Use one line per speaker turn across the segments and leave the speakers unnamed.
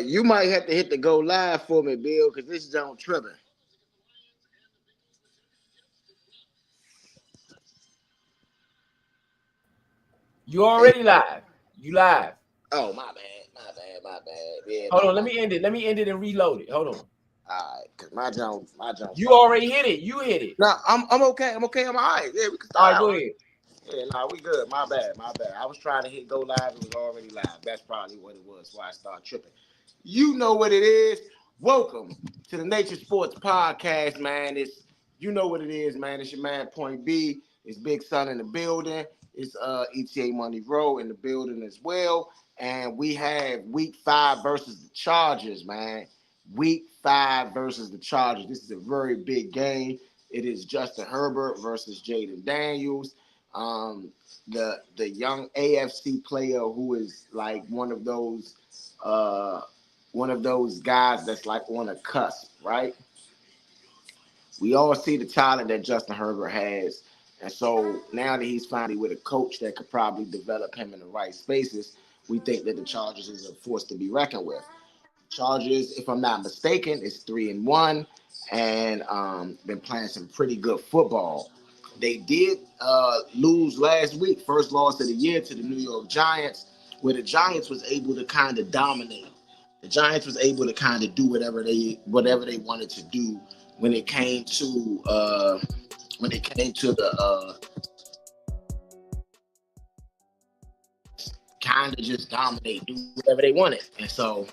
You might have to hit the go live for me, Bill, because this is on tripping.
You
Hey,
already live. You live.
oh, my bad. Yeah,
Hold on. Let me end it. Let me end it and reload it. Hold on.
all right, cause my John
You
started.
already hit it. You hit it.
No, I'm okay. I'm all right. Yeah, we can
All
start
right, go
out.
ahead.
Yeah, nah, we good. My bad. I was trying to hit go live. It was already live. That's probably what it was. Why I started tripping. You know what it is. Welcome to the Nature Sports Podcast, man. It's you know what it is, man. It's your man Point B. It's Big Son in the building. It's ETA Money Row in the building as well. And we have Week 5 versus the Chargers, man. Week 5 versus the Chargers. This is a very big game. It is Justin Herbert versus Jaden Daniels. Um, the young AFC player who is like uh one of those guys that's like on a cusp, right? We all see the talent that Justin Herbert has. And so now that he's finally with a coach that could probably develop him in the right spaces, we think that the Chargers is a force to be reckoned with. Chargers, if I'm not mistaken, is 3-1 and been playing some pretty good football. They did lose last week, first loss of the year to the New York Giants, where the Giants was able to kind of dominate. The Giants was able to kind of do whatever they wanted to do when it came to the kind of just dominate, do whatever they wanted, and so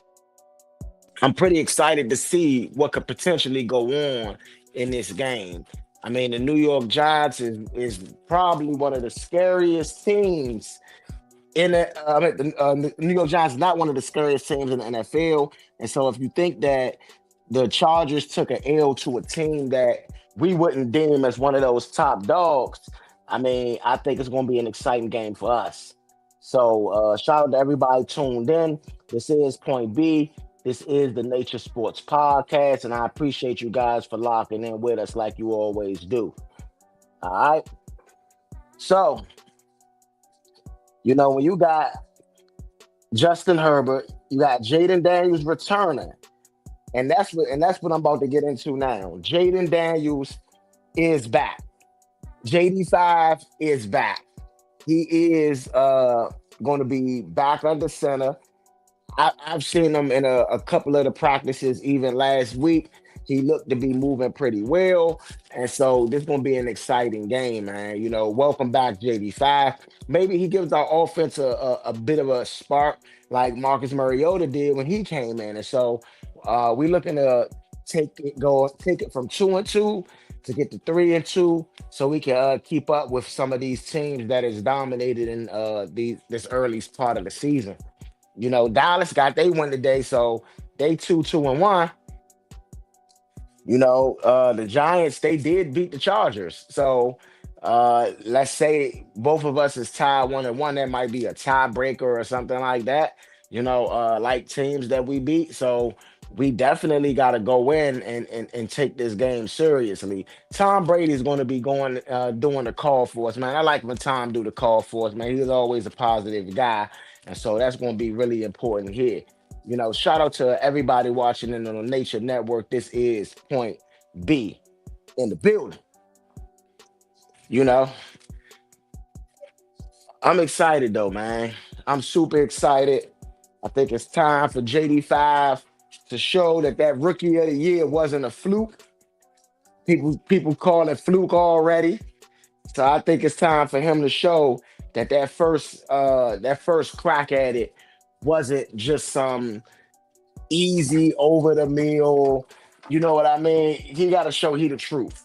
I'm pretty excited to see what could potentially go on in this game. I mean, the New York Giants is probably one of the scariest teams in it. The New York Giants is not one of the scariest teams in the NFL. And so, if you think that the Chargers took an L to a team that we wouldn't deem as one of those top dogs, I mean, I think it's going to be an exciting game for us. So, shout out to everybody tuned in. This is Point B. This is the Nature Sports Podcast, and I appreciate you guys for locking in with us like you always do. All right. So, when you got Justin Herbert, you got Jaden Daniels returning, and that's what I'm about to get into now. Jaden Daniels is back. JD5 is back. He is going to be back under center. I've seen him in a couple of the practices, even last week. He looked to be moving pretty well. And so this is going to be an exciting game, man. Welcome back, JD5. Maybe he gives our offense a bit of a spark like Marcus Mariota did when he came in. And so we're looking to take it from 2-2 to get to 3-2 so we can keep up with some of these teams that is dominated in this early part of the season. Dallas got they win today, so they 2-1. The Giants, they did beat the Chargers. So let's say both of us is tied 1-1. That might be a tiebreaker or something like that. Like teams that we beat. So we definitely got to go in and take this game seriously. Tom Brady is going to be doing the call for us, man. I like when Tom do the call for us, man. He's always a positive guy. And so that's going to be really important here. Shout out to everybody watching in on the Nature Network. This is Point B in the building. You know, I'm excited though, man. I'm super excited. I think it's time for JD5 to show that rookie of the year wasn't a fluke. People call it fluke already. So I think it's time for him to show that first crack at it wasn't just some easy over the meal. You know what I mean? He got to show he the truth.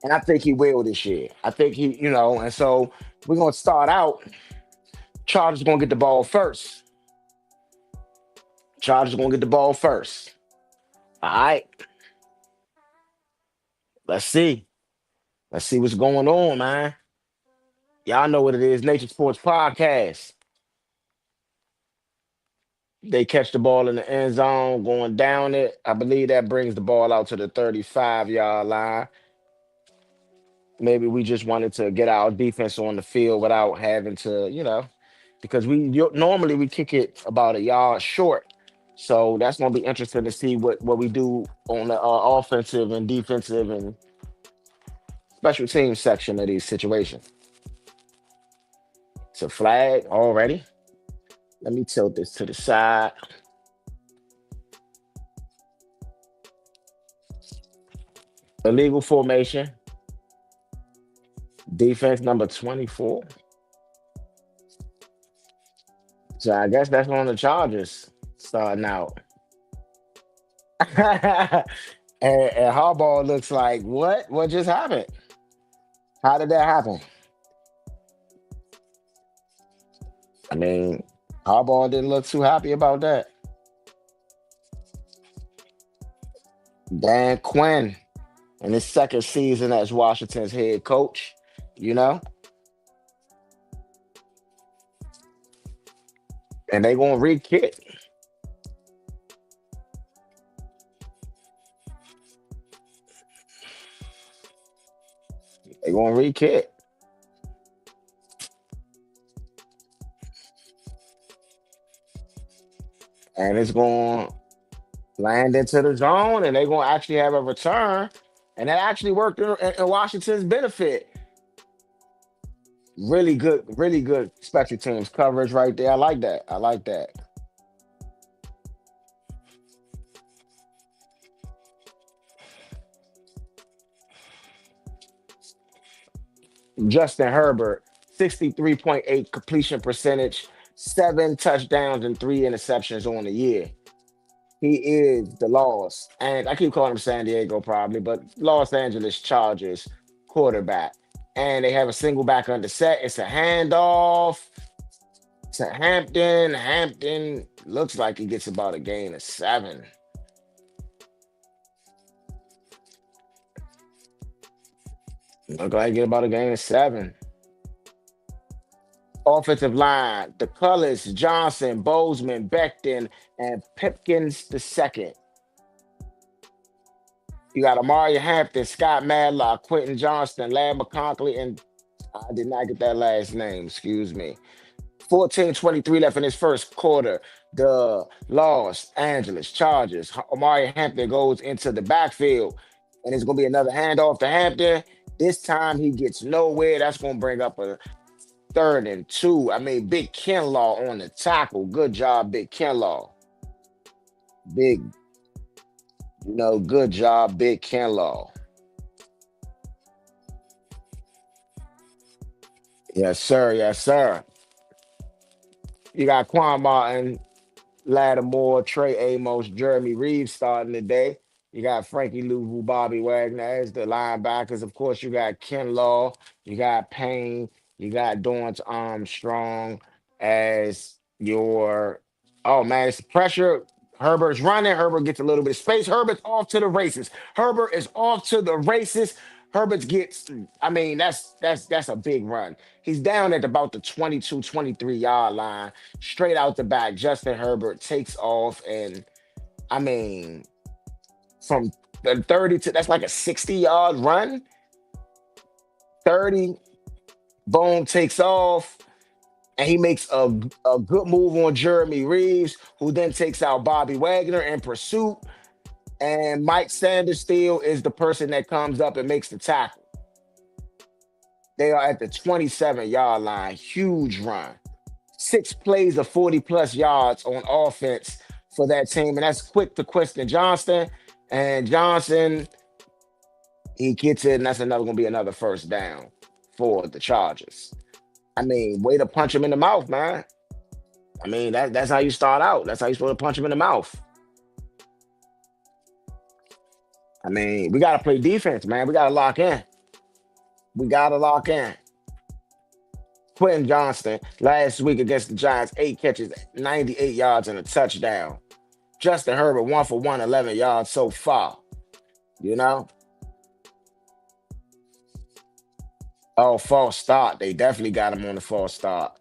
And I think he will this year. I think and so we're going to start out. Chargers going to get the ball first. Chargers going to get the ball first. All right. Let's see. Let's see what's going on, man. Y'all know what it is. Nature Sports Podcast. They catch the ball in the end zone, going down it. I believe that brings the ball out to the 35-yard line. Maybe we just wanted to get our defense on the field without having to, because normally we kick it about a yard short. So that's going to be interesting to see what we do on the offensive and defensive and special team section of these situations. It's a flag already. Let me tilt this to the side. Illegal formation. Defense number 24. So I guess that's on the Chargers starting out. And Harbaugh looks like, what? What just happened? How did that happen? I mean, Harbaugh didn't look too happy about that. Dan Quinn in his second season as Washington's head coach, you know, and they gonna re-kick. They gonna re-kick. And it's gonna land into the zone, and they're gonna actually have a return. And that actually worked in Washington's benefit. Really good special teams coverage right there. I like that. I like that. Justin Herbert, 63.8 completion percentage, 7 touchdowns and 3 interceptions on the year. He is the Los, and I keep calling him San Diego probably, but Los Angeles Chargers quarterback. And they have a single back under set. It's a handoff to Hampton. Hampton looks like he gets about a gain of 7. Look like he get about a gain of 7. Offensive line, the colors, Johnson, Bozeman, Becton, and Pipkins the second. You got Amari Hampton, Scott Madlock, Quentin Johnston, Larry McConkley, and I did not get that last name, excuse me. 14:23 left in his first quarter. The Los Angeles Chargers. Amari Hampton goes into the backfield, and it's going to be another handoff to Hampton. This time he gets nowhere. That's going to bring up a 3rd and 2. I mean, Big Kinlaw on the tackle. Good job, Big Kinlaw. Big, good job, Big Kinlaw. Yes, sir. Yes, sir. You got Quan Martin, Lattimore, Trey Amos, Jeremy Reeves starting today. You got Frankie Louvu, Bobby Wagner as the linebackers. Of course, you got Ken Law, you got Payne, you got Dorrance Armstrong as your. Oh man, it's pressure. Herbert's running. Herbert gets a little bit of space. Herbert's off to the races. Herbert is off to the races. Herbert gets. I mean, that's a big run. He's down at about the 22, 23 yard line, straight out the back. Justin Herbert takes off, and I mean, from the 30 to that's like a 60 yard run. 30, boom, takes off, and he makes a good move on Jeremy Reeves, who then takes out Bobby Wagner in pursuit. And Mike Sandersteele is the person that comes up and makes the tackle. They are at the 27 yard line. Huge run. 6 plays of 40+ yards on offense for that team. And that's quick to Quentin Johnston. And Johnson, he gets it, and that's going to be another first down for the Chargers. I mean, way to punch him in the mouth, man. I mean, that's how you start out. That's how you're supposed to punch him in the mouth. I mean, we got to play defense, man. We got to lock in. We got to lock in. Quentin Johnston, last week against the Giants, 8 catches, 98 yards, and a touchdown. Justin Herbert, 1 for 1, 11 yards so far. You know? Oh, false start. They definitely got him on the false start.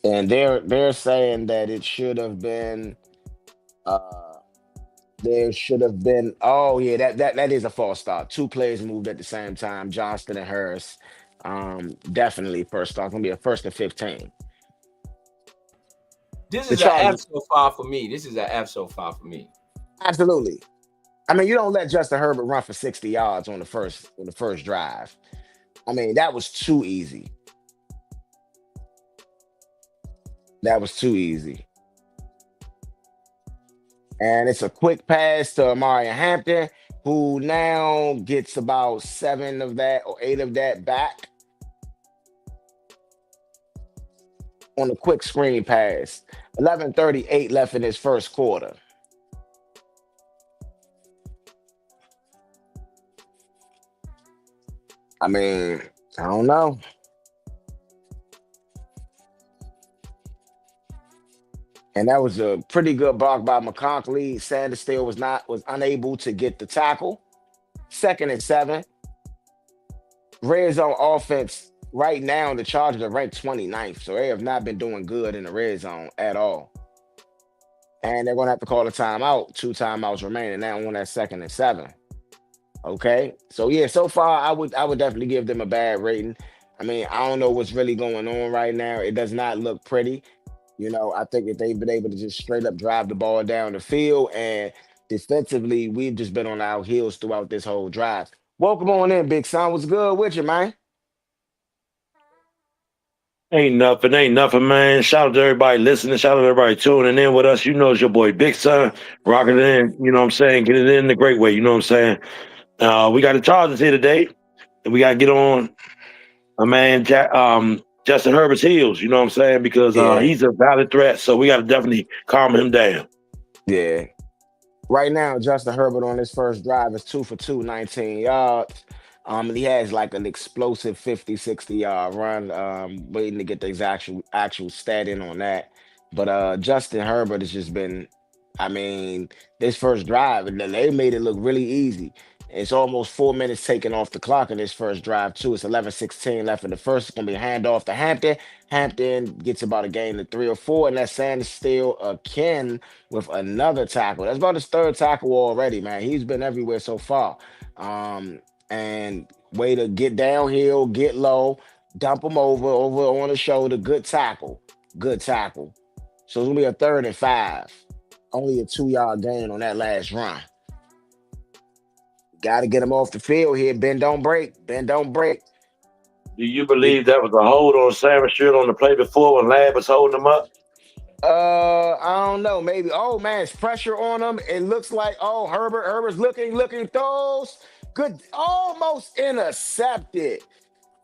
And they're saying that it should have been There should have been. Oh yeah, that is a false start. Two players moved at the same time, Johnston and Harris. Definitely first start. Gonna be a first and 15.
This
The
is an F
Chargers,
so far for me. This is an F so far for me.
absolutely. I mean, you don't let Justin Herbert run for 60 yards on the first drive. I mean, that was too easy. That was too easy. And it's a quick pass to Amari Hampton, who now gets about seven of that or eight of that back on a quick screen pass. 11:38 left in his first quarter. I mean, I don't know. And that was a pretty good block by McConkley. Sanders still was unable to get the tackle. Second and 7. Red zone offense right now, the Chargers are ranked 29th, so they have not been doing good in the red zone at all. And they're gonna have to call a timeout. Two timeouts remaining now on that second and 7. Okay, so yeah, so far I would definitely give them a bad rating. I mean, I don't know what's really going on right now. It does not look pretty. I think if they've been able to just straight up drive the ball down the field and defensively, we've just been on our heels throughout this whole drive. Welcome on in, Big Son. What's good with you, man?
Ain't nothing, man. Shout out to everybody listening. Shout out to everybody tuning in with us. You know it's your boy Big Son, rocking it in. You know what I'm saying? Get it in the great way. You know what I'm saying? We got the Chargers here today, and we got to get on a man, Justin Herbert's heels. You know what I'm saying? Because
Yeah,
he's a valid threat, so we got to definitely calm him down.
yeah. Right now, Justin Herbert on his first drive is 2 for 2, 19 yards. And he has like an explosive 50, 60 yard run. Waiting to get the actual stat in on that. But Justin Herbert has just been, I mean, this first drive, and they made it look really easy. It's almost 4 minutes taken off the clock in this first drive, too. It's 11:16 left in the first. It's gonna be a handoff to Hampton. Hampton gets about a gain of 3 or 4, and that Sanders still again with another tackle. That's about his third tackle already, man. He's been everywhere so far. And way to get downhill, get low, dump him over on the shoulder. Good tackle. Good tackle. So it's gonna be a 3rd and 5. Only a 2 yard gain on that last run. Got to get him off the field here. Bend don't break. Bend don't break.
Do you
Big
believe that was a hold on Sam Shield on the play before when Lab was holding him up?
I don't know. Maybe. Oh man, it's pressure on him. It looks like Herbert's looking throws. Good, almost intercepted.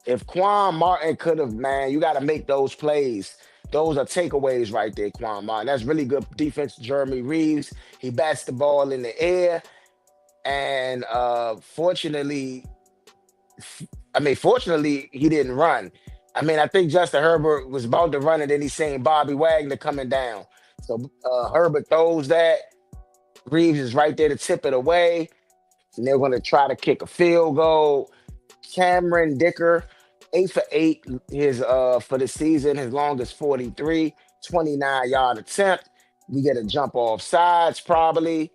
If Quan Martin could have, man, you got to make those plays. Those are takeaways right there, Quan Martin. That's really good defense, Jeremy Reeves. He bats the ball in the air, and fortunately, he didn't run. I mean, I think Justin Herbert was about to run, and then he seen Bobby Wagner coming down. So Herbert throws that. Reeves is right there to tip it away, and they're going to try to kick a field goal. Cameron Dicker, 8 for 8, his for the season, his longest 43, 29 yard attempt. We get a jump off sides, probably.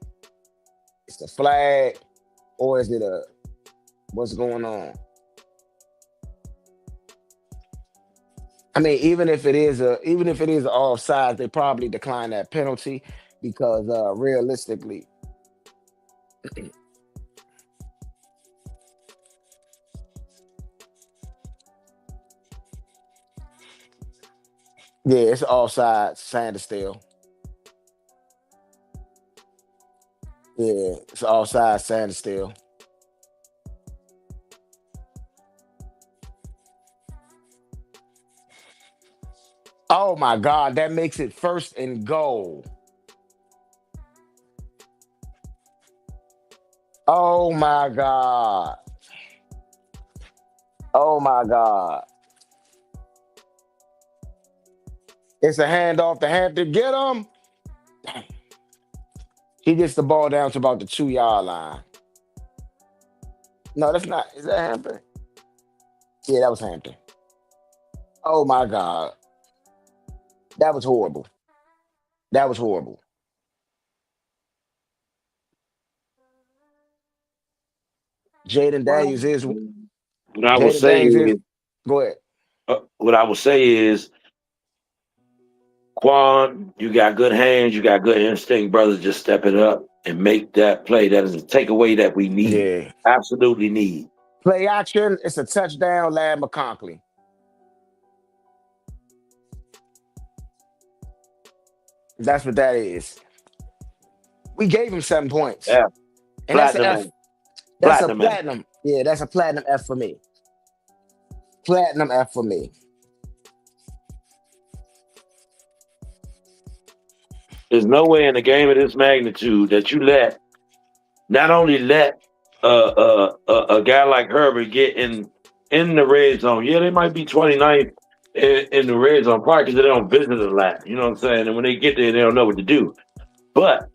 It's a flag, or is it a what's going on? I mean, even if it is offside, they probably decline that penalty because realistically, yeah, it's offside. Sanders still, yeah, it's offside. Sanders still. Oh my God, that makes it first and goal. Oh my God. Oh my God. It's a handoff to Hampton. Get him. He gets the ball down to about the 2 yard line. No, that's not. Is that Hampton? Yeah, that was Hampton. Oh my God. That was horrible. That was horrible. Jaden Daniels is
What I will
Jaden
say
Daniels is.
is,
Go ahead.
what I will say is, Quan, you got good hands, you got good instinct, brothers. Just step it up and make that play. That is a takeaway that we need,
Yeah.
absolutely need.
Play action. It's a touchdown, Lad McConkey. That's what that is. We gave him 7 points.
Yeah,
And that's an
platinum,
F.
man.
That's a
Platinum, man.
platinum. Yeah, that's a platinum F for me. Platinum F for me.
There's no way in a game of this magnitude that you not only let a guy like Herbert get in the red zone. Yeah, they might be 29th in the red zone, probably because they don't visit a lot. You know what I'm saying? And when they get there, they don't know what to do. But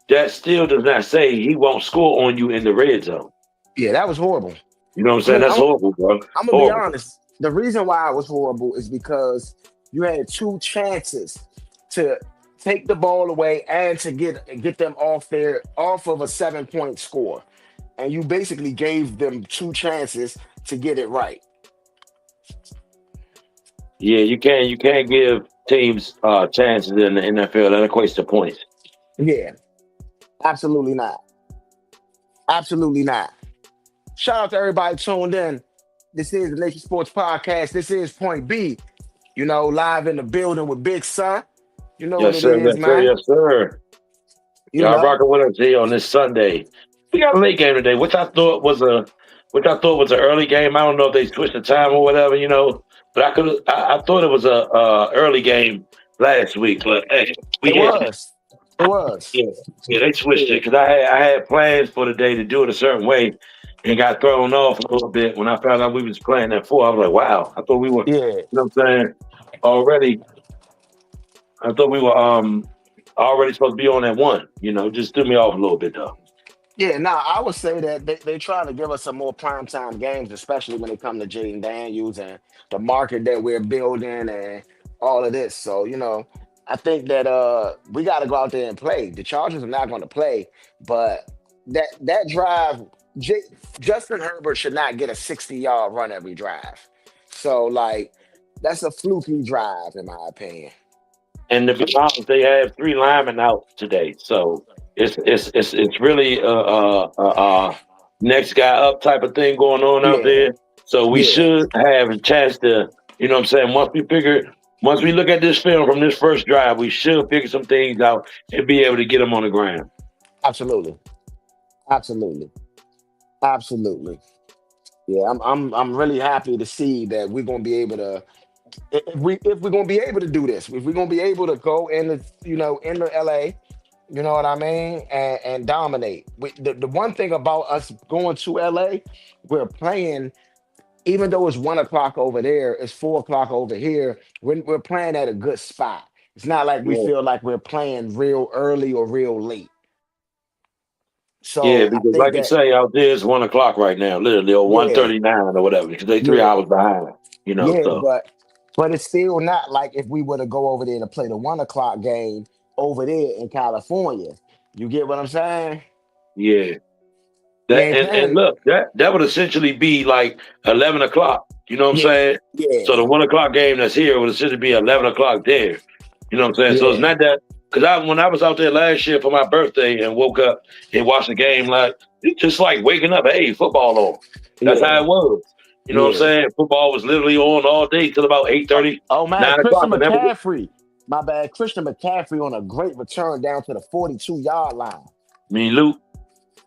that still does not say he won't score on you in the red zone.
Yeah, that was horrible.
You know what I'm saying? That's horrible, bro.
I'm gonna be honest. The reason why it was horrible is because you had 2 chances to take the ball away and to get them off of a 7-point score, and you basically gave them 2 chances to get it right.
Yeah, you can't give teams chances in the NFL. That equates to points.
Yeah, absolutely not. Absolutely not. Shout out to everybody tuned in. This is the Nation Sports Podcast. This is Point B. You know, live in the building with Big Son. You know
Yes,
what
sir.
it is,
Yes, sir.
man.
Yes, sir. Y'all rocking with us here on this Sunday. We got a late game today, which I thought was an early game. I don't know if they switched the time or whatever, but I thought it was a early game last week. But hey,
It was.
Yeah, they switched it because I had plans for the day to do it a certain way, and got thrown off a little bit when I found out we was playing at 4. I was like, wow, I thought we were,
Yeah.
you know what I'm saying, already. I thought we were already supposed to be on at 1. Just threw me off a little bit though.
Yeah, I would say that they try to give us some more primetime games, especially when it comes to Jaden Daniels and the market that we're building and all of this. So, I think that we got to go out there and play. The Chargers are not going to play, but that drive, Justin Herbert should not get a 60-yard run every drive. So, that's a fluky drive, in my opinion.
And to be honest, they have 3 linemen out today, so it's really next guy up type of thing going on out there. So we should have a chance to, you know what I'm saying, once we look at this film from this first drive, we should figure some things out and be able to get them on the ground.
Absolutely. Yeah, I'm really happy to see that we're gonna be able to, if we're gonna be able to do this, if we're gonna be able to go into LA, you know what I mean, and dominate. The one thing about us going to LA, we're playing. Even though it's 1 o'clock over there, it's 4 o'clock over here. We're playing at a good spot. It's not like we feel like we're playing real early or real late. So
yeah, because like you say, out there it's 1 o'clock right now, literally, or 1:39 or whatever, because they 3 hours behind.
But it's still not like if we were to go over there to play the 1 o'clock game over there in California. You get what I'm saying?
Yeah. And look, that would essentially be like 11 o'clock. You know what I'm saying?
Yeah.
So the 1 o'clock game that's here would essentially be 11 o'clock there. You know what I'm saying?
Yeah.
So it's not that, because when I was out there last year for my birthday and woke up and watched the game, it's just like waking up, hey, football on. That's how it was. You know what I'm saying? Football was literally on all day till about 8:30.
Oh man,
9
Christian
o'clock.
McCaffrey. My bad. Christian McCaffrey on a great return down to the 42-yard line.
Luke.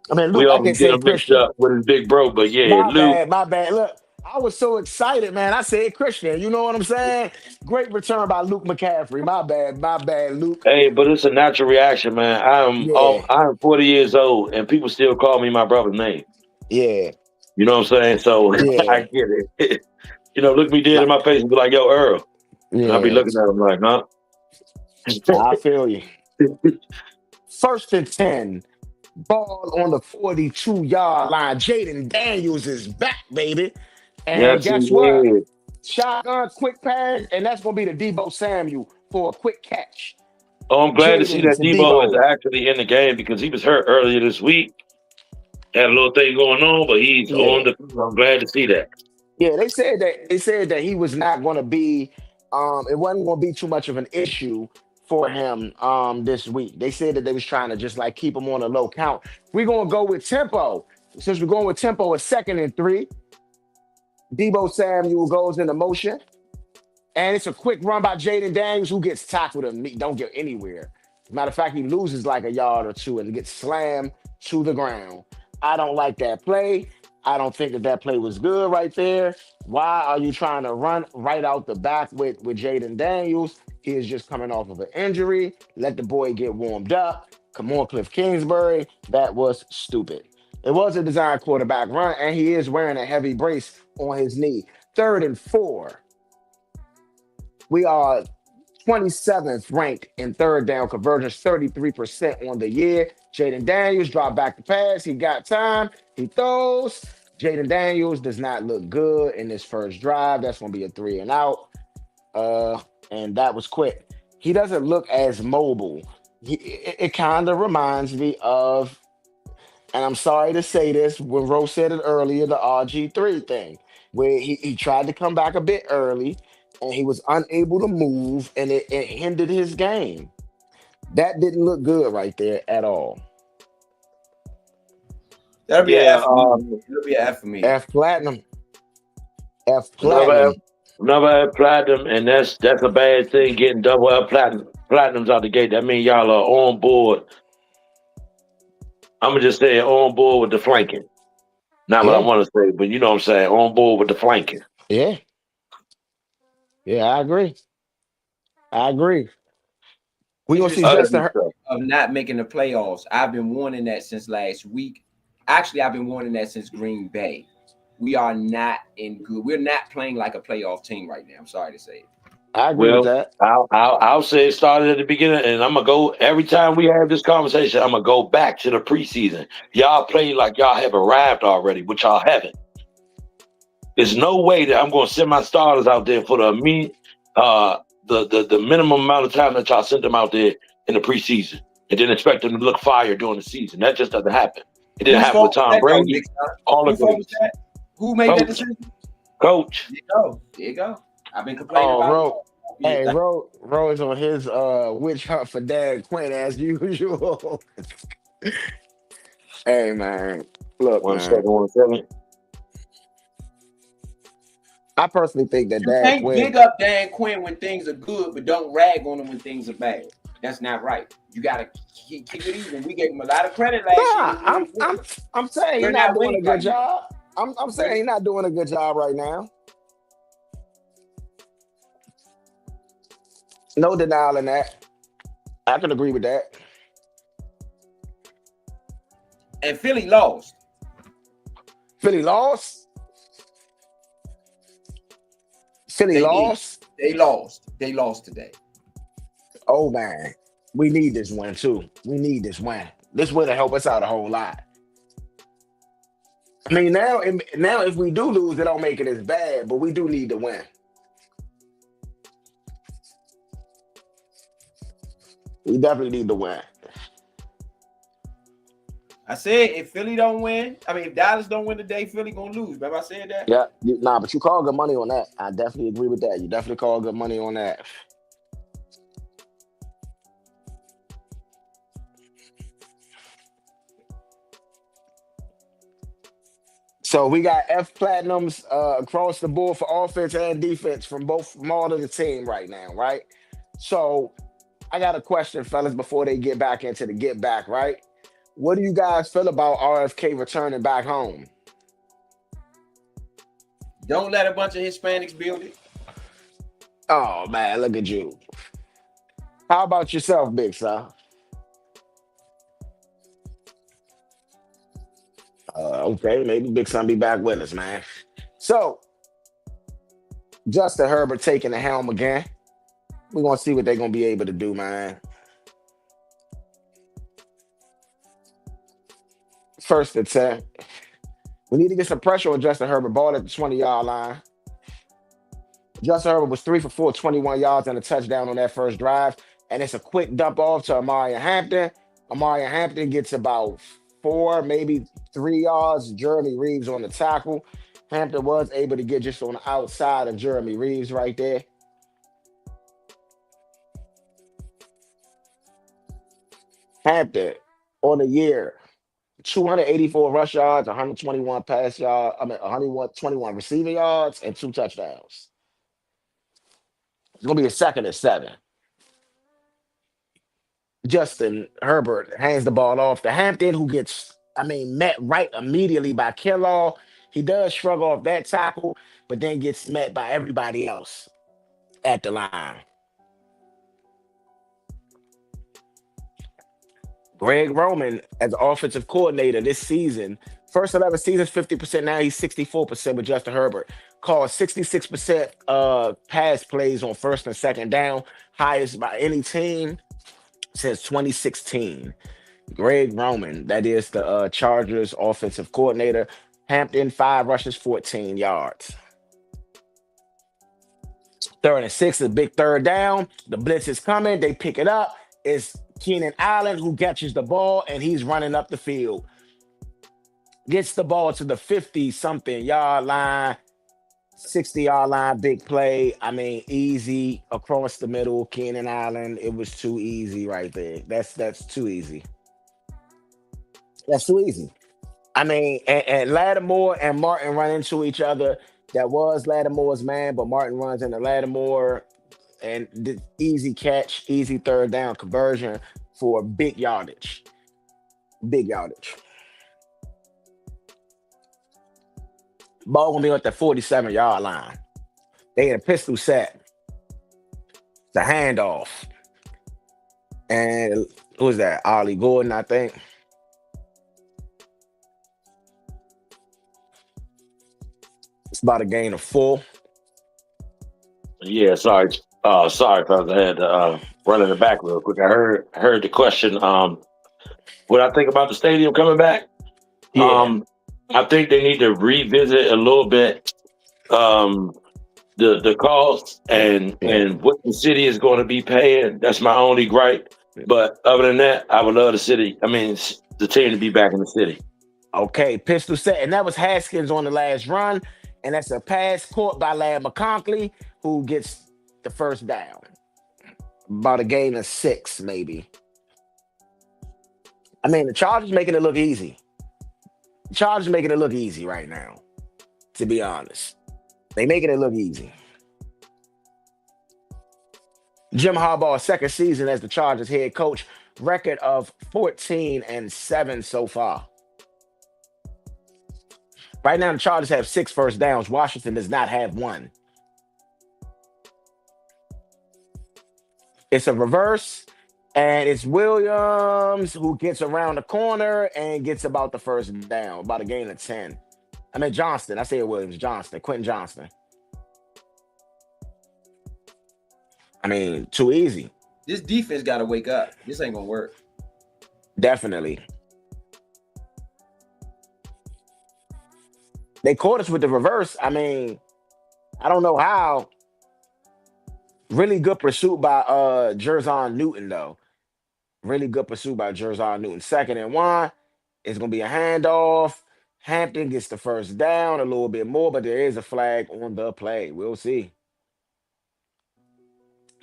Luke,
we
I
always get him mixed up with his big bro, but Luke.
My bad. Look, I was so excited, man. I said Christian. You know what I'm saying? Great return by Luke McCaffrey. My bad, Luke.
Hey, but it's a natural reaction, man. I'm 40 years old, and people still call me my brother's name.
Yeah.
You know what I'm saying? So I get it. Look me dead in my face and be like, yo, Earl. Yeah. And I'll be looking at him like, huh?
I feel you. 1st and 10. Ball on the 42-yard line. Jaden Daniels is back, baby. And guess what? Shotgun, quick pass, and that's going to be the Deebo Samuel for a quick catch.
Oh, I'm glad to see that Deebo is actually in the game because he was hurt earlier this week. Had a little thing going on, but he's
Yeah.
on the field. I'm glad to see that.
Yeah, they said that he was not going to be it wasn't going to be too much of an issue for him this week. They said that they was trying to just like keep him on a low count. We're going to go with tempo. Since we're going with tempo at 2nd and 3, Debo Samuel goes into motion, and it's a quick run by Jaden Daniels, who gets tackled and don't get anywhere. Matter of fact, he loses like a yard or two and gets slammed to the ground. I don't like that play. I don't think that that play was good right there. Why are you trying to run right out the back with Jaden Daniels? He is just coming off of an injury. Let the boy get warmed up. Come on, Cliff Kingsbury. That was stupid. It was a design quarterback run, and he is wearing a heavy brace on his knee. 3rd and 4. We are 27th ranked in third down conversions, 33% on the year. Jaden Daniels dropped back the pass. He got time. He throws. Jaden Daniels does not look good in this first drive. That's going to be a 3-and-out. And that was quick. He doesn't look as mobile. It kind of reminds me of, and I'm sorry to say this, when Rose said it earlier, the RG3 thing, where he tried to come back a bit early and he was unable to move, and it hindered his game. That didn't look good right there at all.
That'll be
Yeah,
an F for me. It'll be an F for me.
F platinum. F
Another
platinum.
F platinum, and that's a bad thing. Getting double F platinums out the gate. That means y'all are on board. I'm gonna just say on board with the flanking. Not what I
Yeah,
want to say, but you know what I'm saying. On board with the flanking.
yeah, yeah. I agree. I agree. We gonna see
Interesting
Other
Justin.
than stuff.
of not making the playoffs. I've been warning that since last week. Actually, I've been warning that since Green Bay. We are not in good. We're not playing like a playoff team right now. I'm sorry to say it.
I agree with
Well,
that.
I'll say it started at the beginning, and I'm gonna go every time we have this conversation. I'm gonna go back to the preseason. Y'all play like y'all have arrived already, which y'all haven't. There's no way that I'm gonna send my starters out there for the minimum amount of time that y'all sent them out there in the preseason, and then expect them to look fire during the season. That just doesn't happen. It didn't
Whose
happen with
fault was
Tom
that, though,
Brady.
Big Son?
All the
Whose fault was
greats.
that? Who made that
Coach,
decision?
coach.
There you go. There you go. I've been complaining
Oh,
about it.
Ro. Hey, Ro is on his witch hunt for Dan Quinn as usual. Hey man, look,
One
man.
second.
I personally think that
You
Dan
can't
Quinn.
big up Dan Quinn when things are good, but don't rag on him when things are bad. That's not right. You gotta keep it even. We gave him a lot of credit last
Nah,
year.
I'm saying
We're
he's not
not
doing a
winning
good
right now.
job. I'm saying he's not doing a good job right now. No denial in that. I can agree with that.
And Philly lost.
Philly lost. Philly
They did.
lost.
They lost. They lost today.
Oh man, we need this win too. We need this win. This would help us out a whole lot. I mean, now if we do lose, it don't make it as bad, but we do need to win. We definitely need to win.
I said if Philly don't win, if Dallas don't win today, Philly gonna lose. Remember I said that?
Yeah, but you call good money on that. I definitely agree with that. You definitely call good money on that. So we got F platinums across the board for offense and defense from all of the team right now, right? So I got a question, fellas, before they get back into the get back, right? What do you guys feel about RFK returning back home?
Don't let a bunch of Hispanics build it.
Oh man, look at you. How about yourself, Big Son? Okay, maybe Big Son be back with us, man. So, Justin Herbert taking the helm again. We're gonna see what they're gonna be able to do, man. First and 10. We need to get some pressure on Justin Herbert. Ball at the 20-yard line. Justin Herbert was 3 for 4, 21 yards and a touchdown on that first drive. And it's a quick dump off to Amari Hampton. Amari Hampton gets about 4, maybe 3 yards. Jeremy Reeves on the tackle. Hampton was able to get just on the outside of Jeremy Reeves right there. Hampton on the year, 284 rush yards, 121 pass yards, 121 receiving yards, and 2 touchdowns. It's gonna be a second and 7. Justin Herbert hands the ball off to Hampton, who gets, met right immediately by Kinlaw. He does shrug off that tackle, but then gets met by everybody else at the line. Greg Roman, as offensive coordinator this season, first 11 seasons, 50%. Now he's 64% with Justin Herbert. Called 66% pass plays on first and second down, highest by any team since 2016. Greg Roman, that is the Chargers offensive coordinator. Hampton, 5 rushes, 14 yards. 3rd and 6 is a big third down. The blitz is coming. They pick it up. It's Keenan Allen who catches the ball, and he's running up the field. Gets the ball to the 50-something yard line, 60-yard line, big play. Easy across the middle. Keenan Allen, it was too easy right there. That's too easy. That's too easy. And Lattimore and Martin run into each other. That was Lattimore's man, but Martin runs into Lattimore, and the easy catch, easy third down conversion for big yardage. Big yardage. Ball gonna be at the 47-yard line. They had a pistol set. The handoff. And who was that? Ollie Gordon, I think. It's about a gain of 4.
Yeah, sorry. Sorry, fellas. I had to run in the back real quick. I heard the question. What I think about the stadium coming back?
Yeah.
I think they need to revisit a little bit the cost and what the city is going to be paying. That's my only gripe. But other than that, I would love the team to be back in the city.
Okay, pistol set. And that was Haskins on the last run. And that's a pass caught by Lad McConkey, who gets the first down. About a gain of 6, maybe. The Chargers making it look easy. The Chargers making it look easy right now, to be honest. They making it look easy. Jim Harbaugh's second season as the Chargers head coach, record of 14-7 so far. Right now, the Chargers have 6 first downs. Washington does not have 1. It's a reverse, and it's Williams who gets around the corner and gets about the first down, about a gain of 10. Johnston. I say Williams. Johnston. Quentin Johnston. Too easy.
This defense got to wake up. This ain't going to work.
Definitely. They caught us with the reverse. I don't know how. Really good pursuit by Jerzon Newton, though. Really good pursuit by Jerzon Newton. 2nd and 1. It's going to be a handoff. Hampton gets the first down a little bit more, but there is a flag on the play. We'll see.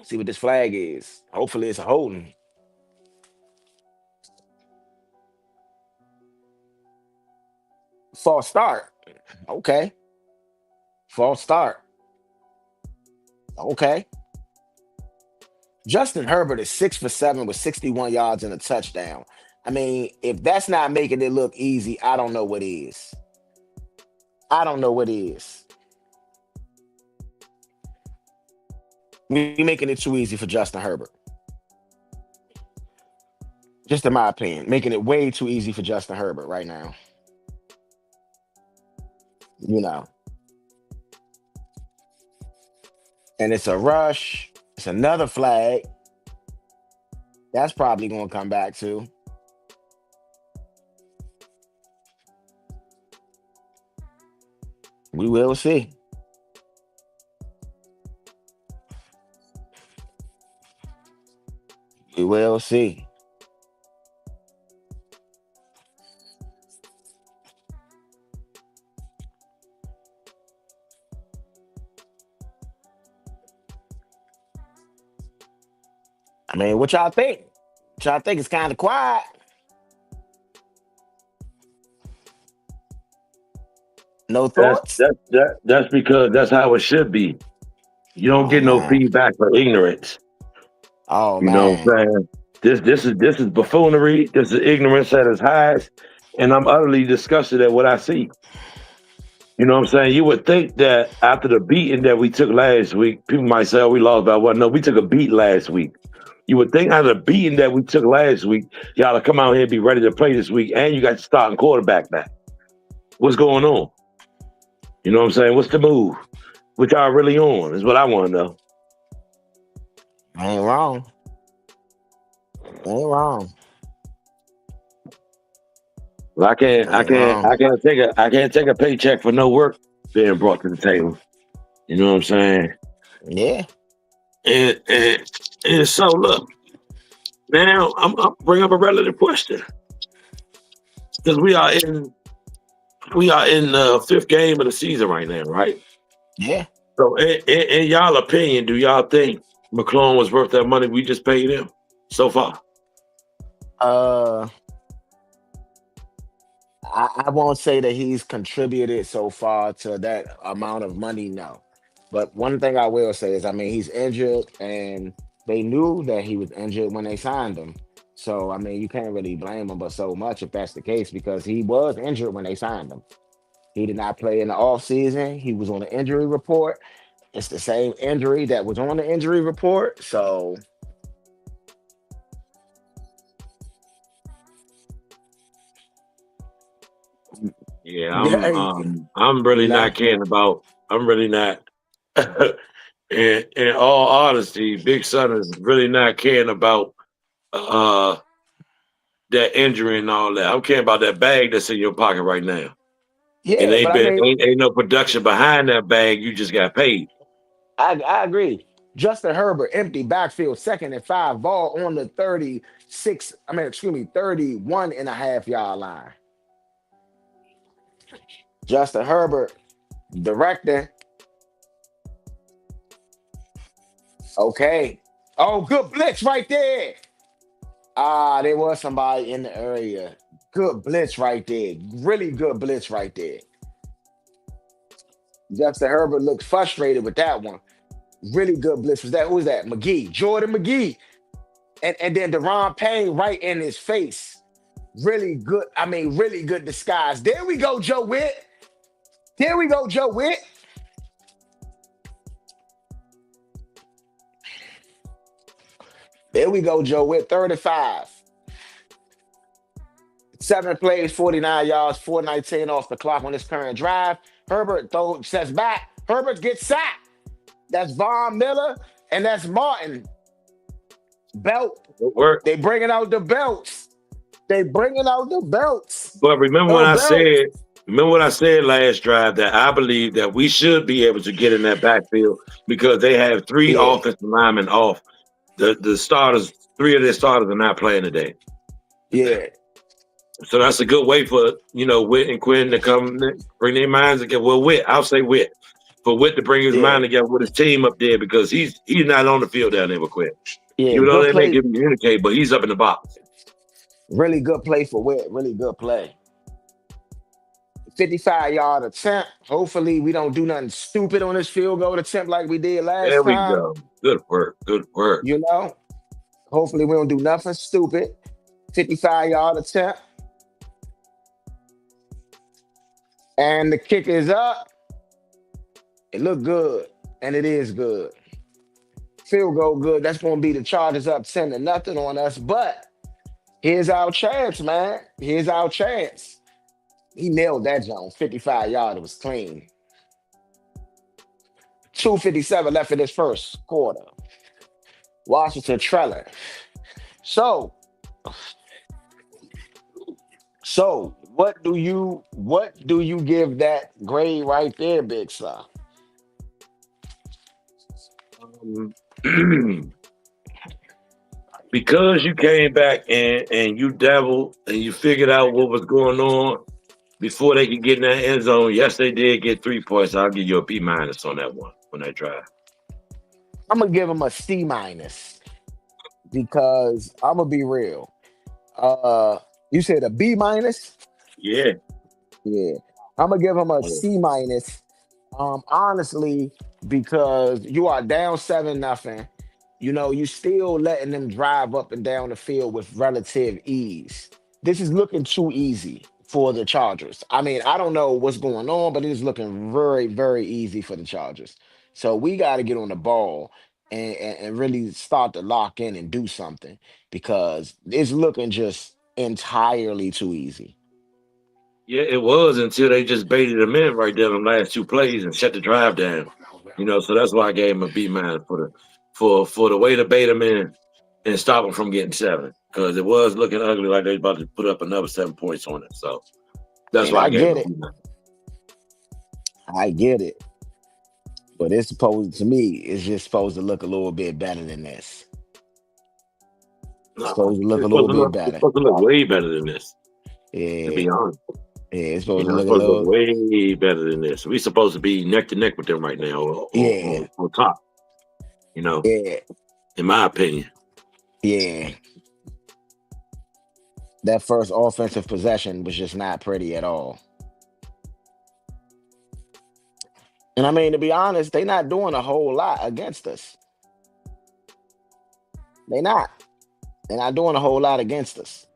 See what this flag is. Hopefully it's a holding. False start. Okay. False start. Okay. Justin Herbert is 6 for 7 with 61 yards and a touchdown. If that's not making it look easy, I don't know what is. I don't know what is. We're making it too easy for Justin Herbert. Just in my opinion, making it way too easy for Justin Herbert right now. And it's a rush. It's another flag. That's probably going to come back too. We will see. We will see. I mean, what y'all think? What y'all think? It's kind of quiet. No thoughts?
That's because that's how it should be. You don't
Oh
get no
man.
feedback for ignorance.
Oh
You know what
man.
I'm saying? This is buffoonery. This is ignorance at its highest, and I'm utterly disgusted at what I see. You know what I'm saying? You would think that after the beating that we took last week, people might say, "Oh, we lost by what?" No, we took a beat last week. You would think after the beating that we took last week, y'all to come out here and be ready to play this week, and you got your starting quarterback back. What's going on? You know what I'm saying? What's the move? What y'all really on? Is what I want to know.
Ain't wrong. Ain't wrong.
Well, I can't, I
Ain't
can't,
wrong.
I can't take a paycheck for no work being brought to the table. You know what I'm saying?
Yeah.
And so look, now I'm bring up a relative question because we are in the fifth game of the season right now, right?
Yeah.
So in y'all opinion, do y'all think McClung was worth that money we just paid him so far?
Uh, I won't say that he's contributed so far to that amount of money, no. But one thing I will say is, I mean, he's injured, and they knew that he was injured when they signed him. So, I mean, you can't really blame him but so much if that's the case, because he was injured when they signed him. He did not play in the offseason. He was on the injury report. It's the same injury that was on the injury report. So,
Yeah,
yeah,
I'm really
you know,
not caring about. I'm really not. In all honesty, Big Son is really not caring about uh that injury and all that. I'm caring about that bag that's in your pocket right now. And
yeah, but I mean,
ain't no production behind that bag. You just got paid.
I agree. Justin Herbert, empty backfield, 2nd and 5, ball on the 36, I mean, excuse me, 31.5 yard line. Justin Herbert, directing. Okay. Oh, good blitz right there. Ah, there was somebody in the area. Good blitz right there. Really good blitz right there. Justin Herbert looked frustrated with that one. Really good blitz. Was that, who was that? McGee, Jordan McGee. And then Deron Payne right in his face. Really good. I mean, really good disguise. There we go, Joe Witt. There we go, Joe Witt. There we go, Joe Witt. 35. 7 plays, 49 yards, 4:19 off the clock on this current drive. Herbert though sets back. Herbert gets sacked. That's Von Miller and that's Martin. Belt.
It worked.
They bringing out the belts. They bringing out the belts.
But remember
The
when I
belts.
said, remember what I said last drive that I believe that we should be able to get in that backfield because they have three
Yeah.
offensive linemen off. The starters, three of their starters are not playing today.
Yeah.
So that's a good way for Witt and Quinn to come bring their minds together. Well, Witt, I'll say Witt. For Witt to bring his
Yeah.
mind together with his team up there because he's not on the field down there with Quinn.
Yeah.
Even though
Good
they may
play.
give him communicate, but he's up in the box.
Really good play for Witt. Really good play. 55-yard attempt. Hopefully, we don't do nothing stupid on this field goal attempt like we did last
There we
time.
go. Good work. Good work.
You know, hopefully, we don't do nothing stupid. 55-yard attempt. And the kick is up. It looked good, and it is good. Field goal good. That's going to be the Chargers up 10-0 on us. But here's our chance, man. Here's our chance. He nailed that jump. 55-yard. It was clean. 2:57 left in this first quarter. Washington trailer. So what do you give that grade right there, Big Sir?
Because you came back and you dabbled and you figured out what was going on before they could get in that end zone. Yes, they did get 3 points. I'll give you a B- on that one, on that drive.
I'm gonna give him a C-. because I'm gonna be real. You said a B minus.
Yeah.
Yeah, I'm gonna give him a C minus. Honestly, because you are down 7-0. You still letting them drive up and down the field with relative ease. This is looking too easy for the Chargers. I mean, I don't know what's going on, but it is looking very, very easy for the Chargers. So we got to get on the ball and really start to lock in and do something because it's looking just entirely too easy.
Yeah, it was until they just baited him in right there on the last two plays and shut the drive down. So that's why I gave him a B minus for the way to bait him in and stop him from getting 7. Because it was looking ugly like they was about to put up another 7 points on it. So that's
And
why I
I
gave him
get
a
it.
B minus.
I get it. But it's supposed to me, it's just supposed to look a little bit better than this. It's
No,
supposed to look a little bit
it's
better.
supposed to look way better than this, to
Yeah,
be honest.
it's supposed to
It's
look a
supposed to look
little.
way better than this. We supposed to be neck to neck with them right now
Yeah,
on top, you know,
yeah,
in my opinion.
yeah. That first offensive possession was just not pretty at all. And I mean, to be honest, they not doing a whole lot against us. They not. They're not doing a whole lot against us.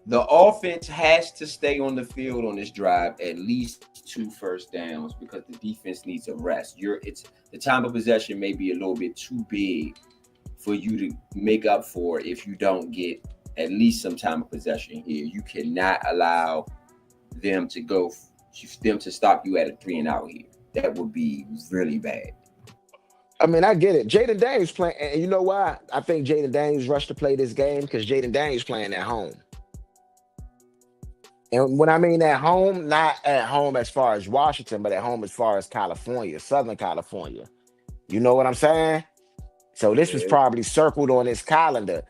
The offense has to stay on the field on this drive at least 2 first downs because the defense needs a rest. It's the time of possession may be a little bit too big for you to make up for if you don't get at least some time of possession here. You cannot allow them to stop you at a 3 and out here. That would be really bad.
I mean, I get it. Jaden Daniels playing, and you know why? I think Jaden Daniels rushed to play this game because Jaden Daniels playing at home. And when I mean at home, not at home as far as Washington, but at home as far as California, Southern California. You know what I'm saying? So this was
Yeah.
probably circled on his calendar.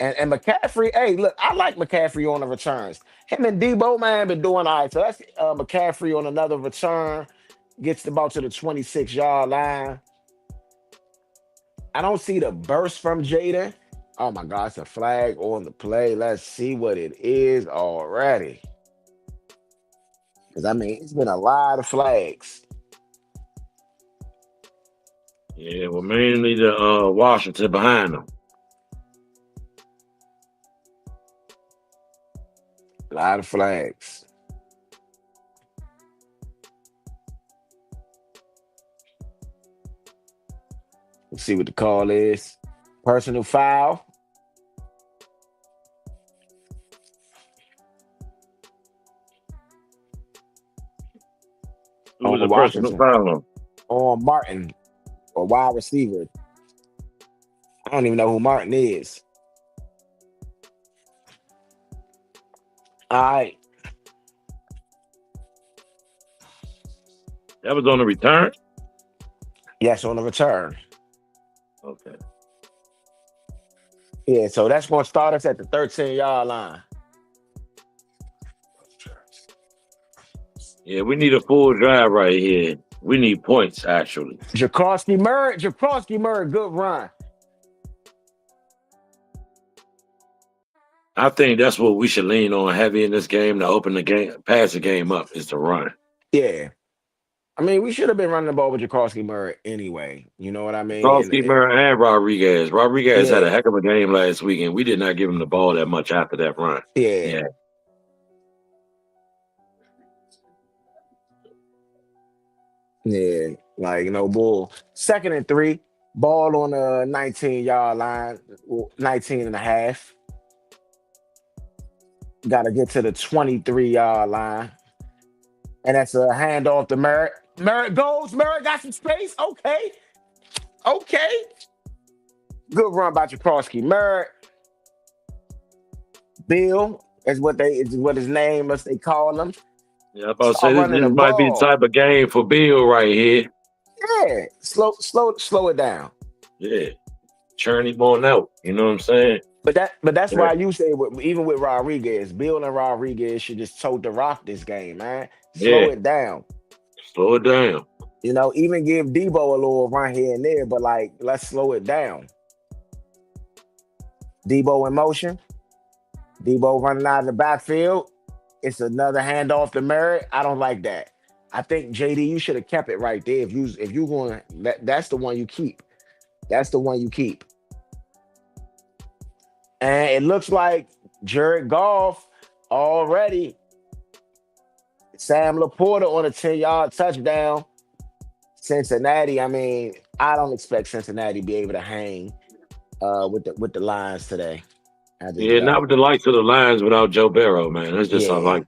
And McCaffrey, hey, look, I like McCaffrey on the returns. Him and Debo, man, been doing all right. So that's McCaffrey on another return, gets about to the 26-yard line. I don't see the burst from Jaden. Oh my God, it's a flag on the play. Let's see what it is already. Because I mean, it's been a lot of flags.
Yeah, well, mainly the Washington behind them.
A lot of flags. Let's see what the call is. Personal foul.
Who was
On
the personal
Washington.
foul?
On Martin, or wide receiver. I don't even know who Martin is. All right.
That was on the return?
Yes, on the return.
Okay.
Yeah, so that's going to start us at the 13-yard line.
Yeah, we need a full drive right here. We need points, actually.
Jacorsky Murray, good run.
I think that's what we should lean on heavy in this game to open the game, pass the game up, is to run.
Yeah. I mean, we should have been running the ball with Jacorsky Murray anyway. You know what I mean?
Jacorsky Murray and Rodriguez. Rodriguez
Yeah.
had a heck of a game last week, and we did not give him the ball that much after that run.
Yeah. Yeah. Like, no bull. 2nd and 3. Ball on the 19-yard line, 19 and a half. Got to get to the 23-yard line. And that's a handoff to Merritt. Merritt goes. Merritt got some space. Okay. Good run by Jacorsky Merritt. Bill is what his name is. They call him.
Yeah, I'm about to
Start
say
running
this
the
might be the
ball.
type of game for Bill right here.
Yeah. Slow it down.
Yeah. Churn him on out. You know what I'm saying?
But that's
Yeah.
why you say even with Rodriguez, Bill and Rodriguez should just toe the rock this game, man. Slow
Yeah.
it down.
Slow it down.
You know, even give Debo a little run here and there, but like let's slow it down. Debo in motion. Debo running out of the backfield. It's another handoff to Merritt. I don't like that. I think JD, you should have kept it right there. If you going that's the one you keep. That's the one you keep. And it looks like Jared Goff already. Sam Laporta on a 10-yard touchdown. Cincinnati. I mean, I don't expect Cincinnati to be able to hang with the Lions today.
Yeah, not with the likes of the Lions without Joe Burrow, man. That's just unlike.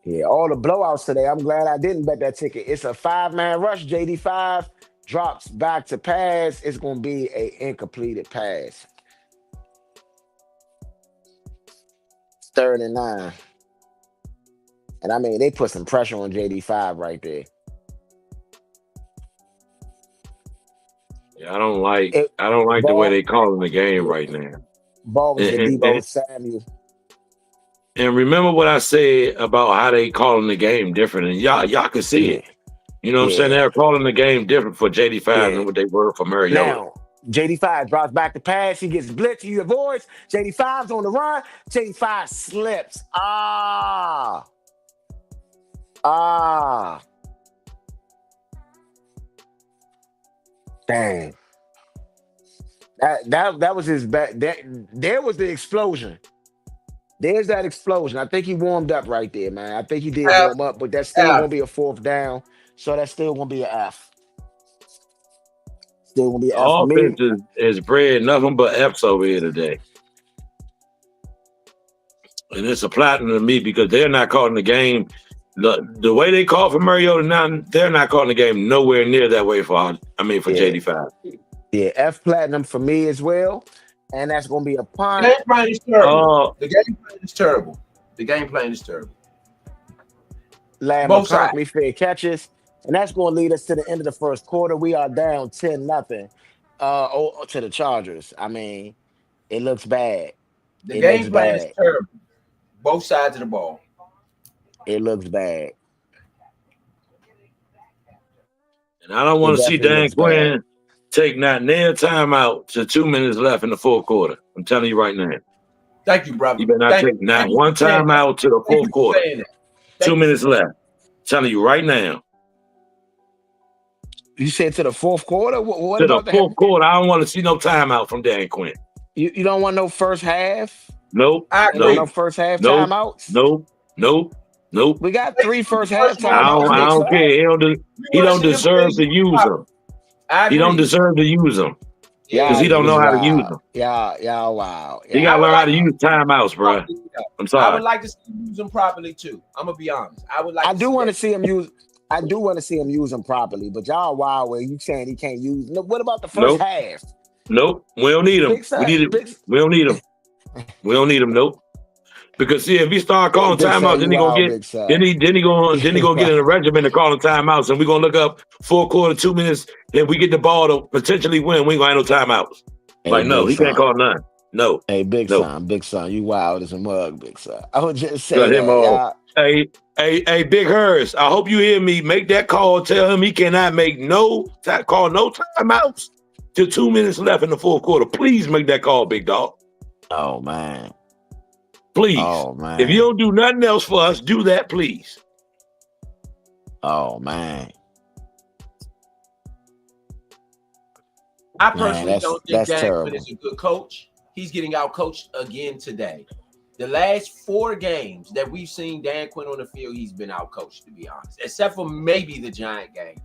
Yeah, all the blowouts today. I'm glad I didn't bet that ticket. It's a 5-man rush. JD5 drops back to pass. It's going to be an incompleted pass. 3rd and 9. And I mean, they put some pressure on JD5 right there.
Yeah, I don't like the way they calling the game right now.
Ball was to Debo Samuel.
And remember what I said about how they calling the game different, and y'all can see it. You know what I'm saying? They're calling the game different for JD5 than what they were for Mariota.
Now, JD5 drops back to pass. He gets blitzed. He avoids. JD5's on the run. JD5 slips. Dang. That was his back. There was the explosion. There's that explosion. I think he warmed up right there, man. I think he did warm up, but that's still gonna be a 4th down. So that's still gonna be an F. Still gonna be an F.
Offense is bred nothing but F's over here today. And it's a platinum to me because they're not calling the game. The way they call for Mariota now, they're not calling the game nowhere near that way for JD5.
Yeah, F platinum for me as well. And that's going to be a punt.
The game plan is terrible. The game plan is terrible. The game plan is terrible.
Both sides. Fair catches. And that's going to lead us to the end of the first quarter. We are down 10-0 to the Chargers. I mean, it looks bad.
The game plan is terrible. Both sides of the ball.
It looks bad.
And I don't want to see Dan Quinn take not near timeout to 2 minutes left in the 4th quarter. I'm telling you right now.
Thank you, brother.
You better not take not one timeout to the 4th quarter. 2 minutes left. I'm telling you right now.
You said to the 4th quarter? What
to the 4th quarter, I don't want to see no timeout from Dan Quinn.
You don't want no first half?
Nope.
No first half timeouts?
Nope.
We got 3 first half timeouts.
I don't care. He don't deserve to use them. He don't deserve to use them because he don't know how to use them.
Yeah, wow.
He got to learn how to use timeouts, bro. I'm sorry.
I would like to see him use them properly too. I'm gonna be honest. I
do want to see him use. I do want to see him use them properly, but y'all wild where you saying he can't use. What about the first half?
Nope. We don't need him. We don't need him. We don't need him. Nope. Because see, if he start calling timeouts, then he gonna get then he gonna get in a regimen of calling timeouts, and we're gonna look up 4th quarter, 2 minutes. If we get the ball to potentially win, we ain't gonna have no timeouts. Hey, no, he can't call none. No.
Hey, big son, you wild as a mug, big son. I would just say that.
Hey, Big Hurst, I hope you hear me. Make that call. Tell him he cannot make no timeouts till 2 minutes left in the 4th quarter. Please make that call, big dog.
Oh man.
Please.
Oh man.
If you don't do nothing else for us, do that, please.
Oh man.
I personally don't think Dan Quinn is a good coach. He's getting out coached again today. The last 4 games that we've seen Dan Quinn on the field, he's been out coached, to be honest, except for maybe the Giant game.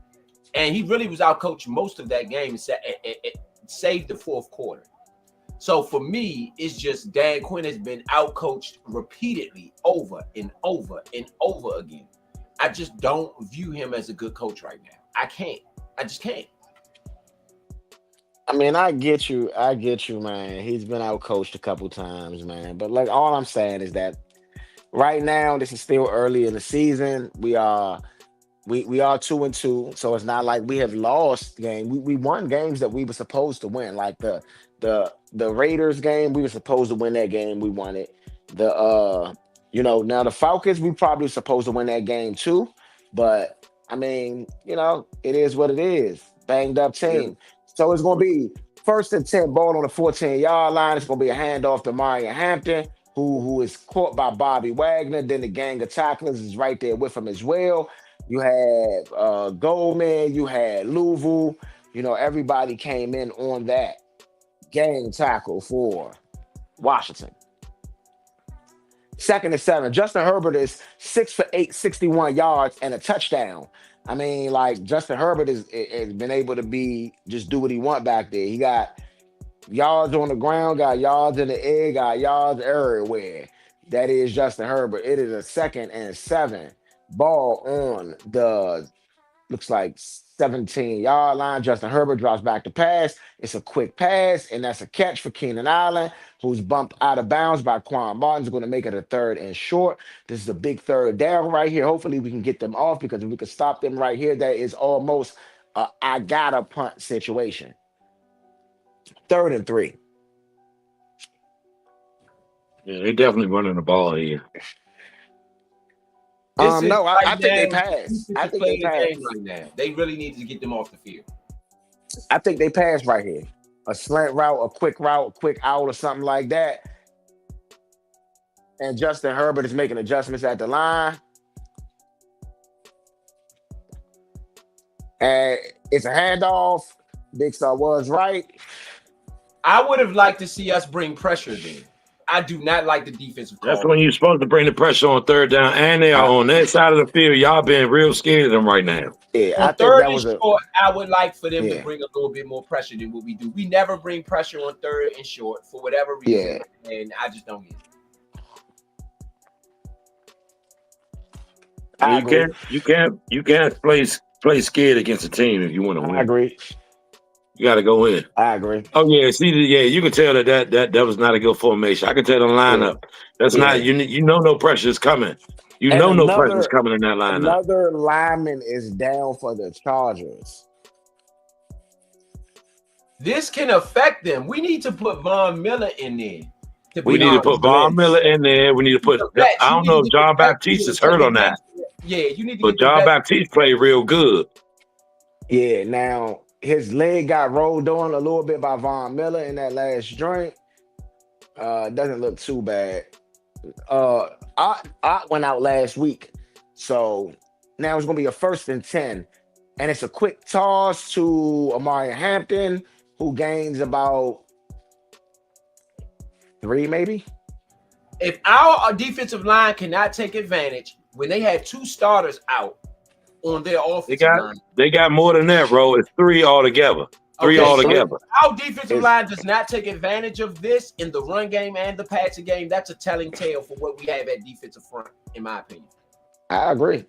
And he really was out coached most of that game and saved the 4th quarter. So for me, it's just Dan Quinn has been out-coached repeatedly over and over and over again. I just don't view him as a good coach right now. I just can't.
I mean, I get you, man. He's been out-coached a couple times, man. But like, all I'm saying is that right now, this is still early in the season. We are 2-2, so it's not like we have lost game. We won games that we were supposed to win, like the Raiders game. We were supposed to win that game. We won it. Now the Falcons, we probably supposed to win that game too. But I mean, it is what it is. Banged up team. Yeah. So it's going to be First and 10, ball on the 14-yard line. It's going to be a handoff to Mario Hampton, who is caught by Bobby Wagner. Then the gang of tacklers is right there with him as well. You had Goldman, you had Louisville. You know, everybody came in on that gang tackle for Washington. Second and 7. Justin Herbert is 6 for 8, 61 yards and a touchdown. I mean, like, Justin Herbert has been able to just do what he want back there. He got yards on the ground, got yards in the air, got yards everywhere. That is Justin Herbert. It is a 2nd and 7. Ball on the, looks like 17-yard line. Justin Herbert drops back to pass. It's a quick pass, and that's a catch for Keenan Allen, who's bumped out of bounds by Quan Martin's going to make it a 3rd and short. This is a big 3rd down right here. Hopefully we can get them off, because if we can stop them right here, that is almost a I gotta punt situation. 3rd and 3.
Yeah, they definitely running the ball here.
No, I think they passed. I think they passed
right now. They really need to get them off the field.
I think they passed right here. A slant route, a quick out, or something like that. And Justin Herbert is making adjustments at the line. And it's a handoff. Big Star was right.
I would have liked to see us bring pressure then. I do not like the defensive call.
That's when you're supposed to bring the pressure on 3rd down, and they are on that side of the field. Y'all being real scared of them right now.
Yeah,
on 3rd and short, I would like for them to bring a little bit more pressure than what we do. We never bring pressure on 3rd and short for whatever reason, and I just don't get
it. You can't play scared against a team if you want to win.
I agree.
You got to go in.
I agree.
Oh yeah, see, you can tell that was not a good formation. I can tell the lineup. That's not you know no pressure is coming. You know no pressure is coming in that lineup.
Another lineman is down for the Chargers.
This can affect them. We need to put Von Miller in there.
We need to put Von Miller in there. We need to put. I don't know if John Baptiste is hurt on that.
Yeah, you need to.
But John Baptiste played real good.
Yeah, now his leg got rolled on a little bit by Von Miller in that last joint. Doesn't look too bad. I went out last week, so now it's gonna be a 1st and 10, and it's a quick toss to Amari Hampton, who gains about 3, maybe.
If our defensive line cannot take advantage when they have 2 starters out on their offensive line,
they got more than that, bro. It's 3 altogether. Three altogether.
Our defensive line does not take advantage of this in the run game and the passing game. That's a telling tale for what we have at defensive front, in my opinion.
I agree.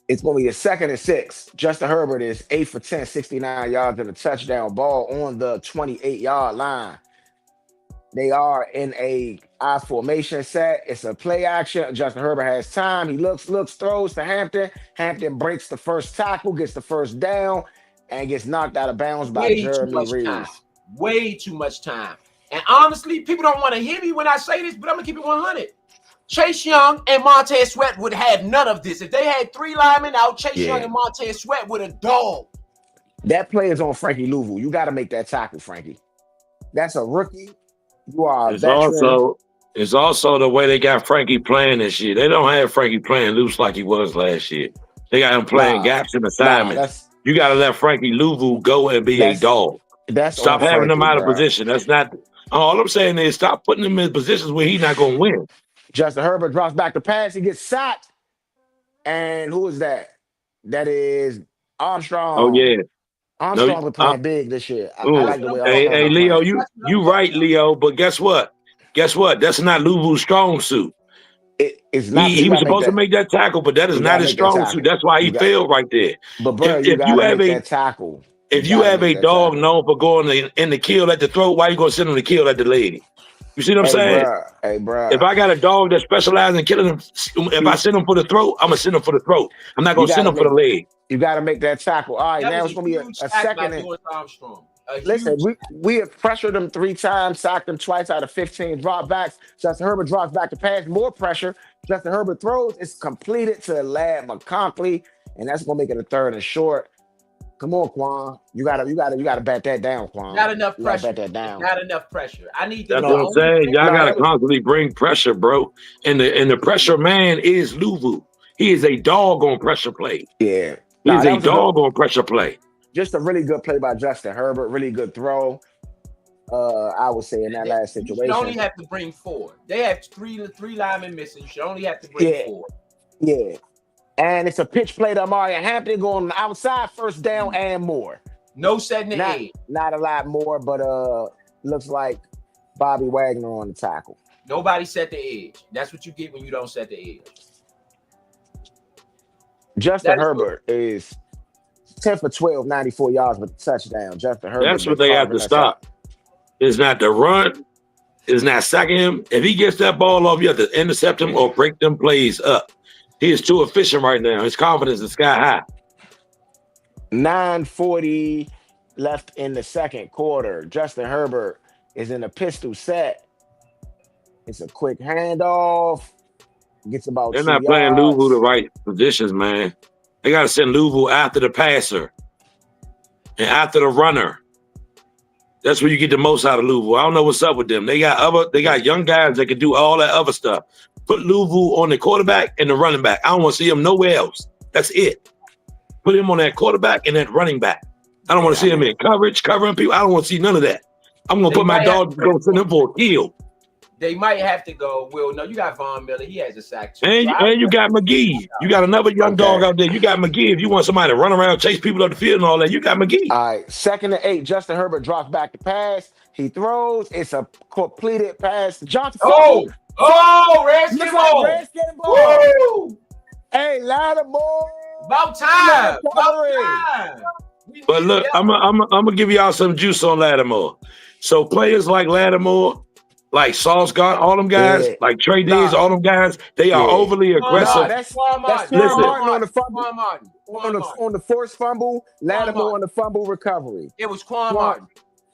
It's going to be a 2nd and 6. Justin Herbert is 8 for 10, 69 yards and a touchdown. Ball on the 28-yard line. They are in a I formation set. It's a play action. Justin Herbert has time. He looks, throws to Hampton. Hampton breaks the first tackle, gets the first down, and gets knocked out of bounds by Jeremy Reeves.
Way too much time. And honestly, people don't want to hear me when I say this, but I'm going to keep it 100. Chase Young and Montez Sweat would have none of this. If they had 3 linemen out, Chase Young and Montez Sweat would have dogged.
That play is on Frankie Louisville. You got to make that tackle, Frankie. That's a rookie. You are a veteran.
It's also the way they got Frankie playing this year. They don't have Frankie playing loose like he was last year. They got him playing gaps in assignments. You got to let Frankie Louisville go and be a dog. Stop having him out of position. That's not. All I'm saying is stop putting him in positions where he's not going to win.
Justin Herbert drops back to pass. He gets sacked. And who is that? That is Armstrong.
Oh, yeah.
Armstrong was playing big this year. I like the way
Hey, Leo, you right, Leo. But guess what? That's not Louisville's strong suit.
It's not.
He was supposed to make that tackle, but that is not his strong suit. That's why he failed right there.
But bro, if you have that tackle,
if you have a dog known for going in the kill at the throat, why you gonna send him to kill at the lady? You see what I'm saying?
Hey, bro.
If I got a dog that specializes in killing him, if I send him for the throat, I'm gonna send him for the throat. I'm not gonna send him for the leg.
You got to make that tackle. All right, now it's gonna be a second. Listen, we have pressured them 3 times, sacked them twice out of 15 dropbacks. Justin Herbert drops back to pass, more pressure. Justin Herbert throws. It's completed to Ladd McConkey, and that's gonna make it a 3rd and short. Come on, Quan. You gotta bat that down, Quan.
Not enough
You gotta
pressure.
bat that down.
Not enough pressure. I need them
That's
to
what I'm
only
saying.
bring-
Y'all
No,
gotta
that was-
constantly bring pressure, bro. And the pressure man is Luvu. He is a dog on pressure play.
Yeah.
He
Nah,
is
that
a
was a good-
dog on pressure play.
Just a really good play by Justin Herbert. Really good throw. I would say in that last
You should
situation.
only have to bring 4. They have three linemen missing. You should only have to bring
Yeah.
4.
Yeah. And it's a pitch play to Amari Hampton going on the outside, first down and more.
No setting the
Not,
edge.
not a lot more, but looks like Bobby Wagner on the tackle.
Nobody set the edge. That's what you get when you don't set the edge.
Justin
That is
Herbert is 10 for 12, 94 yards with a touchdown. Justin Herbert.
That's what
been
they have
carving
to
us
stop.
up.
It's not the run. It's not sacking him. If he gets that ball off, you have to intercept him or break them plays up. He is too efficient right now. His confidence is sky high.
9:40 left in the second quarter. Justin Herbert is in a pistol set. It's a quick handoff. Gets about
They're
2
not playing
yards.
Louisville the right positions, man. They got to send Louisville after the passer and after the runner. That's where you get the most out of Louisville. I don't know what's up with them. They got young guys that can do all that other stuff. Put Louisville on the quarterback and the running back. I don't want to see him nowhere else. That's it. Put him on that quarterback and that running back. I don't want to see him in coverage, covering people. I don't want to see none of that. I'm going to put my dog to go send him for a kill.
They might have to go. Well, no, you got Von Miller. He has a sack too.
And you got McGee. You got another young dog out there. You got McGee. If you want somebody to run around, chase people up the field and all that, you got McGee.
All right, 2nd and 8. Justin Herbert drops back to pass. He throws. It's a completed pass. Johnson.
Redskin
Looks like
ball.
Redskin ball.
Woo!
Hey, Lattimore.
About time.
But look, I'm gonna give y'all some juice on Lattimore. So players like Lattimore, like Sauce God, all them guys,
Yeah.
like Trey Diggs, all them guys, they are overly aggressive.
Nah, that's Quan
Listen.
Martin on the fumble.
Quan Martin.
On the forced fumble, Lattimore
Martin.
on the fumble recovery.
It was Quan
Quan-
Martin.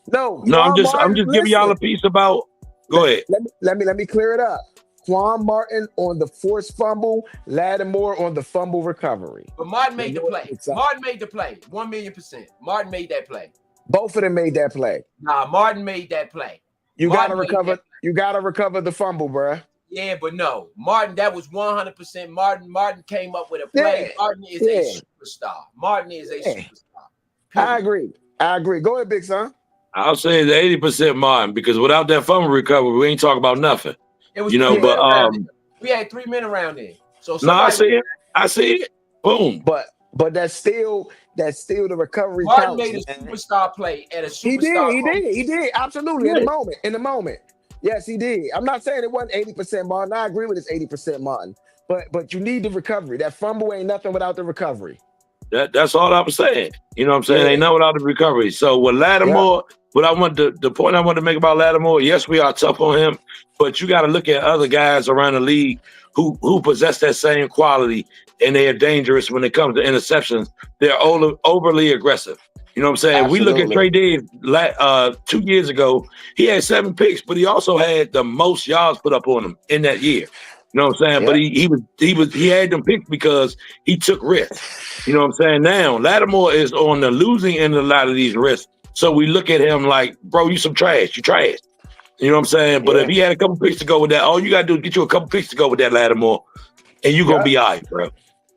No,
No, I'm
Quan
just
Martin,
giving y'all a
listen.
piece about. Go ahead.
Let me clear it up. Quan Martin on the forced fumble, Lattimore on the fumble recovery.
But Martin made the
You know
play.
it's up.
Martin made the play. 1,000,000%. Martin made that play.
Both of them made that play.
Nah, Martin made that play.
You
Martin
gotta
made
recover.
that.
You gotta recover the fumble, bruh.
Yeah, but no. Martin, that was 100%. Martin came up with a play.
Yeah.
Martin is
Yeah.
a superstar. Martin is a
Yeah.
superstar.
I
Period.
agree. Go ahead, big son.
I'll say it's 80% Martin because without that fumble recovery, we ain't talking about nothing.
It was
You know,
3
but,
men around there. We had 3 men around there. So
No, I
somebody-
see it. I see it. Boom.
But that's still the recovery
Martin
counts,
made a
man.
superstar play at a
He
superstar.
did. He did. Absolutely. In the moment. Yes, he did. I'm not saying it wasn't 80% Martin. I agree with it's 80% Martin. But you need the recovery. That fumble ain't nothing without the recovery.
That's all I'm saying. You know what I'm saying?
Yeah.
Ain't nothing without the recovery. So with Lattimore, the point I want to make about Lattimore, yes, we are tough on him, but you got to look at other guys around the league who possess that same quality, and they are dangerous when it comes to interceptions. They're overly aggressive. You know what I'm saying? We look at Trey Diggs 2 years ago. He had 7 picks, but he also had the most yards put up on him in that year. You know what I'm saying?
Yeah.
But he had them picks because he took risks. You know what I'm saying? Now Lattimore is on the losing end of a lot of these risks. So we look at him like, bro, you some trash. You trash. You know what I'm saying? But if he had a couple picks to go with that, all you gotta do is get you a couple picks to go with that Lattimore, and you're gonna be all right, bro.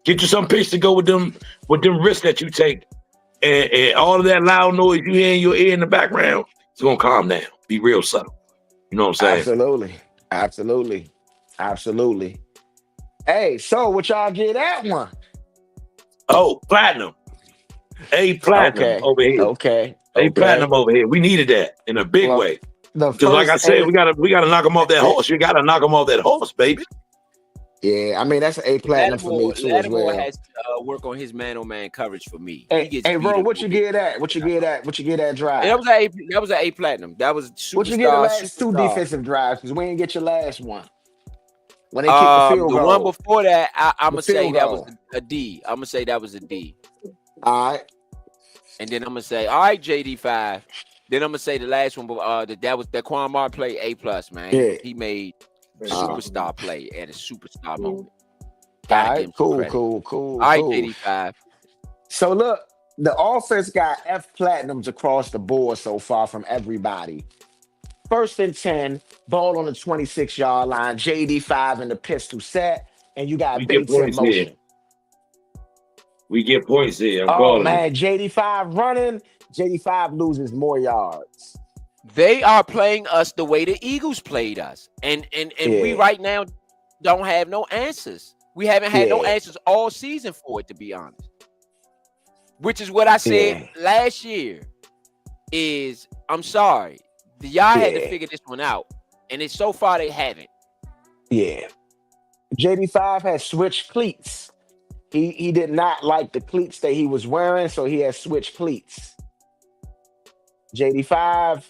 Get you some picks to go with them risks that you take. And all of that loud noise you hear in your ear in the background, it's gonna calm down. Be real subtle. You know what I'm saying?
Absolutely. Hey, so what y'all get that one?
Oh, platinum. A platinum over here.
Okay.
A platinum over here. We needed that in a big way. Because like I said, we gotta knock him off that horse. You gotta knock him off that horse, baby.
Yeah, I mean that's an A platinum for me too as well.
has to work on his man-on-man coverage for me.
Hey, bro, what you get at? What you get at drive?
That was an A platinum. That was superstar.
What you get the last 2 defensive drives? Because we didn't get your last one. When they kicked the field
the
goal.
one before that, I'm gonna say
field
that
goal.
was a D. I'm gonna say that was a D.
All right.
And then I'm gonna say, all right, JD5. Then I'm gonna say the last one, that was that Quan Martin play A+, man.
Yeah.
He made a superstar play at a superstar moment.
All
Gotta give
right,
him some credit.
cool.
All right,
cool.
JD5.
So look, The offense got F platinums across the board so far from everybody. First and 10, ball on the 26-yard line, JD5 in the pistol set, and you got
We get
Bates in
points here.
motion.
We get points here. I'm
Oh,
calling it.
man, JD5 running. JD5 loses more yards.
They are playing us the way the Eagles played us. And we
Yeah.
right now don't have no answers. We haven't had no
Yeah.
answers all season for it, to be honest. Which is what I said last year is, I'm sorry. Y'all had to
Yeah.
figure this one out. And it's so far they haven't.
Yeah. JD5 has switched cleats. He did not like the cleats that he was wearing, so he has switched cleats. JD5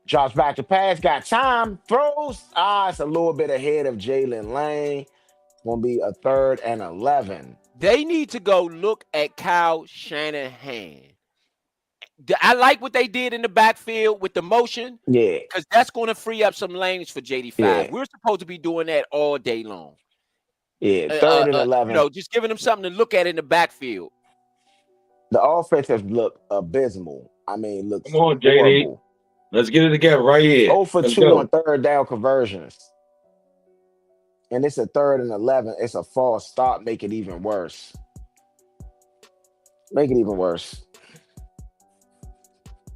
drops back to pass, got time, throws. It's a little bit ahead of Jalen Lane. Gonna be a 3rd and 11.
They need to go look at Kyle Shanahan. I like what they did in the backfield with the motion,
Yeah.
because that's going to free up some lanes for JD5.
Yeah.
We're supposed to be doing that all day long.
Yeah. 3rd and 11.
You know, just giving them something to look at in the backfield.
The offense has looked abysmal. I mean, looks
Come on, JD.
horrible.
Let's get it together right here.
0 for
Let's
2
go.
on 3rd down conversions. And it's a 3rd and 11. It's a false start. Make it even worse. Make it even worse.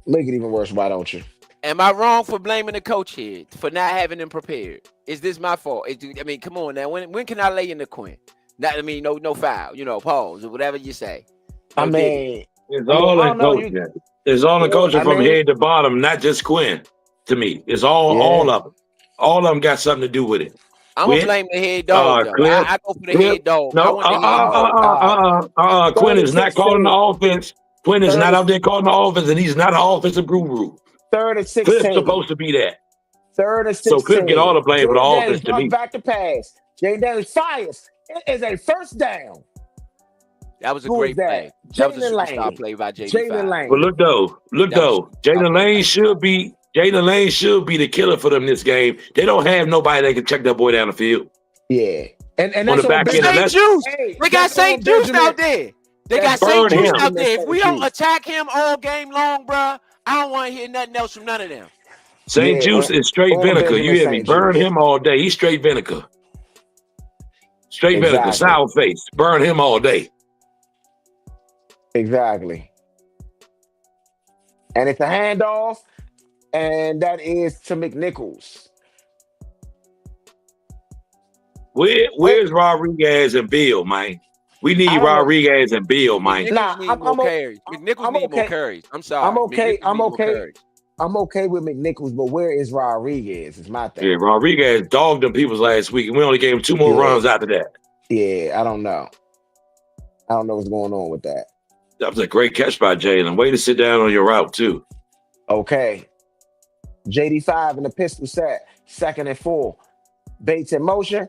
Make it even worse. Why don't you?
Am I wrong for blaming the coach here for not having them prepared? Is this my fault? I mean, come on now. When can I lay in the Quinn? Not, I mean, no foul. You know, pause or whatever you say. No
I
digging.
mean,
It's all
I
in
don't know,
coaching. It's all in coaching
I
from
mean-
head to bottom, not just Quinn. To me, it's all of them. All of them got something to do with it.
I'm gonna
Quinn?
blame the head dog. Though.
Cliff?
I go for the
Cliff?
head dog. I
No,
want the head dog.
Quinn is not
36
calling the offense. Quinn is not
30
out there calling the offense, and he's not an offensive guru.
3rd and
Cliff's
16.
supposed to be that.
3rd and 16.
So Cliff get all the blame for the
Jaden
offense to
Daniels
me.
drops back to pass. Jaden Daniels fires. It is a 1st down.
That was a
Who is
great
that?
play. That was a
Jalen
superstar
Lane.
play by JD5.
Jalen Lane.
But look though,
That was-
Jalen Lane should be the killer for them this game. They don't have nobody that can check that boy down the field.
Yeah. And
On
that's
the back end,
Benjamin.
unless-
St. Juice.
Hey,
They got
that's
St.
on
Juice
Benjamin.
out there. They got
That's
St.
burn
Juice
him.
out there. If we don't
Juice.
attack him all game long, bruh, I don't want to hear nothing else from none of them.
St.
Yeah,
Juice is straight
or
vinegar.
Benjamin
You hear me?
St.
Burn
Juice.
him all day. He's straight vinegar. Straight vinegar,
Exactly.
sour face. Burn him all day.
Exactly. And it's a handoff, and that is to McNichols.
Where's Rodriguez and Bill, man? We need
I don't know.
Rodriguez and Bill, man.
McNichols
Nah,
need
I'm
more
o-
carries. McNichols
I'm
need more
okay.
carries. I'm sorry.
I'm okay.
McNichols
I'm
need more
okay.
carries.
I'm okay with McNichols, but where is Rodriguez? Is my thing.
Yeah, Rodriguez dogged them people last week, and we only gave him 2 more
Yeah.
runs after that.
Yeah, I don't know. I don't know what's going on with that.
That was a great catch by Jalen. Way to sit down on your route, too.
Okay. JD5 in the pistol set. 2nd and 4. Bates in motion.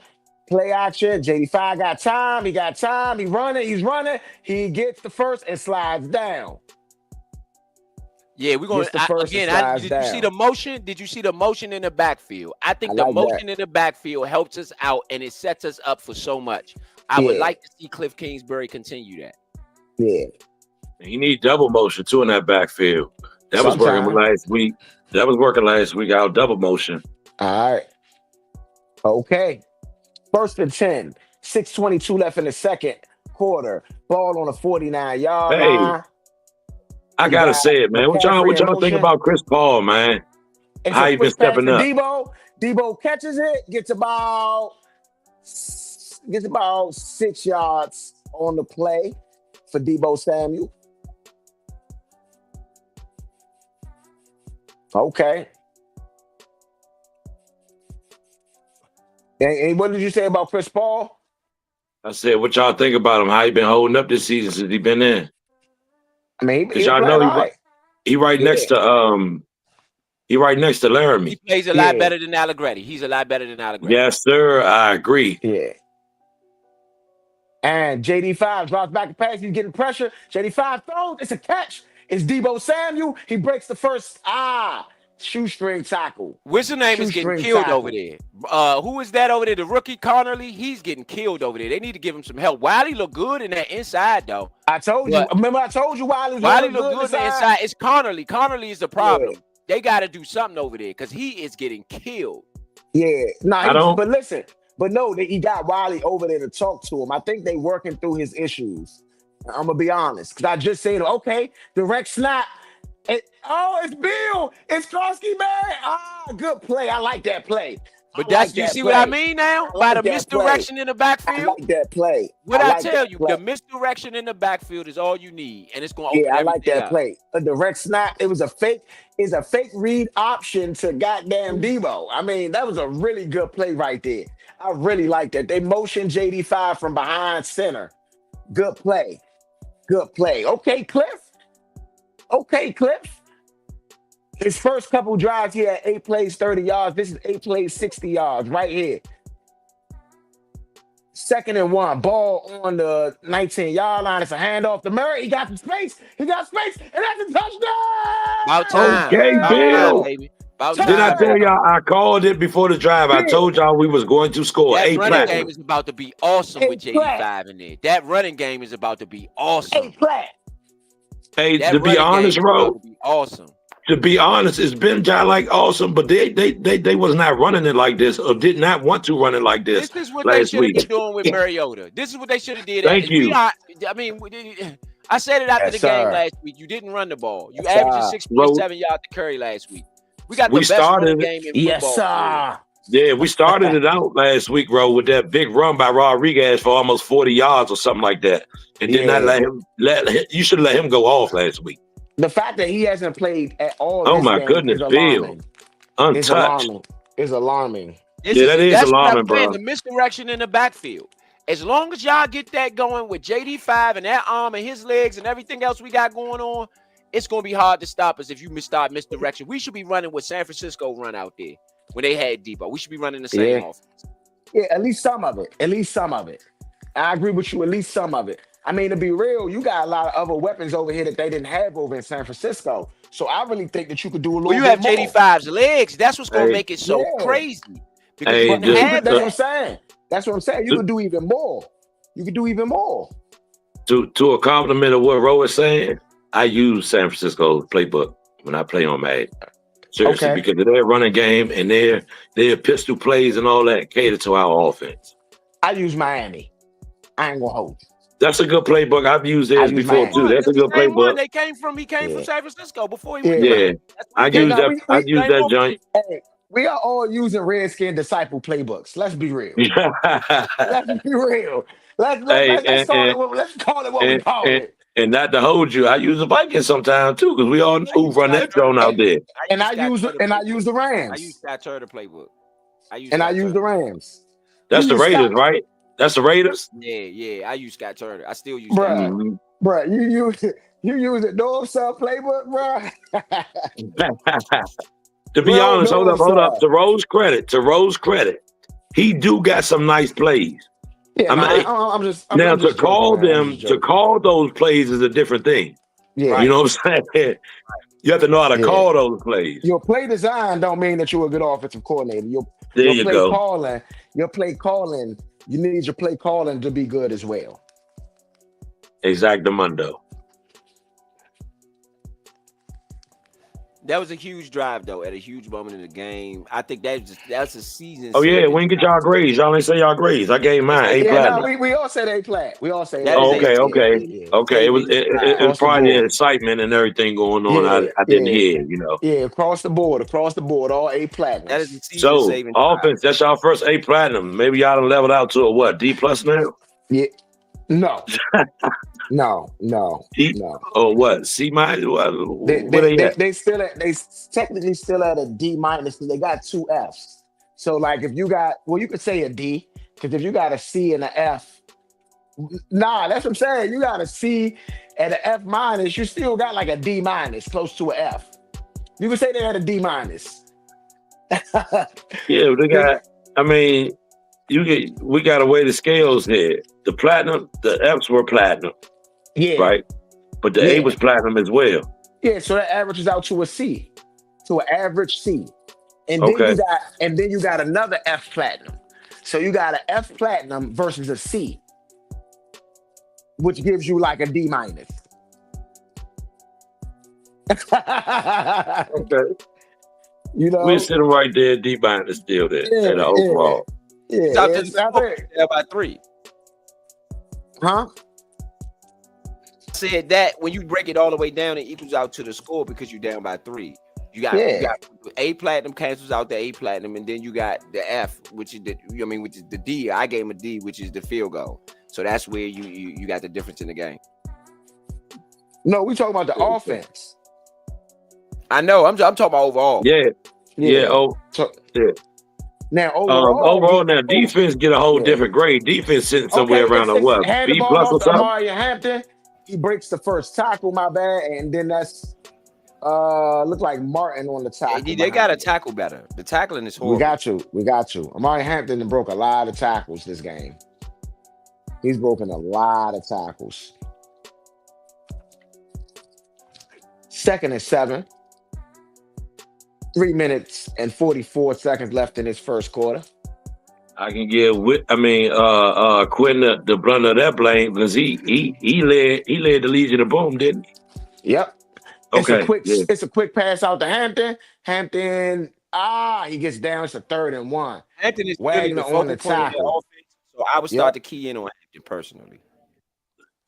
Play action. JD5 got time. He got time. He's running. He gets the first and slides down.
Yeah, we're going
Gets the first and slides
did you see
down.
the motion? Did you see the motion in the backfield? I think
I
the
like
motion in the backfield helps us out and it sets us up for so much. I would
Yeah.
like to see Cliff Kingsbury continue that.
Yeah.
He need double motion, too, in that backfield. That was working last week. Out double motion.
All right. Okay. 1st and 10. 6:22 left in the second quarter. Ball on a 49-yard
Hey.
line.
I gotta say it, man. What y'all
McCaffrey in
think
motion.
about Chris Paul, man?
It's
How
a
he been
quick pass
stepping
to
up?
Debo catches it, gets about 6 yards on the play for Debo Samuel. Okay. And what did you say about Chris Paul?
I said, what y'all think about him? How he been holding up this season since he been in?
I mean,
Because y'all know he right next to Laramie.
He plays a lot
Yeah.
better than Allegretti. He's a lot better than Allegretti.
Yes, sir. I agree.
Yeah. And JD5 drops back to pass. He's getting pressure. JD5 throws. It's a catch. It's Debo Samuel. He breaks the first shoestring tackle.
What's the name is getting
Shoestring
killed
tackle.
over there? Who is that over there? The rookie Connerly. He's getting killed over there. They need to give him some help. Wiley look good in that inside though.
I told you. Remember, I told you Wiley
look good in the inside. It's Connerly. Connerly is the problem.
Yeah.
They got to do something over there because he is getting killed.
Yeah, but listen, but no, he got Wiley over there to talk to him. I think they working through his issues. I'm gonna be honest, because I just said, okay, direct snap. It's Bill. It's Krosky, man. Good play. I like that play.
But you see what I mean now? By the misdirection in the backfield?
I like that play.
What I tell you, the misdirection in the backfield is all you need, and it's going to open
I like that
up.
play. A direct snap. It was a fake. It's a fake read option to goddamn Debo. I mean, that was a really good play right there. I really like that. They motioned JD5 from behind center. Good play. Good play. Okay, Cliff. His first couple drives, he had 8 plays, 30 yards. This is 8 plays, 60 yards right here. 2nd and 1. Ball on the 19-yard line. It's a handoff to Murray. He got some space. And that's a touchdown.
About time.
Okay, Bill. Did I tell y'all I called it before the drive? I told y'all we was going to score.
That running game is about to be awesome with JD5 in there. That running game is about to be awesome.
Hey, to be honest, bro.
Awesome.
To be honest, it's been like awesome, but they was not running it like this, or did not want to run it like this.
This is what they should have been doing with Mariota. This is what they should have did.
Thank you.
I said it after the game last week. You didn't run the ball. You averaged 6.7 yards to carry last week. We got the best running game in football.
Yes, sir.
Yeah, we started it out last week, bro, with that big run by Rodriguez for almost 40 yards or something like that. And did not let him. You should have let him go off last week.
The fact that he hasn't played at all.
Oh my goodness, Bill. Untouched.
It's alarming.
That is alarming, bro.
The misdirection in the backfield. As long as y'all get that going with JD5 and that arm and his legs and everything else we got going on, it's going to be hard to stop us if you start misdirection. We should be running what San Francisco run out there when they had Debo. We should be running the same offense.
Yeah, at least some of it. I agree with you, at least some of it. I mean, to be real, you got a lot of other weapons over here that they didn't have over in San Francisco. So I really think that you could do a little bit more.
You have JD5's legs. That's what's going to make it so crazy. Because
that's what I'm saying. That's what I'm saying. You could do even more.
To a compliment of what Ro is saying, I use San Francisco's playbook when I play on Madden. Seriously, because of their running game and their pistol plays and all that cater to our offense.
I use Miami. I ain't gonna hold you.
That's a good playbook. I've used theirs before too. That's a good playbook.
He came from San Francisco before he went.
Yeah, I use that. I use that joint.
Hey, we are all using Redskin Disciple playbooks. Let's be real. Let's be real. Let's call it what we call it.
And not to hold you, I use the Vikings sometimes too, because we all know who run that drone out there.
And I use the Rams.
I use Scott Turner playbook. I
use the Rams.
That's the Raiders, right? That's the Raiders.
Yeah. I use Scott Turner. I still use Scott Turner.
Bro, you use the North South playbook, bro.
To be honest, hold up. To Rose's credit, he do got some nice plays.
Yeah,
to call those plays is a different thing. Yeah, you know what I'm saying. You have to know how to call those plays.
Your play design don't mean that you're a good offensive coordinator. Your play calling. You need your play calling to be good as well.
Exactamundo.
That was a huge drive, though, at a huge moment in the game. I think that's a season.
Oh, yeah. We didn't get y'all grades. Y'all didn't say y'all grades. I gave mine A flat.
No, we all said A flat. We all say
that. Okay. It was probably the excitement and everything going on. I didn't hear, you know.
Yeah, across the board, all A platinum.
That is the season
so,
saving
offense, that's y'all first A platinum. Maybe y'all done leveled out to a what, D plus now?
Yeah. No. No.
Or what? C minus?
They technically still at a D minus because they got 2 Fs. So like if you got, you could say a D, because if you got a C and an F, that's what I'm saying. You got a C and an F minus, you still got like a D minus, close to an F. You could say they had a D minus.
Yeah, they got. I mean, we got to weigh the scales here. The platinum, the Fs were platinum.
Yeah.
Right? But the A was platinum as well.
Yeah, so that averages out to a C. To an average C. And
Okay.
then you got another F platinum. So you got an F platinum versus a C, which gives you like a D minus.
Okay.
You know?
We're sitting right there, D minus still there
Yeah,
at the overall.
Yeah,
It's out to
it's
the
out
score,
there.
down by 3.
Huh?
Said that when you break it all the way down, it equals out to the score because you're down by 3. You got A platinum cancels out the A platinum, and then you got the F, which is which is the D. I gave him a D, which is the field goal. So that's where you got the difference in the game.
No, we talking about the offense.
I know. I'm talking about overall.
Yeah. Oh,
So,
yeah.
now overall,
Now defense get a whole different grade. Defense sitting somewhere around a what?
hand
B
the
plus
ball
or
off to
something.
Amari Hampton. He breaks the first tackle, my bad, and then that's look like Martin on the tackle.
They got to tackle better. The tackling is horrible.
We got you. Amari Hampton broke a lot of tackles this game. He's broken a lot of tackles. 2nd and 7. 3 minutes and 44 seconds left in his first quarter.
I can give Quinn the brunt of that blame because he led the Legion of Boom, didn't he?
Yep.
Okay.
It's a quick pass out to Hampton. Hampton, he gets down. It's a 3rd and 1.
Hampton is
Wagner
really
on the tackle.
So I would start to key in on Hampton personally.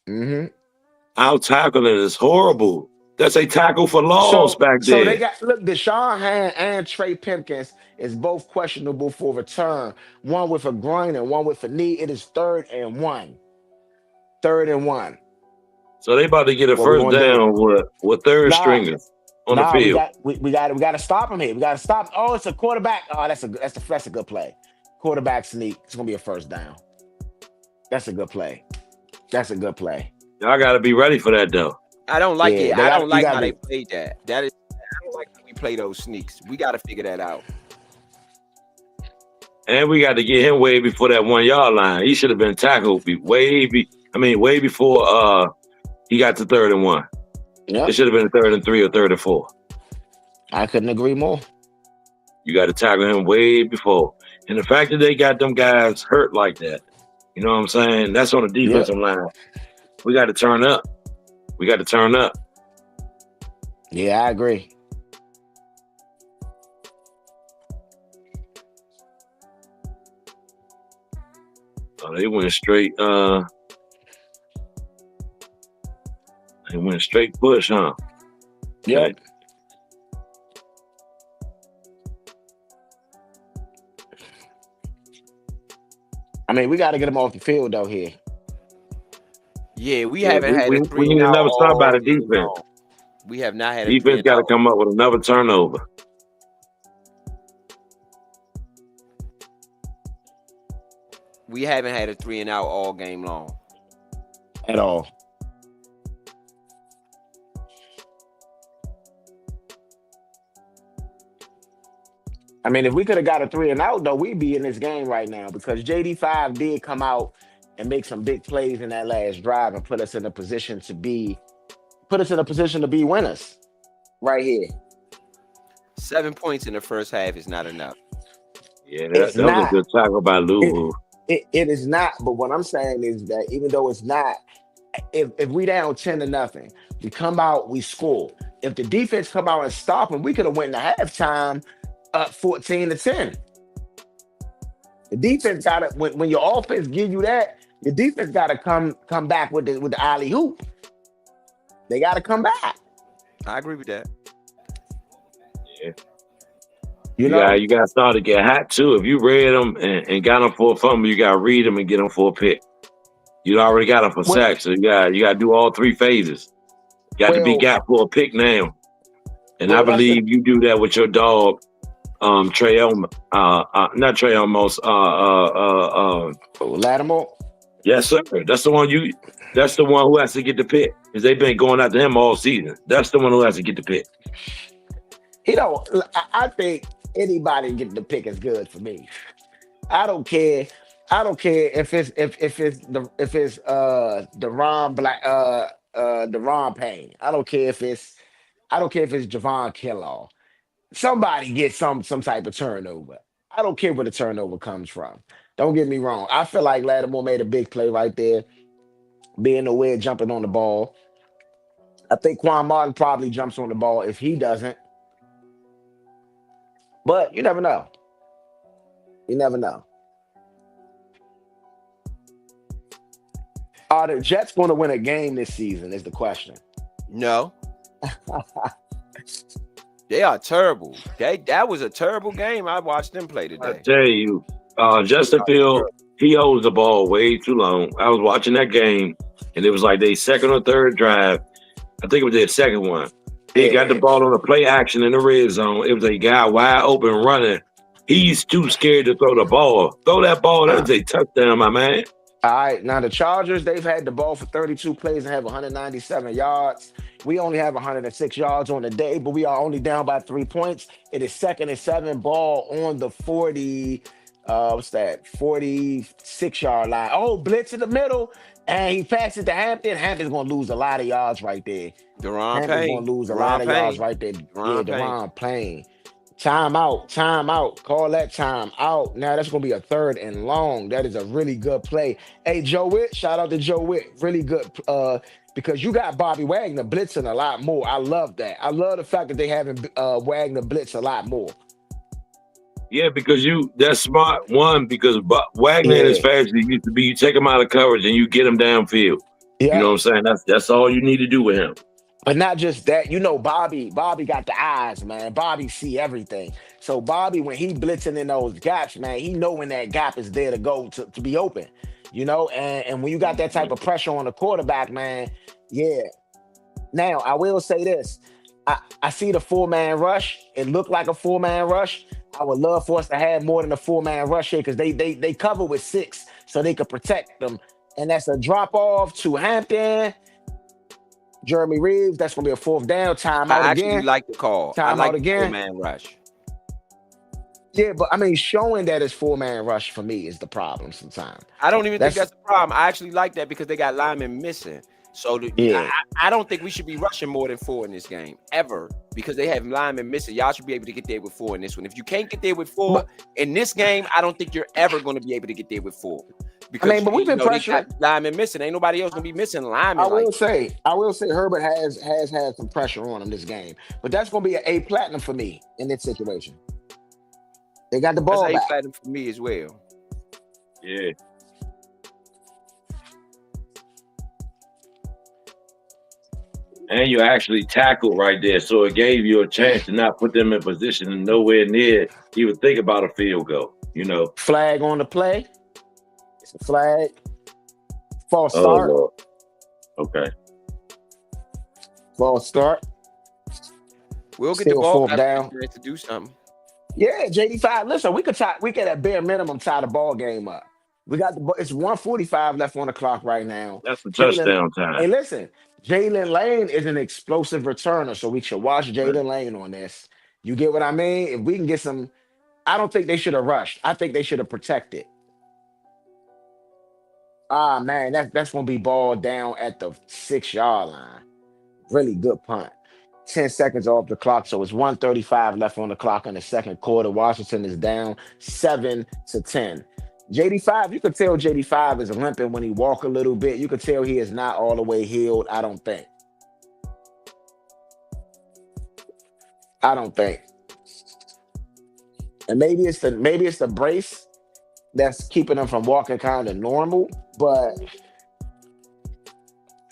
Mm-hmm.
Out tackling is horrible. That's a tackle for loss back there.
So they got Deshaun Hand and Trey Pipkins is both questionable for return. One with a groin and one with a knee. It is 3rd and 1. 3rd and 1.
So they about to get a first down with third stringers on the field.
We got to stop him here. We got to stop. Oh, it's a quarterback. Oh, that's a good play. Quarterback sneak. It's gonna be a first down. That's a good play.
Y'all got to be ready for that though.
I don't like it. I don't like how they played that. I don't like how we play those sneaks. We got to figure that out.
And we got to get him way before that 1 yard line. He should have been tackled way before he got to 3rd and 1.
Yep.
It should have been 3rd and 3 or 3rd and 4.
I couldn't agree more.
You got to tackle him way before. And the fact that they got them guys hurt like that, you know what I'm saying? That's on the defensive line. We got to turn up.
Yeah, I agree.
They went straight. They went straight push, huh?
Yep.
Okay.
I mean, we got to get him off the field though here.
Yeah, we haven't had a 3
we need another stop by the defense.
We have not had a
defense got to come up with another turnover.
We haven't had a 3 and out all game long.
At all. I mean, if we could have got a 3 and out, though, we'd be in this game right now because JD5 did come out and make some big plays in that last drive and put us in a position to be winners right here.
7 points in the first half is not enough.
Yeah, that was a good tackle by Louisville.
It is not, but what I'm saying is that even though it's not, if we down 10-0, we come out, we score. If the defense come out and stop them, we could have went to halftime up 14-10. The defense got to when your offense give you that, your defense got to come back with the alley hoop. They got to come back.
I agree with that.
Yeah.
You know,
you got to start to get hot too. If you read them and got them for a fumble, you got to read them and get them for a pick. You already got them for sacks, so you got to do all 3 phases. You got to be got for a pick now, and I believe you do that with your dog, Trey Elmo. Not Trey Elmos.
Lattimore.
Yes, sir. That's the one That's the one who has to get the pick because they've been going after him all season. That's the one who has to get the pick.
I think anybody getting the pick is good for me. I don't care. if it's Deron Payne. I don't care if it's Javon Kinlaw. somebody get some type of turnover. I don't care where the turnover comes from. Don't get me wrong. I feel like Lattimore made a big play right there, being aware, jumping on the ball. I think Quan Martin probably jumps on the ball if he doesn't, but you never know. You never know. Are the Jets going to win a game this season? Is the question.
No, they are terrible. That was a terrible game. I watched them play
I
today.
tell you, Justin Field, he holds the ball way too long. I was watching that game, and it was like their second or third drive. I think it was their second one. He got the ball on the play action in the red zone. It was a guy wide open running. He's too scared to throw the ball. Throw that ball. That was a touchdown, my man.
All right, now the Chargers, they've had the ball for 32 plays and have 197 yards. We only have 106 yards on the day, but we are only down by 3 points. It is 2nd and 7, ball on the 40, 46-yard line. Oh, blitz in the middle, and he passed it to Hampton. Hampton's going to lose a lot of yards right there.
Deron
Hampton's
Payne.
going to lose a
Deron
lot of yards
Payne.
right there.
Deron
Yeah, Deron Payne. Time out. Call that time out. Now that's going to be a 3rd and long. That is a really good play. Hey, Joe Witt, shout out to Joe Witt. Really good because you got Bobby Wagner blitzing a lot more. I love that. I love the fact that they having Wagner blitz a lot more.
Yeah, because that's smart. One, because Wagner ain't as fast as he used to be. You take him out of coverage and you get him downfield.
Yeah.
You know what I'm saying? That's all you need to do with him.
But not just that, Bobby got the eyes, man. Bobby see everything. So Bobby, when he blitzing in those gaps, man, he know when that gap is there to go to be open, and when you got that type of pressure on the quarterback, man, yeah. Now, I will say this. I see the 4-man rush. It looked like a 4-man rush. I would love for us to have more than a 4-man rush here because they cover with 6 so they could protect them. And that's a drop off to Hampton. Jeremy Reeves, that's going to be a 4th down. Timeout again.
I actually like the call. I like the 4-man rush.
Yeah, but I mean, showing that it's 4-man rush for me is the problem sometimes.
I don't even think that's the problem. I actually like that because they got linemen missing. So I don't think we should be rushing more than 4 in this game ever because they have linemen missing. Y'all should be able to get there with 4 in this one. If you can't get there with 4 in this game, I don't think you're ever going to be able to get there with 4. Because
but we've been pressuring.
Linemen missing. Ain't nobody else gonna be missing linemen.
I will say Herbert has had some pressure on him this game, but that's gonna be an A platinum for me in this situation. They got the ball
back.
That's
A platinum for me as well.
Yeah. And you actually tackled right there, so it gave you a chance to not put them in position and nowhere near even think about a field goal.
Flag on the play. It's a flag. False start.
Lord. Okay.
False start.
We'll get the ball
down
to do something.
Yeah, JD5. Listen, we could at bare minimum tie the ball game up. We got it's 1:45 left on the clock right now.
That's the touchdown time.
Hey, listen, Jalen Lane is an explosive returner, so we should watch Jalen Lane on this. You get what I mean? If we can get some, I don't think they should have rushed. I think they should have protected. Man, that's gonna be ball down at the 6-yard line. Really good punt. 10 seconds off the clock, so it's 1:35 left on the clock in the second quarter. Washington is down 7-10. JD5, you could tell JD5 is limping when he walk a little bit. You could tell he is not all the way healed. I don't think. And maybe it's the brace that's keeping him from walking kind of normal. But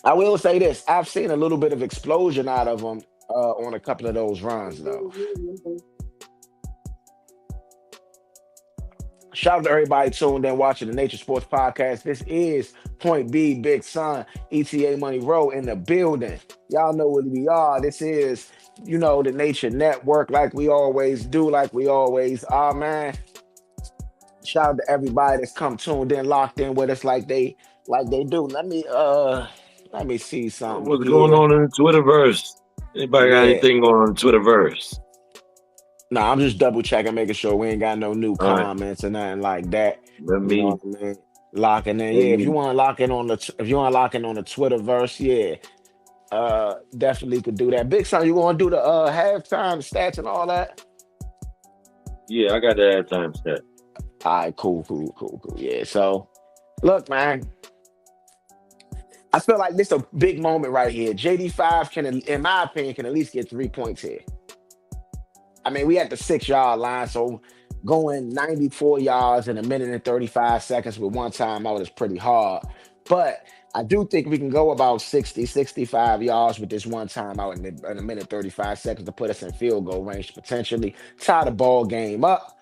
I will say this: I've seen a little bit of explosion out of him on a couple of those runs, though. Shout out to everybody tuned in watching the Nature Sports Podcast. This is Point B, Big Son, ETA Money Row in the building. Y'all know what we are. This is, the Nature Network, like we always do, like we always are, man. Shout out to everybody that's come tuned in, locked in with us like they do. Let me see something.
What's going on in the Twitterverse? Anybody got anything going on the Twitterverse?
No, I'm just double checking, making sure we ain't got no new comments or nothing like that. Locking in, yeah. If you want to lock in on the Twitterverse, definitely could do that. Big Son, you want to do the halftime stats and all that?
Yeah, I got the halftime stat.
All right, cool. Yeah. So, look, man, I feel like this is a big moment right here. JD5 can, in my opinion, can at least get 3 points here. I mean, we at the 6-yard line, so going 94 yards in a minute and 35 seconds with one timeout is pretty hard. But I do think we can go about 60, 65 yards with this one timeout in a minute 35 seconds to put us in field goal range to potentially tie the ball game up.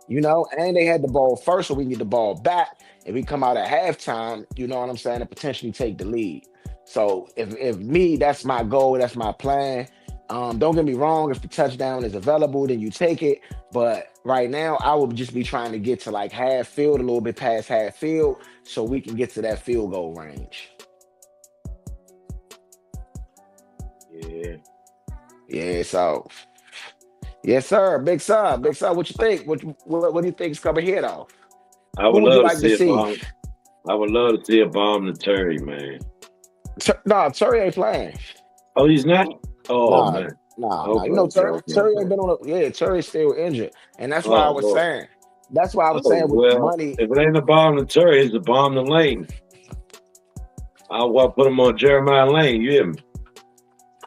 You know, and they had the ball first, so we need the ball back. If we come out at halftime, you know what I'm saying, and potentially take the lead. So if me, that's my goal, that's my plan. Don't get me wrong, if the touchdown is available, then you take it. But right now, I would just be trying to get to like half field, a little bit past half field, so we can get to that field goal range. Yeah, so yes, sir. Big son. What you think? What do you think is coming here, though?
I would love to see a bomb. I would love to see a bomb to Terry, man.
No, Terry ain't playing.
Oh, he's not? Oh, man.
Nah. You know, Terry ain't been on Terry's still injured. And that's why I was saying. That's why I was saying with money.
If it ain't a bomb to Terry, it's a bomb to Lane. I'll put him on Jeremiah Lane. You hear me?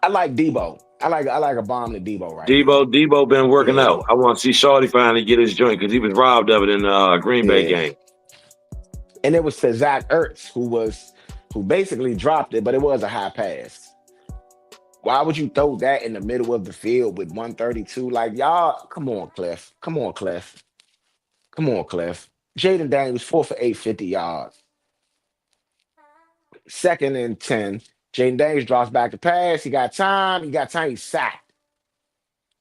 I like Debo. I like a bomb to Debo right
Debo been working out. I want to see Shorty finally get his joint because he was robbed of it in the Green Bay game.
And it was to Zach Ertz, who basically dropped it, but it was a high pass. Why would you throw that in the middle of the field with 132? Like, y'all, come on, Cliff. Jaden Daniels, 4 for 8, 50 yards. 2nd and 10. Jaden Daniels drops back to pass. He got time. He's sacked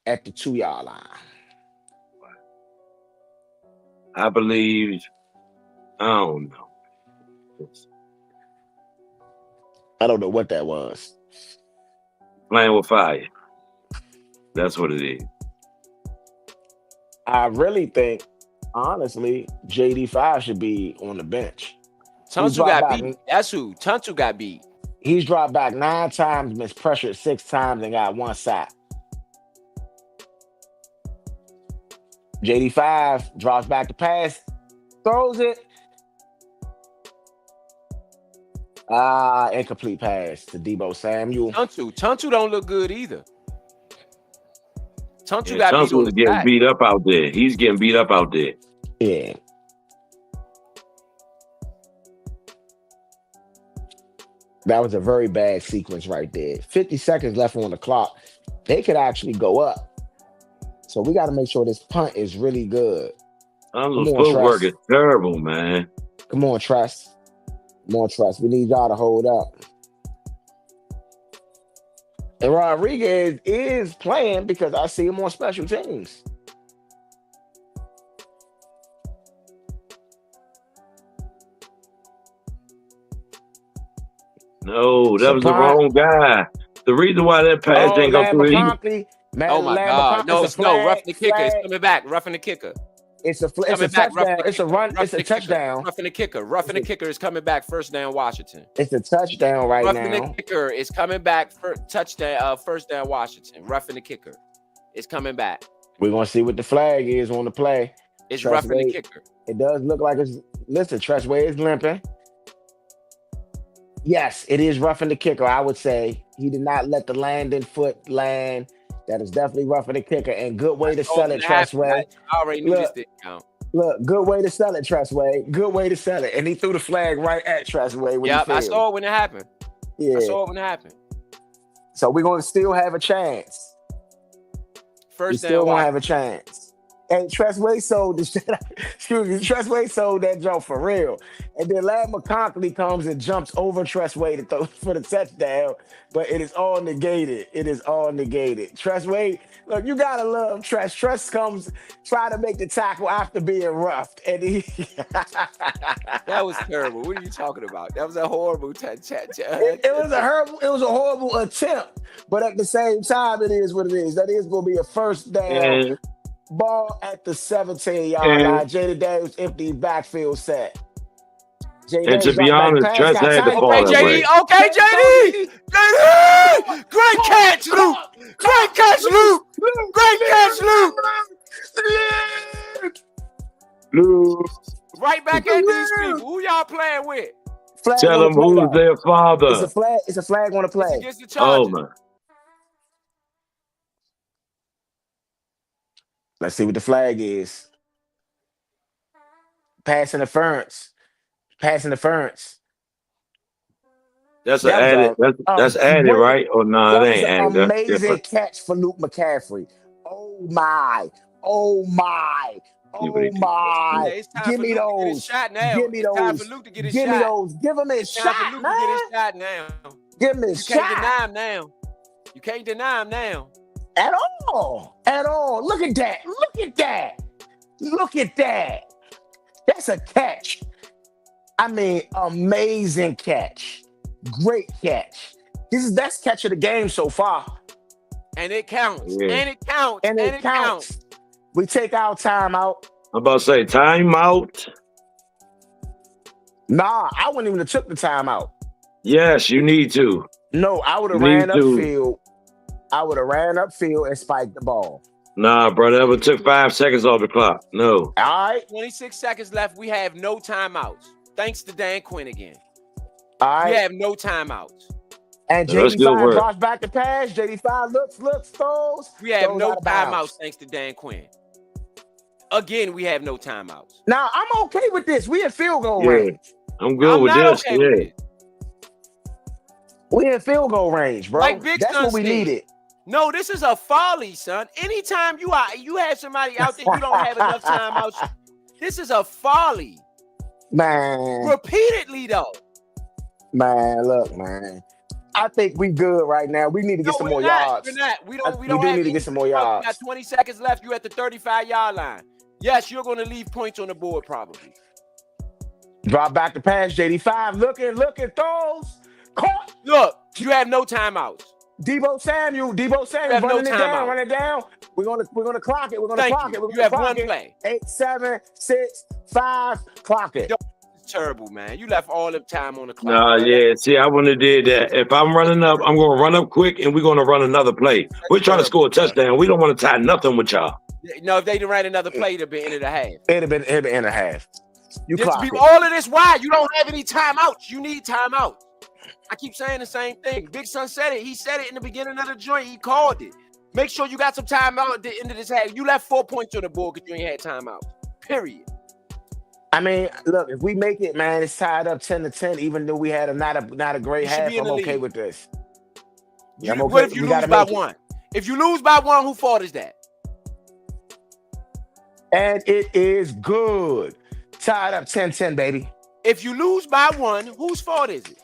at the 2-yard line.
I believe, I don't know.
I don't know what that was.
Playing with fire. That's what it is.
I really think, honestly, JD5 should be on the bench.
Tuntu got beat. That's who. Tuntu got beat.
He's dropped back 9 times, missed pressure 6 times, and got 1 sack. JD5 drops back to pass, throws it. Incomplete pass to Debo Samuel.
Tuntu don't look good either. Tuntu got
getting beat up out there. He's getting beat up out there.
Yeah. That was a very bad sequence right there. 50 seconds left on the clock. They could actually go up. So we got to make sure this punt is really good.
Tuntu's footwork is terrible, man.
Come on, Trust. We need y'all to hold up. And Rodriguez is playing because I see him on special teams.
No, that was the wrong guy. The reason why that pass didn't go through.
Oh my God! No, roughing the kicker is coming back. Roughing the kicker.
It's a touchdown. It's a run. It's a touchdown.
Roughing the kicker. Roughing the kicker is coming back. First down, Washington.
It's a touchdown right now.
Roughing the kicker is coming back for touchdown. First down, Washington. Roughing the kicker is coming back.
We're gonna see what the flag is on the play.
It's roughing the kicker.
It does look like it's. Listen, Tressway is limping. Yes, it is roughing the kicker. I would say he did not let the landing foot land. That is definitely roughing the kicker, and good way to sell it, Tressway.
I already knew this didn't count.
Look, good way to sell it, Tressway. Good way to sell it. And he threw the flag right at Tressway.
Yeah, I saw it when it happened.
Yeah.
I saw it when it happened.
So we're going to still have a chance.
First down,
still going to have a chance. And Tressway sold Tressway sold that joke for real. And then Ladd McConkey comes and jumps over Tressway to throw for the touchdown, but it is all negated. Tressway, look, you gotta love Tress. Tress comes try to make the tackle after being roughed, and
that was terrible. What are you talking about? That was a horrible
it was a horrible attempt, but at the same time, it is what it is. That is going to be a first down. Ball at the 17-yard line. Jaden Daniels empty backfield set.
And to be honest, Tress had the ball.
JD. Great catch, Luke.
Blue.
Right back at these people. Who y'all playing with?
Flag
Tell
on
them
the play,
who's
though.
their
It's a
father.
flag. It's a flag on the
It's
play.
against the Chargers.
Oh, man.
Let's see what the flag is. Pass interference. Pass interference.
That's
That was
added. That's added,
great.
right? Or no,
That
it
was
ain't
an
added. That's
amazing
different.
catch for Luke McCaffrey. Oh my. Oh my.
See what
Oh
he did.
my.
Yeah, it's time
Give
for
me
Luke to get his
those.
shot now.
Give me
It's time for
those.
Luke to get his
Give me
shot.
those. Give him his
It's time for
shot,
Luke to get his
man.
shot now.
Give him
You
his
can't
shot.
deny him now. You can't deny him now.
At all. At all. Look at that. Look at that. Look at that. That's a catch. I mean, amazing catch. Great catch. This is best catch of the game so far.
And it counts.
Yeah.
And it counts.
And it counts. We take our time out.
I'm about to say timeout.
Nah, I wouldn't even have took the time out.
Yes, you need to.
No, I would have
You need
ran
to.
upfield. I would have ran upfield and spiked the ball.
Nah, brother, ever took 5 seconds off the clock. No.
All right.
26 seconds left. We have no timeouts. Thanks to Dan Quinn again.
All
We
right.
have no timeouts.
And
That's good
JD5
work.
drops back the pass. JD5 looks, throws.
We have
throws
no
out of bounds.
timeouts thanks to Dan Quinn. Again, we have no timeouts.
Now, I'm okay with this. We in field goal
Yeah.
range.
I'm good
I'm
with
not
this.
okay with
Yeah.
it.
We in field goal range, bro.
Like Big
That's
Son
what we
said.
needed.
No, this is a folly, son. Anytime you have somebody out there, you don't have enough timeouts. This is a folly.
Man,
Repeatedly, though.
man, look, man. I think we good right now. We need to get some more yards.
We're not. We
I-
don't. We
we
don't
do
have
need to
any
get some more
timeouts.
yards.
We got 20 seconds left. You at the 35-yard line. Yes, you're going to leave points on the board probably.
Drop back the pass. JD5 looking, throws. Caught.
Look, you have no timeouts.
Debo Samuel
You have no
running it down,
timeout.
run it down. We're gonna clock it. We're gonna
Thank
clock it.
you.
We're
You
gonna
have
clock
one
it.
play.
8, 7, 6, 5. Clock it.
Yo, it's terrible, man. You left all the time on the clock.
Nah,
man.
yeah. See, I wouldn't have did that. If I'm running up, I'm going to run up quick, and we're going to run another play. We're trying to score a touchdown. We don't want to tie nothing with y'all.
No, if they ran another play, it'd have been end of the half.
It'd have been in a half. You
This
clock
be
it.
all of this. Why you don't have any timeouts? You need timeouts. I keep saying the same thing. Big Son said it. He said it in the beginning of the joint. He called it. Make sure you got some timeout at the end of this half. You left 4 points on the board because you ain't had timeout. Period.
I mean, look, if we make it, man, it's tied up 10-10. Even though we had not a great
You should
half,
be in
I'm
the
okay
lead.
with this.
You-
I'm okay.
What if you
We
lose
gotta
by
make it.
one? If you lose by one, who fault is that?
And it is good. Tied up 10-10, baby.
If you lose by one, whose fault is it?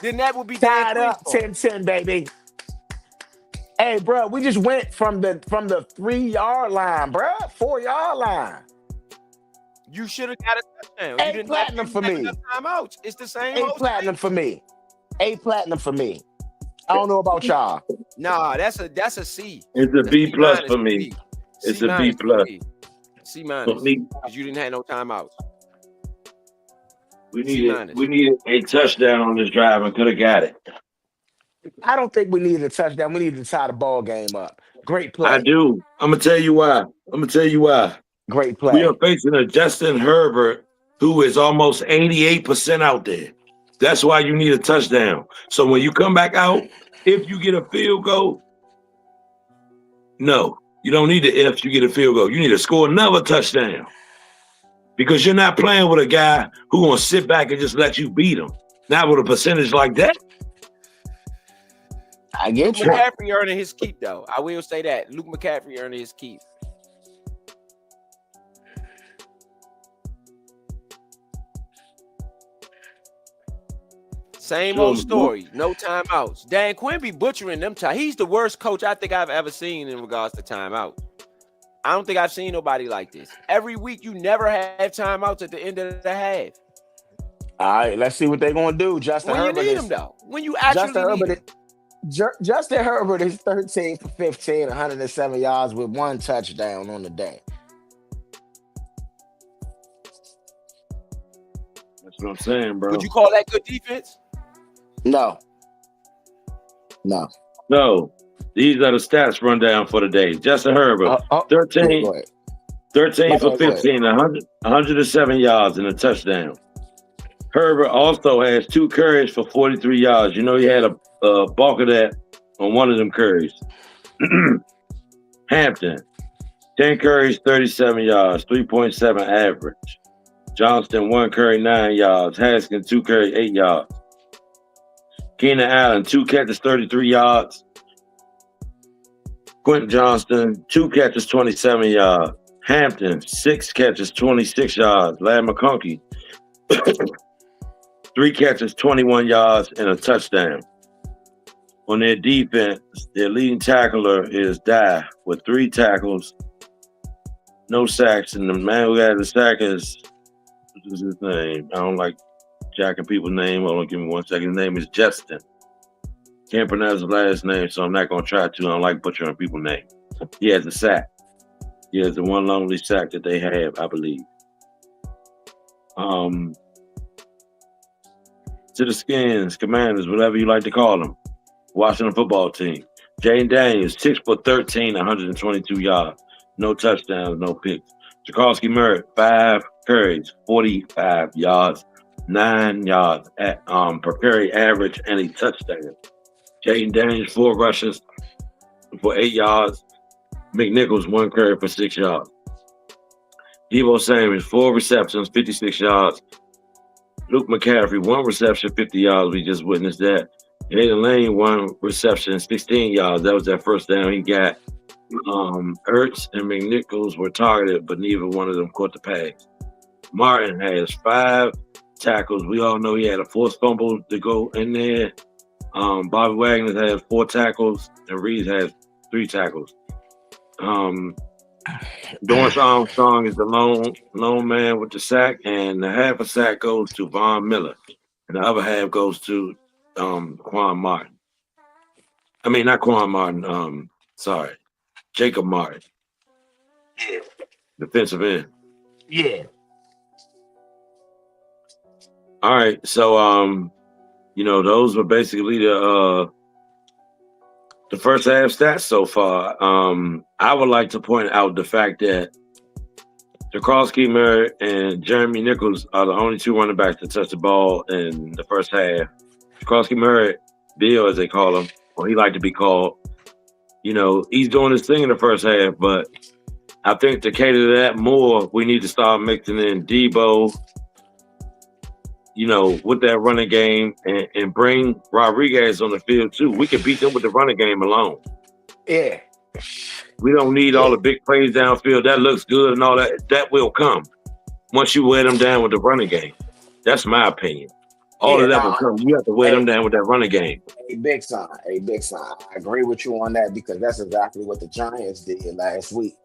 Then that would be Dan
Tied
Quinn's
up
fault.
10-10, baby. Hey, bro, we just went from the 3-yard line, bro. 4-yard line.
You should have got a touchdown.
Hey,
You didn't
platinum
have,
for
you didn't
me.
have enough timeouts. It's the same.
A
old
platinum for me. A platinum for me. I don't know about y'all.
Nah, that's a C.
It's a B plus for me.
C.
It's
C
a B
minus for
plus.
me. C
For
minus.
me,
Because you didn't have no timeouts.
we
C minus.
needed a touchdown on this drive and could have got it.
I don't think we needed a touchdown. We needed to tie the ball game up. Great play.
I do. I'm gonna tell you why.
Great
We
play.
are facing a Justin Herbert who is almost 88% out there. That's why you need a touchdown. So when you come back out, if you get a field goal, no, you don't need the if you get a field goal. You need to score another touchdown. Because you're not playing with a guy who's gonna sit back and just let you beat him. Not with a percentage like that.
I get you.
McCaffrey earning his keep, though. I will say that. Luke McCaffrey earning his keep. Same old story. No timeouts. Dan Quinn be butchering them time. He's the worst coach I think I've ever seen in regards to timeout. I don't think I've seen nobody like this. Every week you never have timeouts at the end of the half.
All right, let's see what they're gonna do. Justin
When you
Herbert
need
is
them, though. When you actually
Justin
need
Herbert.
them.
Justin Herbert is 13 for 15, 107 yards with 1 touchdown on the day.
That's what I'm saying, bro.
Would you call that good defense?
No.
No, these are the stats rundown for the day. Justin Herbert, 13,
Go ahead.
13 for
Go ahead.
15, 107 yards and a touchdown. Herbert also has 2 carries for 43 yards. You know, he had a bulk of that on one of them carries. Hampton, 10 carries, 37 yards, 3.7 average. Johnston, 1 carry, 9 yards. Haskins, 2 carry, 8 yards. Keenan Allen, 2 catches, 33 yards. Quentin Johnston, 2 catches, 27 yards. Hampton, 6 catches, 26 yards. Lad McConkey, 3 catches, 21 yards, and a touchdown. On their defense, their leading tackler is Dye with 3 tackles, no sacks, and the man who had the sack is his name. I don't like jacking people's name. Hold on, give me 1 second. His name is Justin. Can't pronounce his last name, so I'm not going to try to. I don't like butchering people's names. He has a sack. He has the one lonely sack that they have, I believe. To the Skins, Commanders, whatever you like to call them. Washington football team. Jaden Daniels, 6 for 13, 122 yards. No touchdowns, no picks. Jacoby Murray, 5 carries, 45 yards, 9 yards per carry average, and a touchdown. Jaden Daniels, 4 rushes for 8 yards. McNichols, 1 carry for 6 yards. Deebo Samuel, 4 receptions, 56 yards. Luke McCaffrey, 1 reception, 50 yards. We just witnessed that. Hayden Lane, 1 reception, 16 yards. That was that first down he got. Ertz and McNichols were targeted, but neither one of them caught the pass. Martin has 5 tackles. We all know he had a forced fumble to go in there. Bobby Wagner has 4 tackles, and Reed has 3 tackles. Dorrance Armstrong is the lone man with the sack, and the half a sack goes to Von Miller, and the other half goes to Quan Martin. I mean, not Quan Martin. Jacob Martin.
Yeah.
Defensive end.
Yeah.
All right, so those were basically the first half stats so far. I would like to point out the fact that Jacoby Murray and Jeremy Nichols are the only 2 running backs to touch the ball in the first half. Jacoby Murray, Bill as they call him, or he like to be called, he's doing his thing in the first half, but I think to cater to that more, we need to start mixing in Deebo, with that running game and bring Rodriguez on the field too. We can beat them with the running game alone.
Yeah.
We don't need all the big plays downfield. That looks good and all that. That will come once you wear them down with the running game. That's my opinion. All of that will come. You have to wear them down with that running game.
A big sign. I agree with you on that because that's exactly what the Giants did last week.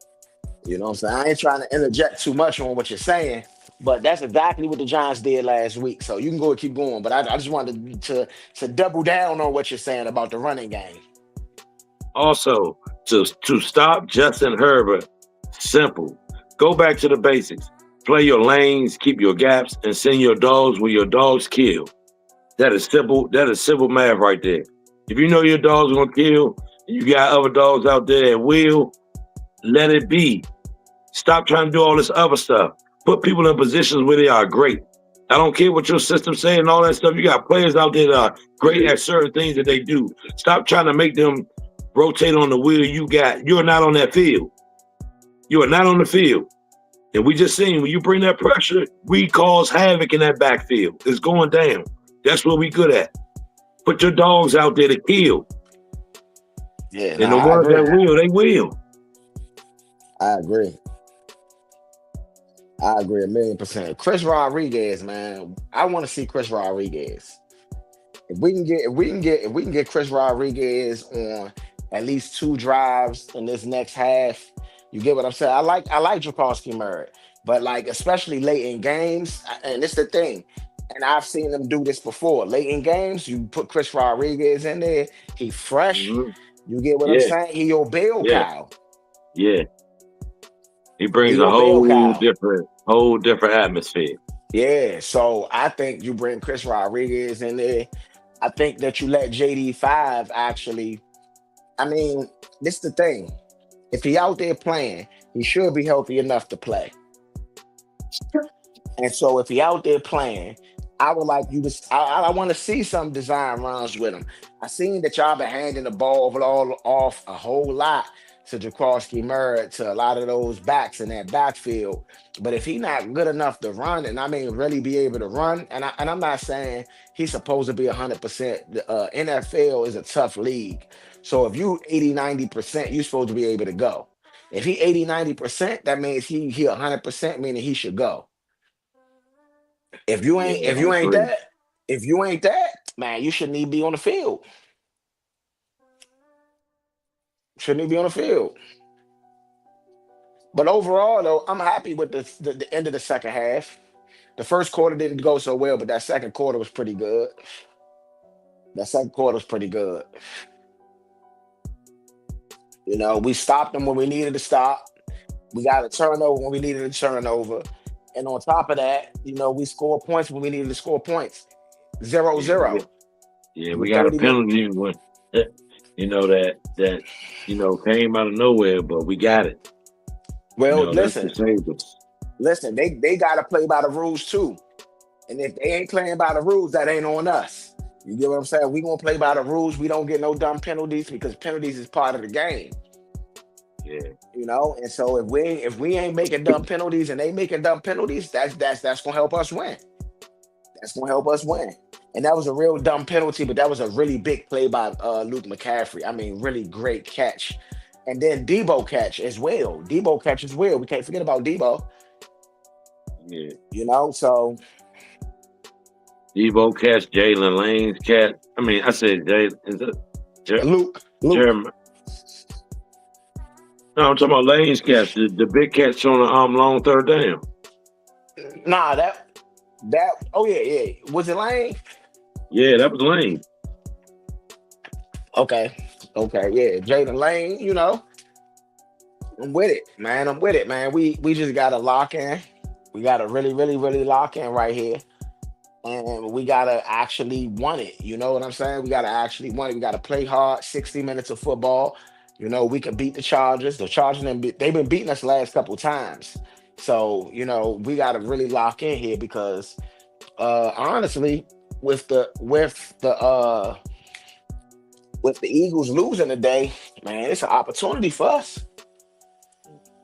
You know what I'm saying? I ain't trying to interject too much on what you're saying, but that's exactly what the Giants did last week. So you can go and keep going. But I just wanted to double down on what you're saying about the running game.
Also, to stop Justin Herbert, simple. Go back to the basics. Play your lanes, keep your gaps, and send your dogs where your dogs kill. That is simple. That is simple math right there. If you know your dog's gonna kill, and you got other dogs out there that will, let it be. Stop trying to do all this other stuff. Put people in positions where they are great. I don't care what your system's saying and all that stuff. You got players out there that are great at certain things that they do. Stop trying to make them rotate on the wheel you got. You're not on that field. You are not on the field. And we just seen when you bring that pressure, we cause havoc in that backfield. It's going down. That's what we good at. Put your dogs out there to kill.
Yeah,
and the ones that will, they will.
I agree 1,000,000%. Chris Rodriguez, man. I want to see Chris Rodriguez. If we can get Chris Rodriguez on at least 2 drives in this next half, you get what I'm saying? I like Jacoby Murray, but like especially late in games, and it's the thing. And I've seen them do this before. Late in games, you put Chris Rodriguez in there. He fresh.
Mm-hmm.
You get what I'm saying? He your bell cow.
Yeah. He brings a whole different atmosphere.
Yeah. So I think you bring Chris Rodriguez in there. I think that you let JD5 actually. I mean, this is the thing. If he out there playing, he should be healthy enough to play. And so if he out there playing, I would like you to. I want to see some design runs with him. I seen that y'all been handing the ball all off a whole lot to Jaquarski Murray, to a lot of those backs in that backfield. But if he not good enough to run, and I mean really be able to run, and I'm not saying he's supposed to be 100%. NFL is a tough league. So if you 80, 90%, you're supposed to be able to go. If he 80, 90%, that means he 100%, meaning he should go. If you ain't that, man, you shouldn't even be on the field. Shouldn't even be on the field. But overall, though, I'm happy with the end of the second half. The first quarter didn't go so well, but that second quarter was pretty good. You know, we stopped them when we needed to stop. We got a turnover when we needed a turnover. And on top of that, you know, we score points when we needed to score points. 0-0.
Yeah, we got a penalty when, you know, that came out of nowhere, but we got it.
Well,
you know,
listen, they got to play by the rules too. And if they ain't playing by the rules, that ain't on us. You get what I'm saying? We gonna play by the rules. We don't get no dumb penalties because penalties is part of the game.
Yeah.
You know, and so if we ain't making dumb penalties and they making dumb penalties, that's gonna help us win. That's gonna help us win. And that was a real dumb penalty, but that was a really big play by Luke McCaffrey. I mean, really great catch. And then Debo catch as well. We can't forget about Debo.
Yeah.
You know, so
Debo catch, Jalen Lane's catch. I mean, I said Jalen. Is it
Luke.
Jeremiah? No, I'm talking about Lane's catch. The big catch on the long third down.
Nah, that. Oh yeah. Was it Lane?
Yeah, that was Lane.
Okay, yeah, Jalen Lane. You know, I'm with it, man. We just gotta lock in. We gotta really, really, really lock in right here. And we gotta actually want it. You know what I'm saying? We gotta actually want it. We gotta play hard. 60 minutes of football. You know, we can beat the Chargers. The Chargers, they've been beating us the last couple times. So, you know, we gotta really lock in here because honestly, with the Eagles losing today, man, it's an opportunity for us.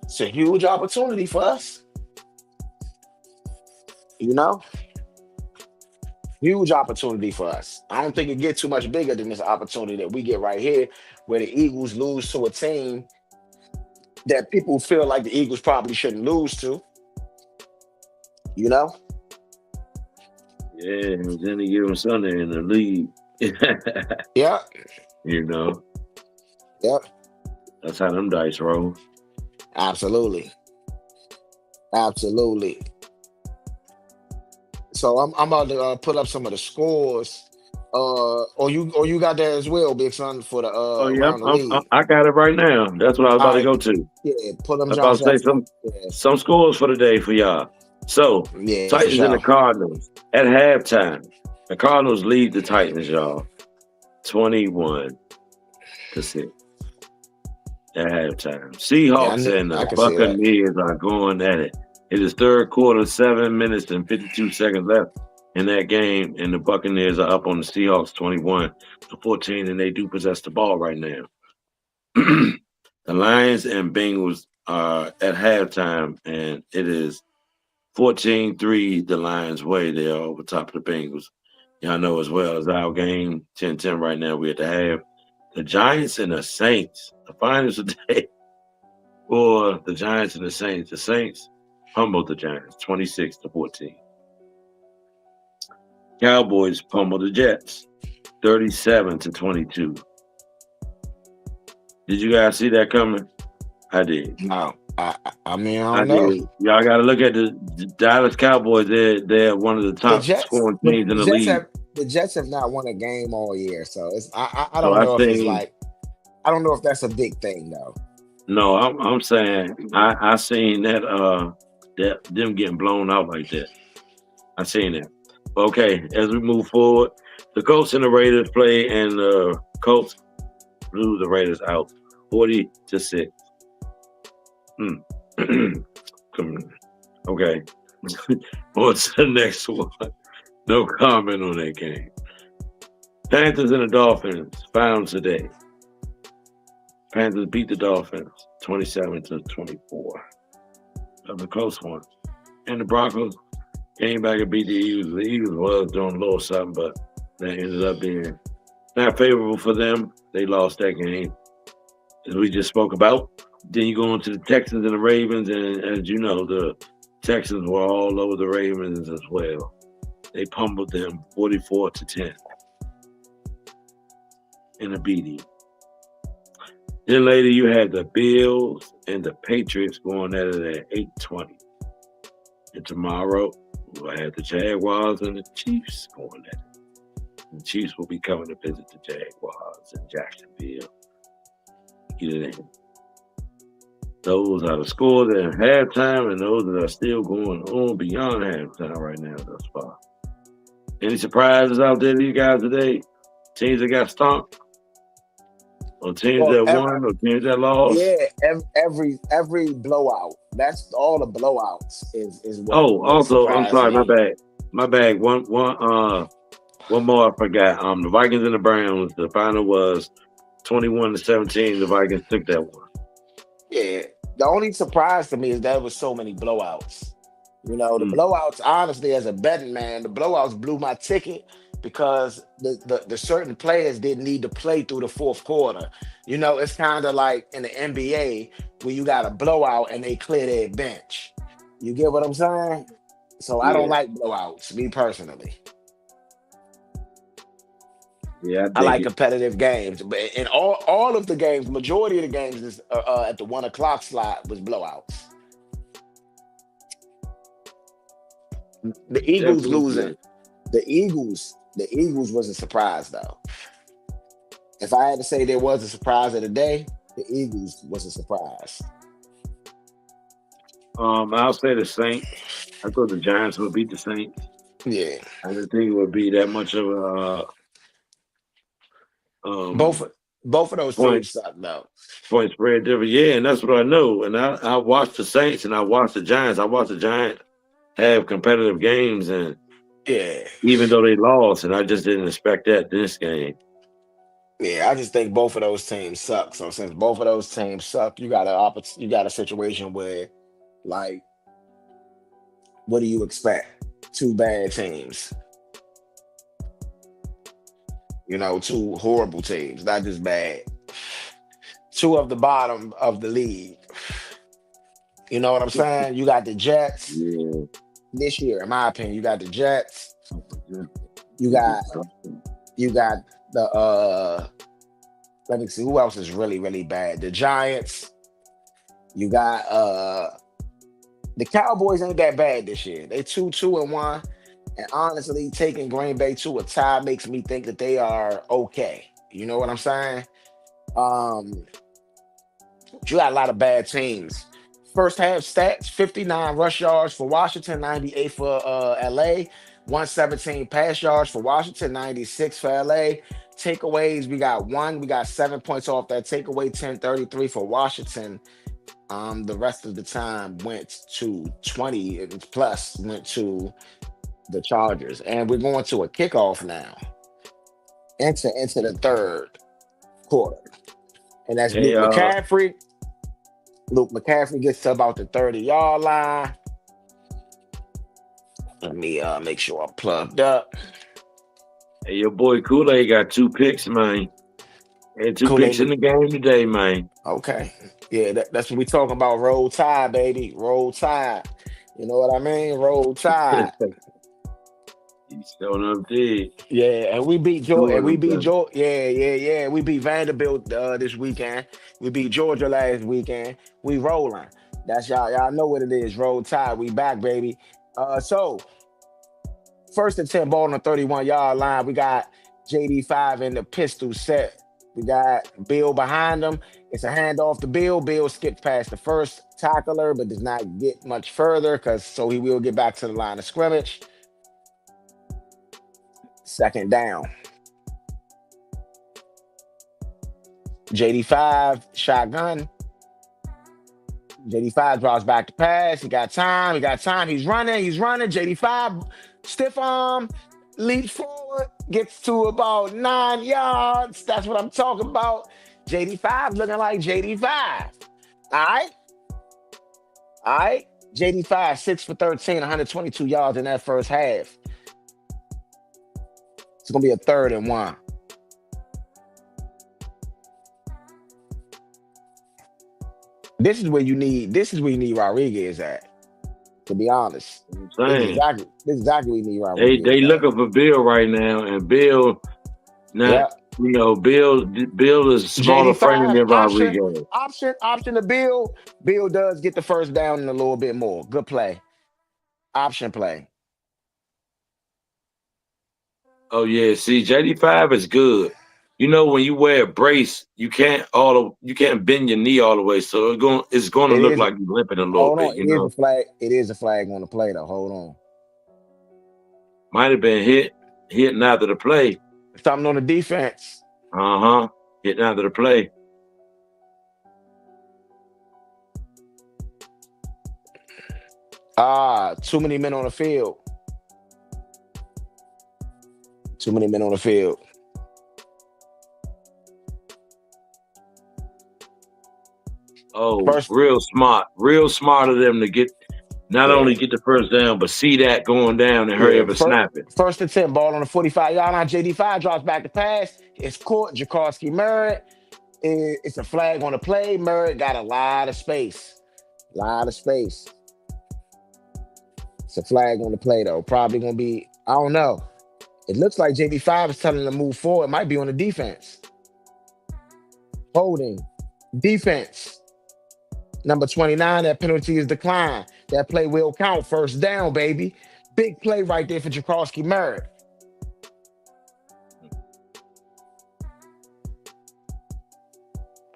It's a huge opportunity for us. You know? Huge opportunity for us. I don't think it gets too much bigger than this opportunity that we get right here, where the Eagles lose to a team that people feel like the Eagles probably shouldn't lose to. You know?
Yeah, it was any given Sunday in the league.
Yeah.
You know?
Yep.
That's how them dice roll.
Absolutely. So I'm about to put up some of the scores. Or you got that as well, Big Son, for the around the league.
I got it right now. That's what I was about to go to.
Yeah, put them.
I was about to say some scores for the day for y'all. So Titans and the Cardinals at halftime. The Cardinals lead the Titans, y'all, 21-6 at halftime. Seahawks and the Buccaneers are going at it. It is third quarter, 7 minutes and 52 seconds left in that game, and the Buccaneers are up on the Seahawks 21-14, and they do possess the ball right now. The Lions and Bengals are at halftime, and it is 14-3 the Lions way. They're over top of the Bengals. Y'all know as well as our game, 10-10 right now. We're at the half. The Giants and the Saints, the finals today for the Giants and the Saints. The Saints humbled the Giants 26-14. Cowboys pummeled the Jets 37-22. Did you guys see that coming? I did.
No, I mean, I don't know.
Did. Y'all got to look at the Dallas Cowboys. They're one of the top scoring teams in the league.
The Jets have not won a game all year, so it's I don't know if it's like, I don't know if that's a big thing though.
No, I'm saying I seen that them getting blown out like that. I seen that. Okay, as we move forward, the Colts and the Raiders play, and the Colts blew the Raiders out 40-6. Okay. What's the next one? No comment on that game. Panthers and the Dolphins found today. Panthers beat the Dolphins 27-24. That was a close one. And the Broncos came back and beat the Eagles. The Eagles was doing a little something, but that ended up being not favorable for them. They lost that game, as we just spoke about. Then you go into the Texans and the Ravens, and as you know, the Texans were all over the Ravens as well. They pummeled them 44-10 in a beating. Then later you had the Bills and the Patriots going at it at 8:20. And tomorrow we'll have the Jaguars and the Chiefs going at it. The Chiefs will be coming to visit the Jaguars in Jacksonville. Get it in. Those are the scores at halftime, and those that are still going on beyond halftime right now thus far. Any surprises out there to you guys today? Teams that got stomped? Or teams that won? Or teams that lost?
Yeah, every blowout. That's all the blowouts is what.
Also, I'm sorry, my bad. One more I forgot. The Vikings and the Browns. The final was 21-17. The Vikings took that one.
Yeah. The only surprise to me is there was so many blowouts. You know, the blowouts, honestly, as a betting man, the blowouts blew my ticket because the certain players didn't need to play through the fourth quarter. You know, it's kind of like in the NBA where you got a blowout and they clear their bench. You get what I'm saying? So I don't like blowouts, me personally.
Yeah,
I like competitive games, but in all of the games, majority of the games is at the 1 o'clock slot was blowouts. The Eagles losing. The Eagles was a surprise though. If I had to say there was a surprise of the day, the Eagles was a surprise.
I'll say the Saints. I thought the Giants would beat the Saints.
Yeah,
I didn't think it would be that much of a.
Both of those teams suck though.
Point spread different, yeah, and that's what I know. And I watched the Saints and I watched the Giants. I watched the Giants have competitive games, and even though they lost, and I just didn't expect that this game.
Yeah, I just think both of those teams suck. So since both of those teams suck, you got a situation where, like, what do you expect? Two bad teams. You know, two horrible teams, not just bad. Two of the bottom of the league. You know what I'm saying? You got the Jets.
Yeah.
This year, in my opinion, you got the Jets. You got the let me see who else is really, really bad. The Giants. You got the Cowboys ain't that bad this year. They 2-1. And honestly, taking Green Bay to a tie makes me think that they are okay. You know what I'm saying? You got a lot of bad teams. First half stats: 59 rush yards for Washington, 98 for LA, 117 pass yards for Washington, 96 for LA. Takeaways, we got 7 points off that takeaway, 10-33 for Washington. The rest of the time went to 20 plus, went to the Chargers. And we're going to a kickoff now. Into the third quarter. And that's Luke McCaffrey. Luke McCaffrey gets to about the 30-yard line. Let me make sure I'm plugged up.
Hey, your boy Kool-Aid got 2 picks, man. Had 2 picks in the game today, man.
Okay. Yeah, that's what we talking about. Roll Tide, baby. Roll Tide. You know what I mean? Roll Tide.
He's showing up big.
Yeah, and we beat Georgia. We beat Georgia. Yeah. We beat Vanderbilt this weekend. We beat Georgia last weekend. We rolling. That's y'all know what it is. Roll Tide. We back, baby. So first and 10, ball on the 31-yard line. We got JD5 in the pistol set. We got Bill behind him. It's a handoff to Bill. Bill skips past the first tackler, but does not get much further so he will get back to the line of scrimmage. Second down. JD5 shotgun. JD5 drops back to pass. He got time. He's running. JD5, stiff arm, leaps forward, gets to about 9 yards. That's what I'm talking about. JD5 looking like JD5. All right. JD5, 6 for 13, 122 yards in that first half. It's going to be a 3rd and 1. This is where you need Rodriguez at, to be honest.
I'm
This is
saying
exactly what you need Rodriguez
they
at.
looking for Bill right now, and Bill now
Yeah.
Bill is a smaller frame than Rodriguez.
Option to Bill. Bill does get the first down and a little bit more. Good play. Option play.
Oh yeah, see, JD5 is good. You know, when you wear a brace, you can't bend your knee all the way, so it's gonna
It
look
is-
like you're limping a little
Hold
bit.
on.
You
It is
know,
a flag. It is a flag on the play though. Hold on.
might have been hitting after the play.
Something on the defense.
Hitting after the play.
Too many men on the field. Too many men on the field.
Oh,
First-
real smart of them to get not only get the first down, but see that going down and hurry
Yeah,
up and
first-
snap it.
First and 10, ball on the 45-yard line. JD5 drops back to pass. It's caught. Jakarski Merritt. It's a flag on the play. Merritt got a lot of space. It's a flag on the play, though. Probably going to be, I don't know. It looks like JD5 is telling him to move forward. It might be on the defense. Holding. Defense. Number 29, that penalty is declined. That play will count. First down, baby. Big play right there for Jakarski Merritt.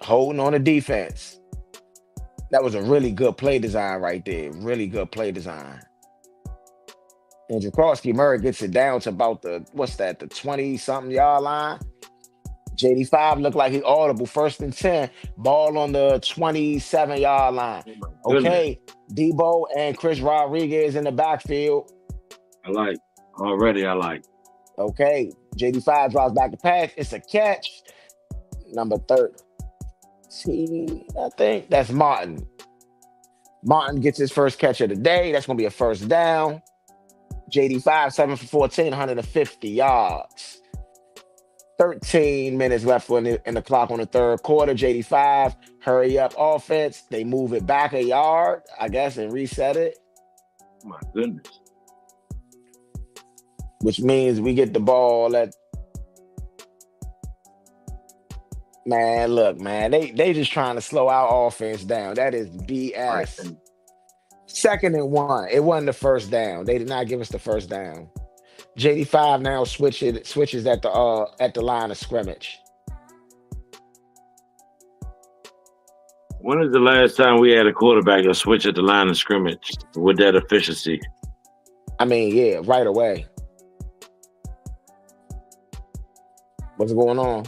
Holding on the defense. That was a really good play design right there. Really good play design. And Jakarski Merritt gets it down to about the 20-something yard line. JD5 looked like he audible. First and 10. Ball on the 27-yard line. Okay. Debo and Chris Rodriguez in the backfield.
I like.
Okay. JD5 drops back to pass. It's a catch. Number 13. I think that's Martin. Martin gets his first catch of the day. That's going to be a first down. JD5, 7 for 14, 150 yards. 13 minutes left in the clock on the third quarter. JD5, hurry up offense. They move it back a yard, I guess, and reset it,
My goodness.
which means we get the ball at. Man, look, man, they just trying to slow our offense down. That is BS.
Right.
2nd and 1. It wasn't the first down. They did not give us the first down. JD5 now switches at the line of scrimmage.
When is the last time we had a quarterback that switch at the line of scrimmage with that efficiency?
I mean, yeah, right away. What's going on?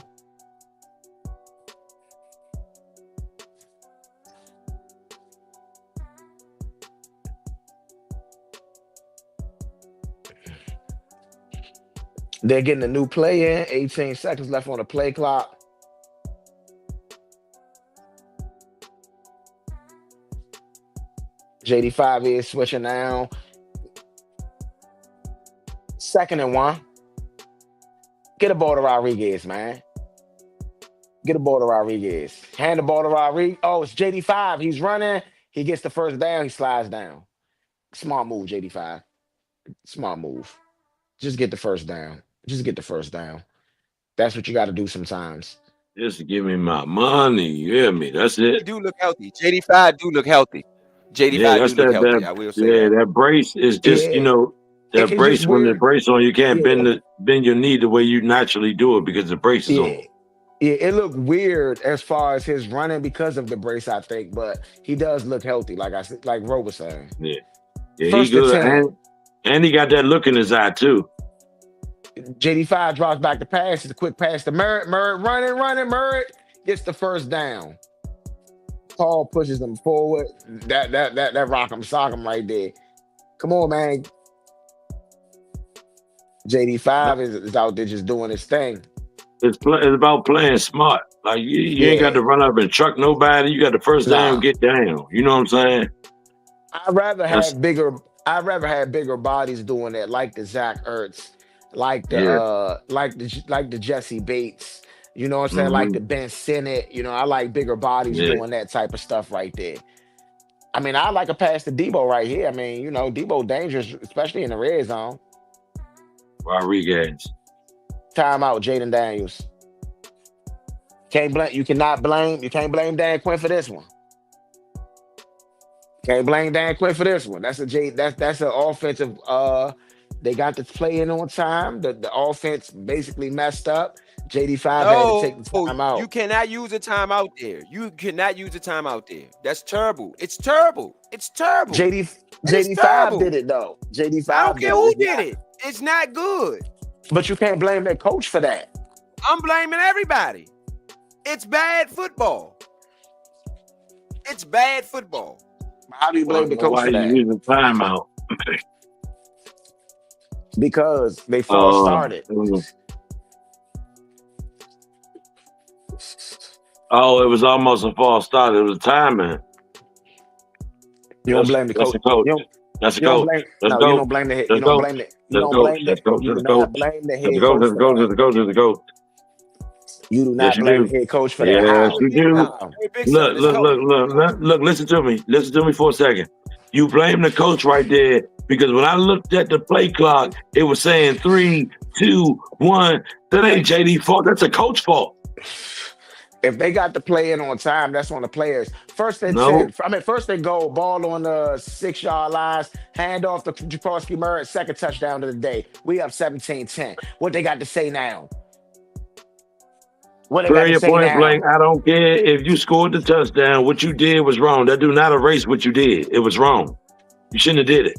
They're getting a new play in. 18 seconds left on the play clock. JD5 is switching now. 2nd and 1. Get a ball to Rodriguez, man. Get a ball to Rodriguez. Hand the ball to Rodriguez. Oh, it's JD5. He's running. He gets the first down. He slides down. Smart move, JD5. Smart move. Just get the first down. That's what you got to do sometimes.
Just give me my money. You hear me? That's
He
it.
do look healthy. JD5 do look healthy. JD5
that's
do look
that-
healthy. I will say
Yeah,
that.
that brace is just,
Yeah.
that
It's
brace,
just
when the
weird.
brace on, you can't
Yeah.
bend your knee the way you naturally do it because the brace is
Yeah.
on.
Yeah, it looked weird as far as his running because of the brace, I think, but he does look healthy, like Ro was saying.
Yeah, he
First and
good.
10.
And he got that look in his eye, too.
JD5 drops back to pass. It's a quick pass to Merritt. Merritt running. Merritt gets the first down. Paul pushes them forward. That rock'em sock'em right there. Come on, man. JD5 is out there just doing his thing.
It's about playing smart. Like you ain't got to run up and truck nobody. You got the first down, get down. You know what I'm saying?
I'd rather have bigger bodies doing that, like the Zach Ertz, like the Jesse Bates. You know what I'm saying? Like the Ben Sinnott. You know, I like bigger bodies doing that type of stuff right there. I mean, I like a pass to Debo right here. I mean, you know, Debo dangerous, especially in the red zone.
Rodriguez.
Timeout, Jaden Daniels. You can't blame Dan Quinn for this one. Can't blame Dan Quinn for this one. That's an offensive. They got to play in on time. The offense basically messed up. JD5 had to take the timeout.
You cannot use a timeout there. You cannot use a timeout there. That's terrible. It's terrible. It's terrible.
JD5 did it though. JD5.
I don't care who did it. It's not good.
But you can't blame that coach for that.
I'm blaming everybody. It's bad football. It's bad football.
How do you blame the coach for that?
Why you using timeout?
Because they false started.
Oh, it was almost a false start. It was timing.
You don't blame the coach.
That's the coach.
You don't blame the head. You don't blame it. You don't blame the coach. You do not blame the head coach.
Let's go.
You do not blame the head coach for that.
Yes, you do. Look, listen to me. Listen to me for a second. You blame the coach right there because when I looked at the play clock, it was saying 3, 2, 1. That ain't JD fault. That's a coach fault.
If they got the play in on time, that's on the players. First they go ball on the 6-yard lines, hand off to Jacoby Murray, second touchdown of the day. We up 17-10. What they got to say now? What they got to say now?
Blank, I don't care if you scored the touchdown. What you did was wrong. That do not erase what you did. It was wrong. You shouldn't have did it.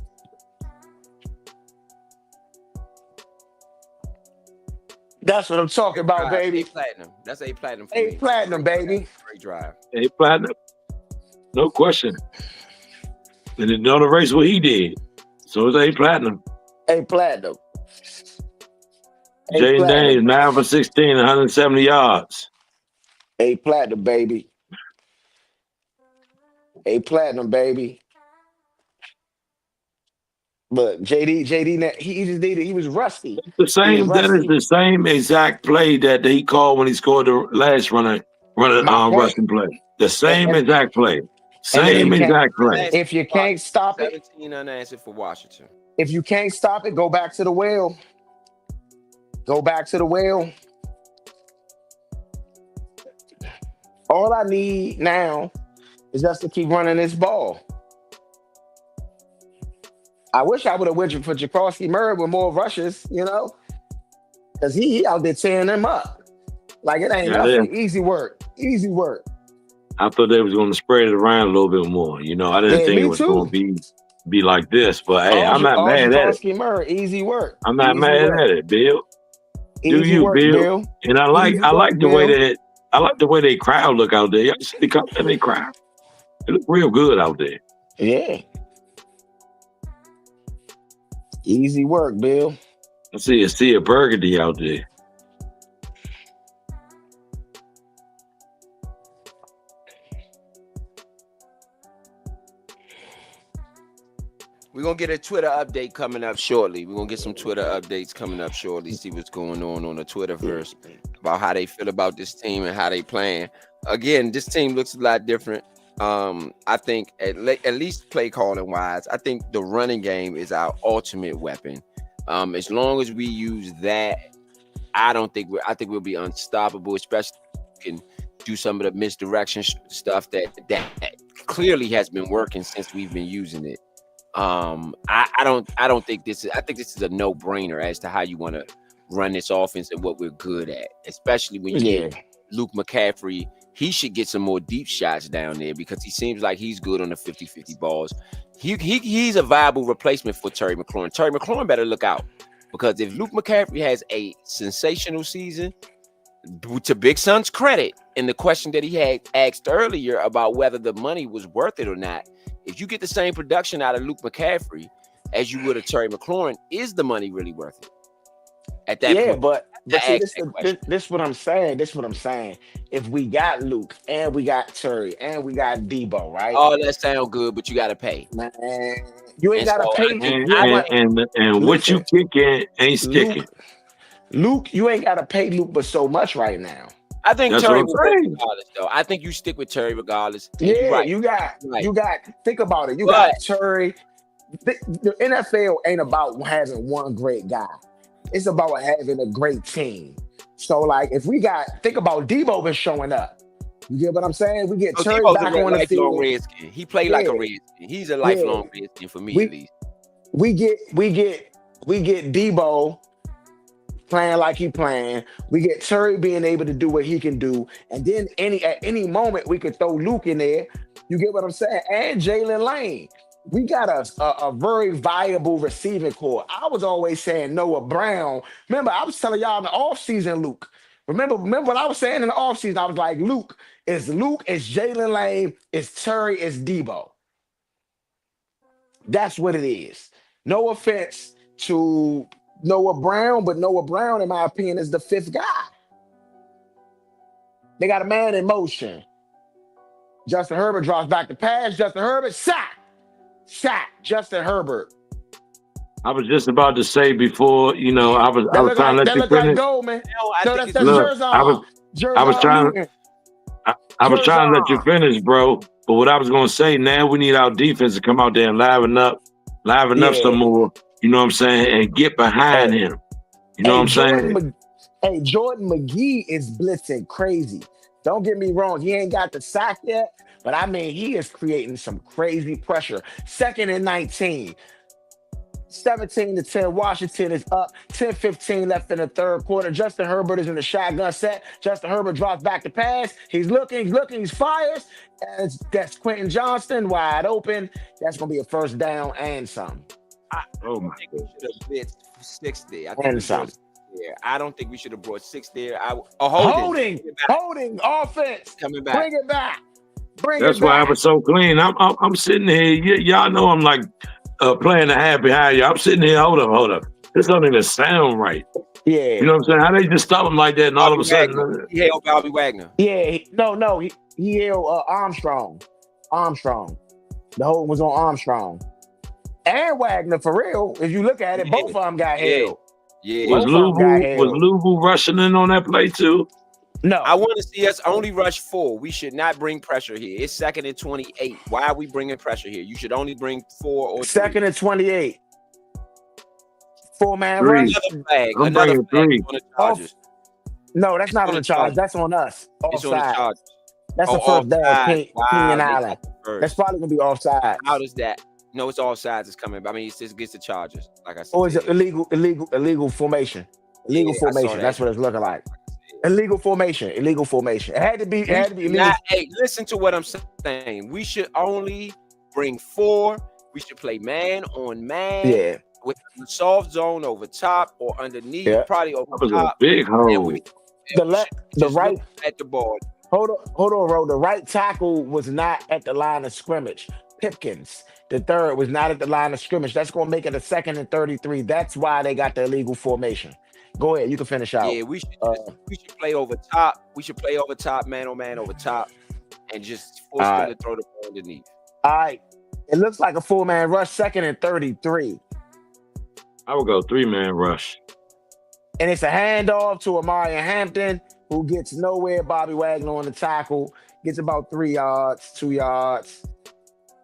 That's what I'm talking about, baby.
A-platinum. That's A-platinum for
A-platinum, baby.
Great drive.
A-platinum. No question. And it don't erase what he did. So it's A-platinum.
A-platinum.
Jaden Daniels, 9 for 16, 170 yards.
A-platinum, baby. A-platinum, baby. But JD, he was rusty.
That is the same exact play that he called when he scored the last rushing play. The same exact play. Same exact play.
If you can't stop it,
17 unanswered for Washington.
If you can't stop it, go back to the well. Go back to the well. All I need now is just to keep running this ball. I wish I would have went for Jacoby Murray with more rushes, you know, because he out there tearing them up. Like it ain't nothing.
Yeah.
Easy work.
I thought they was going to spread it around a little bit more. You know, I didn't think it was going to be like this. But hey, I'm not mad at it.
Murray, easy work.
I'm not mad at it, Bill. Do
Easy
you,
work,
Bill? And I like the way they crowd look out there. Y'all see the color of their crowd. It look real good out there.
Yeah. Easy work, Bill.
I see a burgundy out there.
We're going to get a Twitter update coming up shortly. We're going to get some Twitter updates coming up shortly, see what's going on the Twitterverse about how they feel about this team and how they playing. Again, this team looks a lot different. I think at least play calling wise, I think the running game is our ultimate weapon. As long as we use that, I think we'll be unstoppable, especially if we can do some of the misdirection stuff that clearly has been working since we've been using it. I don't think this is. I think this is a no-brainer as to how you want to run this offense and what we're good at, especially when you get Luke McCaffrey. He should get some more deep shots down there because he seems like he's good on the 50-50 balls. He's a viable replacement for Terry McLaurin. Terry McLaurin better look out because if Luke McCaffrey has a sensational season, to Big Son's credit, in the question that he had asked earlier about whether the money was worth it or not, if you get the same production out of Luke McCaffrey as you would of Terry McLaurin, is the money really worth it? At that point,
but see,
question.
this what I'm saying. This what I'm saying. If we got Luke and we got Terry and we got Debo, right?
Oh, that sound good, but you got to pay.
Man, you ain't
And
gotta
so-
pay.
And what you kicking ain't sticking.
Luke, you ain't gotta pay Luke but so much right now.
I think
That's
Terry
what I'm saying.
regardless, though. I think you stick with Terry regardless. And
Yeah,
you're right.
you got. Think about it. You
But-
got Terry. The NFL ain't about having one great guy. It's about having a great team. So, like, if we think about Debo been showing up. You get what I'm saying? We get
So
Terry
Debo's
back
a
on the
lifelong
field.
Redskin. He played like a
Yeah.
Redskin. He's a lifelong Redskin for me,
We-
at least.
We get Debo playing like he playing. We get Terry being able to do what he can do, and then at any moment we could throw Luke in there. You get what I'm saying? And Jalen Lane. We got a very viable receiving core. I was always saying Noah Brown. Remember, I was telling y'all in the offseason, Luke. Remember what I was saying in the offseason? I was like, Luke, it's Jalen Lane, it's Terry, it's Debo. That's what it is. No offense to Noah Brown, but Noah Brown, in my opinion, is the fifth guy. They got a man in motion. Justin Herbert drops back to pass. Justin Herbert, sack. Justin Herbert.
I was just about to say before, I was
That look
trying
like,
to let you
like
finish.
gold, man.
No, I
No,
think
that's
Look,
Jerzon.
I was trying-
Newton.
I was trying to let you
Jerzon.
finish, bro. But what I was gonna say, now we need our defense to come out there and liven up
Yeah.
some more. You know what I'm saying? And get behind
Hey.
him. You know what I'm saying?
Jordan McGee is blitzing crazy. Don't get me wrong. He ain't got the sack yet, but I mean, he is creating some crazy pressure. 2nd and 19. 17-10. Washington is up. 10-15 left in the third quarter. Justin Herbert is in the shotgun set. Justin Herbert drops back to pass. He's looking, he fires. That's Quentin Johnston wide open. That's going to be a first down and some.
Oh my
I think we should have blitzed 6 there. I think
And
we
some.
brought 6 there. I don't think we should have brought 6 there. Holding
Offense.
coming back.
Bring it back.
That's why I was so clean. I'm sitting here. Y'all know I'm like playing the half behind you. I'm sitting here. Hold up. This don't even sound right.
Yeah.
You know what I'm saying? How they just stop him like that, and all of a sudden,
He held Bobby Wagner.
Yeah. He held Armstrong. The hold was on Armstrong. And Wagner, for real. If you look at it, both of them got held.
Yeah.
was
both of them got
Louisville rushing in on that play too?
No.
I want to see us only rush 4. We should not bring pressure here. It's 2nd and 28. Why are we bringing pressure here? You should only bring 4 or 3.
2nd and 28. 4-man
3.
rush.
Another flag.
I'm
Another
bringing
flag
3.
on the Chargers.
No, that's not
on
on the
the
charge.
Chargers.
That's on us.
It's on the
Offside.
Chargers.
That's the
Oh,
first down.
offside. Wow,
Keenan
they
Allen.
got the first.
That's probably gonna be offside.
How does that? No, it's all sides is coming. I mean, it's just against the Chargers. Like I said.
Or is it illegal formation? Illegal
Yeah, I saw
formation.
that.
That's what it's looking like. Illegal formation. It had to be illegal.
Not, hey, listen to what I'm saying. We should only bring 4. We should play man on man
Yeah.
with a soft zone over top or underneath,
Yeah.
probably over
That was a
top.
big
And
hole.
we
The
just
right
look at the ball.
hold on, Ro. The right tackle was not at the line of scrimmage. Pipkins, the third, was not at the line of scrimmage. That's gonna make it a 2nd and 33. That's why they got the illegal formation. Go ahead, you can finish out.
Yeah, we should play over top. We should play over top, man on man over top, and just force them to throw the ball underneath.
All right. It looks like a 4-man rush, 2nd and 33.
I would go 3-man rush.
And it's a handoff to Amarian Hampton, who gets nowhere. Bobby Wagner on the tackle, gets about 3 yards, 2 yards.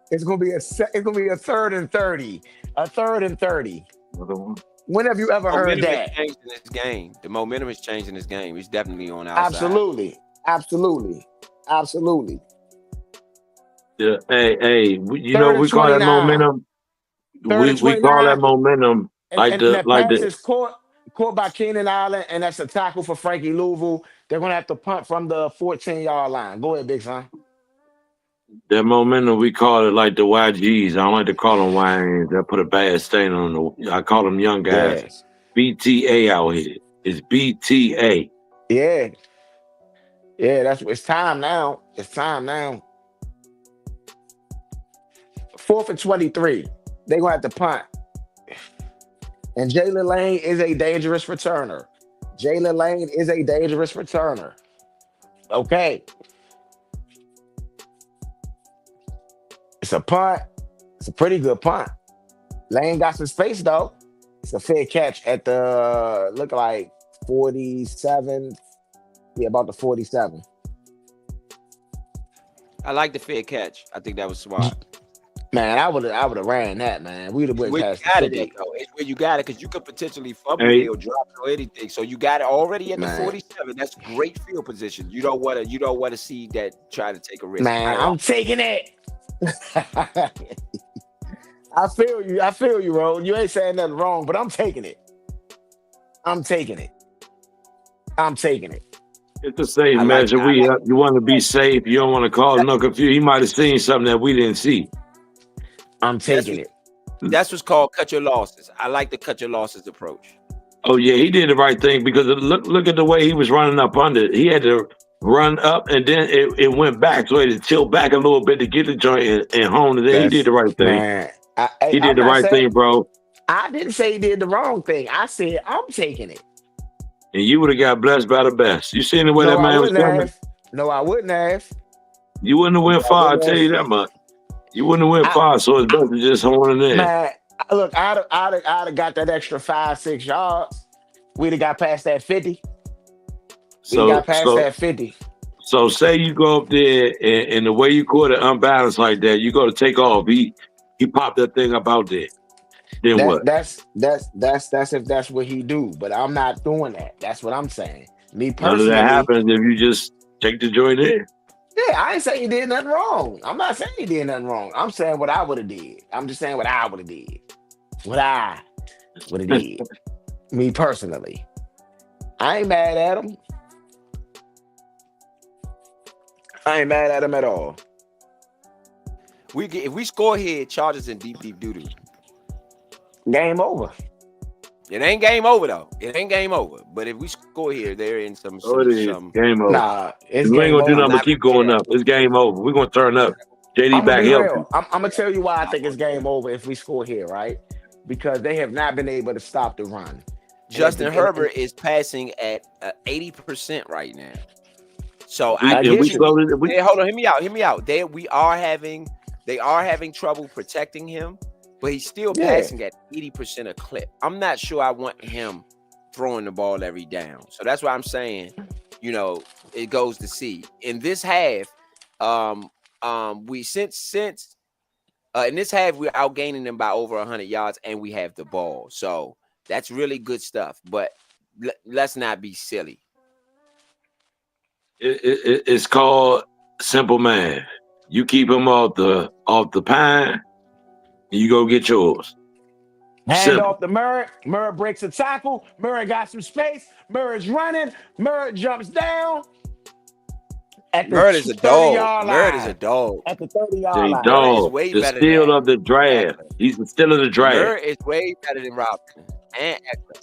It's gonna be a 3rd and 30. A 3rd and 30.
Another one.
When have you ever heard
Momentum
that?
has changed in this game. The momentum has changed in this game. It's definitely on our side.
Absolutely.
Yeah. Hey. We
3rd and
we call that
29.
momentum.
3rd and
We call
29.
that momentum.
And that pass is caught by Keenan Allen, and that's a tackle for Frankie Louisville. They're gonna have to punt from the 14-yard line. Go ahead, big son.
That momentum, we call it like the YGs. I don't like to call them YNs. That put a bad stain on the. I call them young guys.
Yes.
BTA out here. It's BTA.
Yeah. Yeah, it's time now. It's time now. 4th and 23. They gonna have to punt. And Jalen Lane is a dangerous returner. Jalen Lane is a dangerous returner. Okay. It's a punt. It's a pretty good punt. Lane got some space though. It's a fair catch at the look like 47. Yeah, about the 47.
I like the fair catch. I think that was smart.
Man, I would have ran that, man. We'd have went
Where you
past
got
the
it,
50.
though. It's where you got it because you could potentially fumble
Hey.
it or drop it or anything. So you got it already at the
Man.
47. That's great field position. You don't want to see that try to take a risk.
Man, I'm taking it. I feel you. I feel you, Ro. You ain't saying nothing wrong, but I'm taking it. I'm taking it. I'm taking it.
It's a safe
I like
measure.
that.
You want to be safe. You don't want to cause no confusion. He might have seen something that we didn't see.
I'm taking it.
That's what's called cut your losses. I like the cut your losses approach.
Oh yeah, he did the right thing because look at the way he was running up under. He had to run up and then it went back, so he had to tilt back a little bit to get the joint and hone it in. He did the right thing.
Man,
He did the right thing, bro.
I didn't say he did the wrong thing. I said I'm taking it.
And you would have got blessed by the best. You seen the way
No,
that
I
man was
wouldn't
coming?
have. No, I wouldn't have.
You wouldn't have went far, I'll tell you that much. You wouldn't have went far, so it's better to just hone it in.
Man, look, I'd have got that extra 5-6 yards. We'd have got past that 50. We got past that 50.
So say you go up there and the way you caught it unbalanced like that, you go to take off. He popped that thing up out there. Then what?
That's if that's what he do. But I'm not doing that. That's what I'm saying. Me
None of
personally.
that happens if you just take the joint in.
Yeah, I ain't saying he did nothing wrong. I'm not saying he did nothing wrong. I'm saying what I would have did. I'm just saying what I would have did. What I would have did. Me personally. I ain't mad at him. I ain't mad at him at all.
If we score here, Chargers in deep doo-doo.
Game over.
It ain't game over though. It ain't game over. But if we score here, they're in some.
Oh, it is.
some
Game over.
Nah, it's
We ain't
game
gonna do
over.
nothing but keep going up. It's game over. We're gonna turn up. JD
I'm
back
gonna be
healthy.
real. I'm gonna tell you why I think it's game over if we score here, right? Because they have not been able to stop the run.
Justin Herbert is passing at 80% right now. So
I
And
get
we
you.
slowed it.
Hey, hold on, hear me out. They are having trouble protecting him, but he's still
Yeah.
passing at 80% a clip. I'm not sure I want him throwing the ball every down. So that's why I'm saying, it goes to see. In this half, we since in this half we're outgaining them by over 100 yards, and we have the ball. So that's really good stuff. But let's not be silly.
It's called simple math. You keep him off the pine, and you go get yours.
Hand
Simple.
off to Murray. Murray breaks a tackle. Murray got some space. Murray's running. Murray jumps down. At the
Murray's a dog.
30-yard
Murray's
line.
a dog.
At the 30-yard
J
line.
Murray is
Dog,
way
the
better
steal
than
of the draft.
Eckler.
He's the steal of the draft.
Murray is way better than Robinson and Eckler.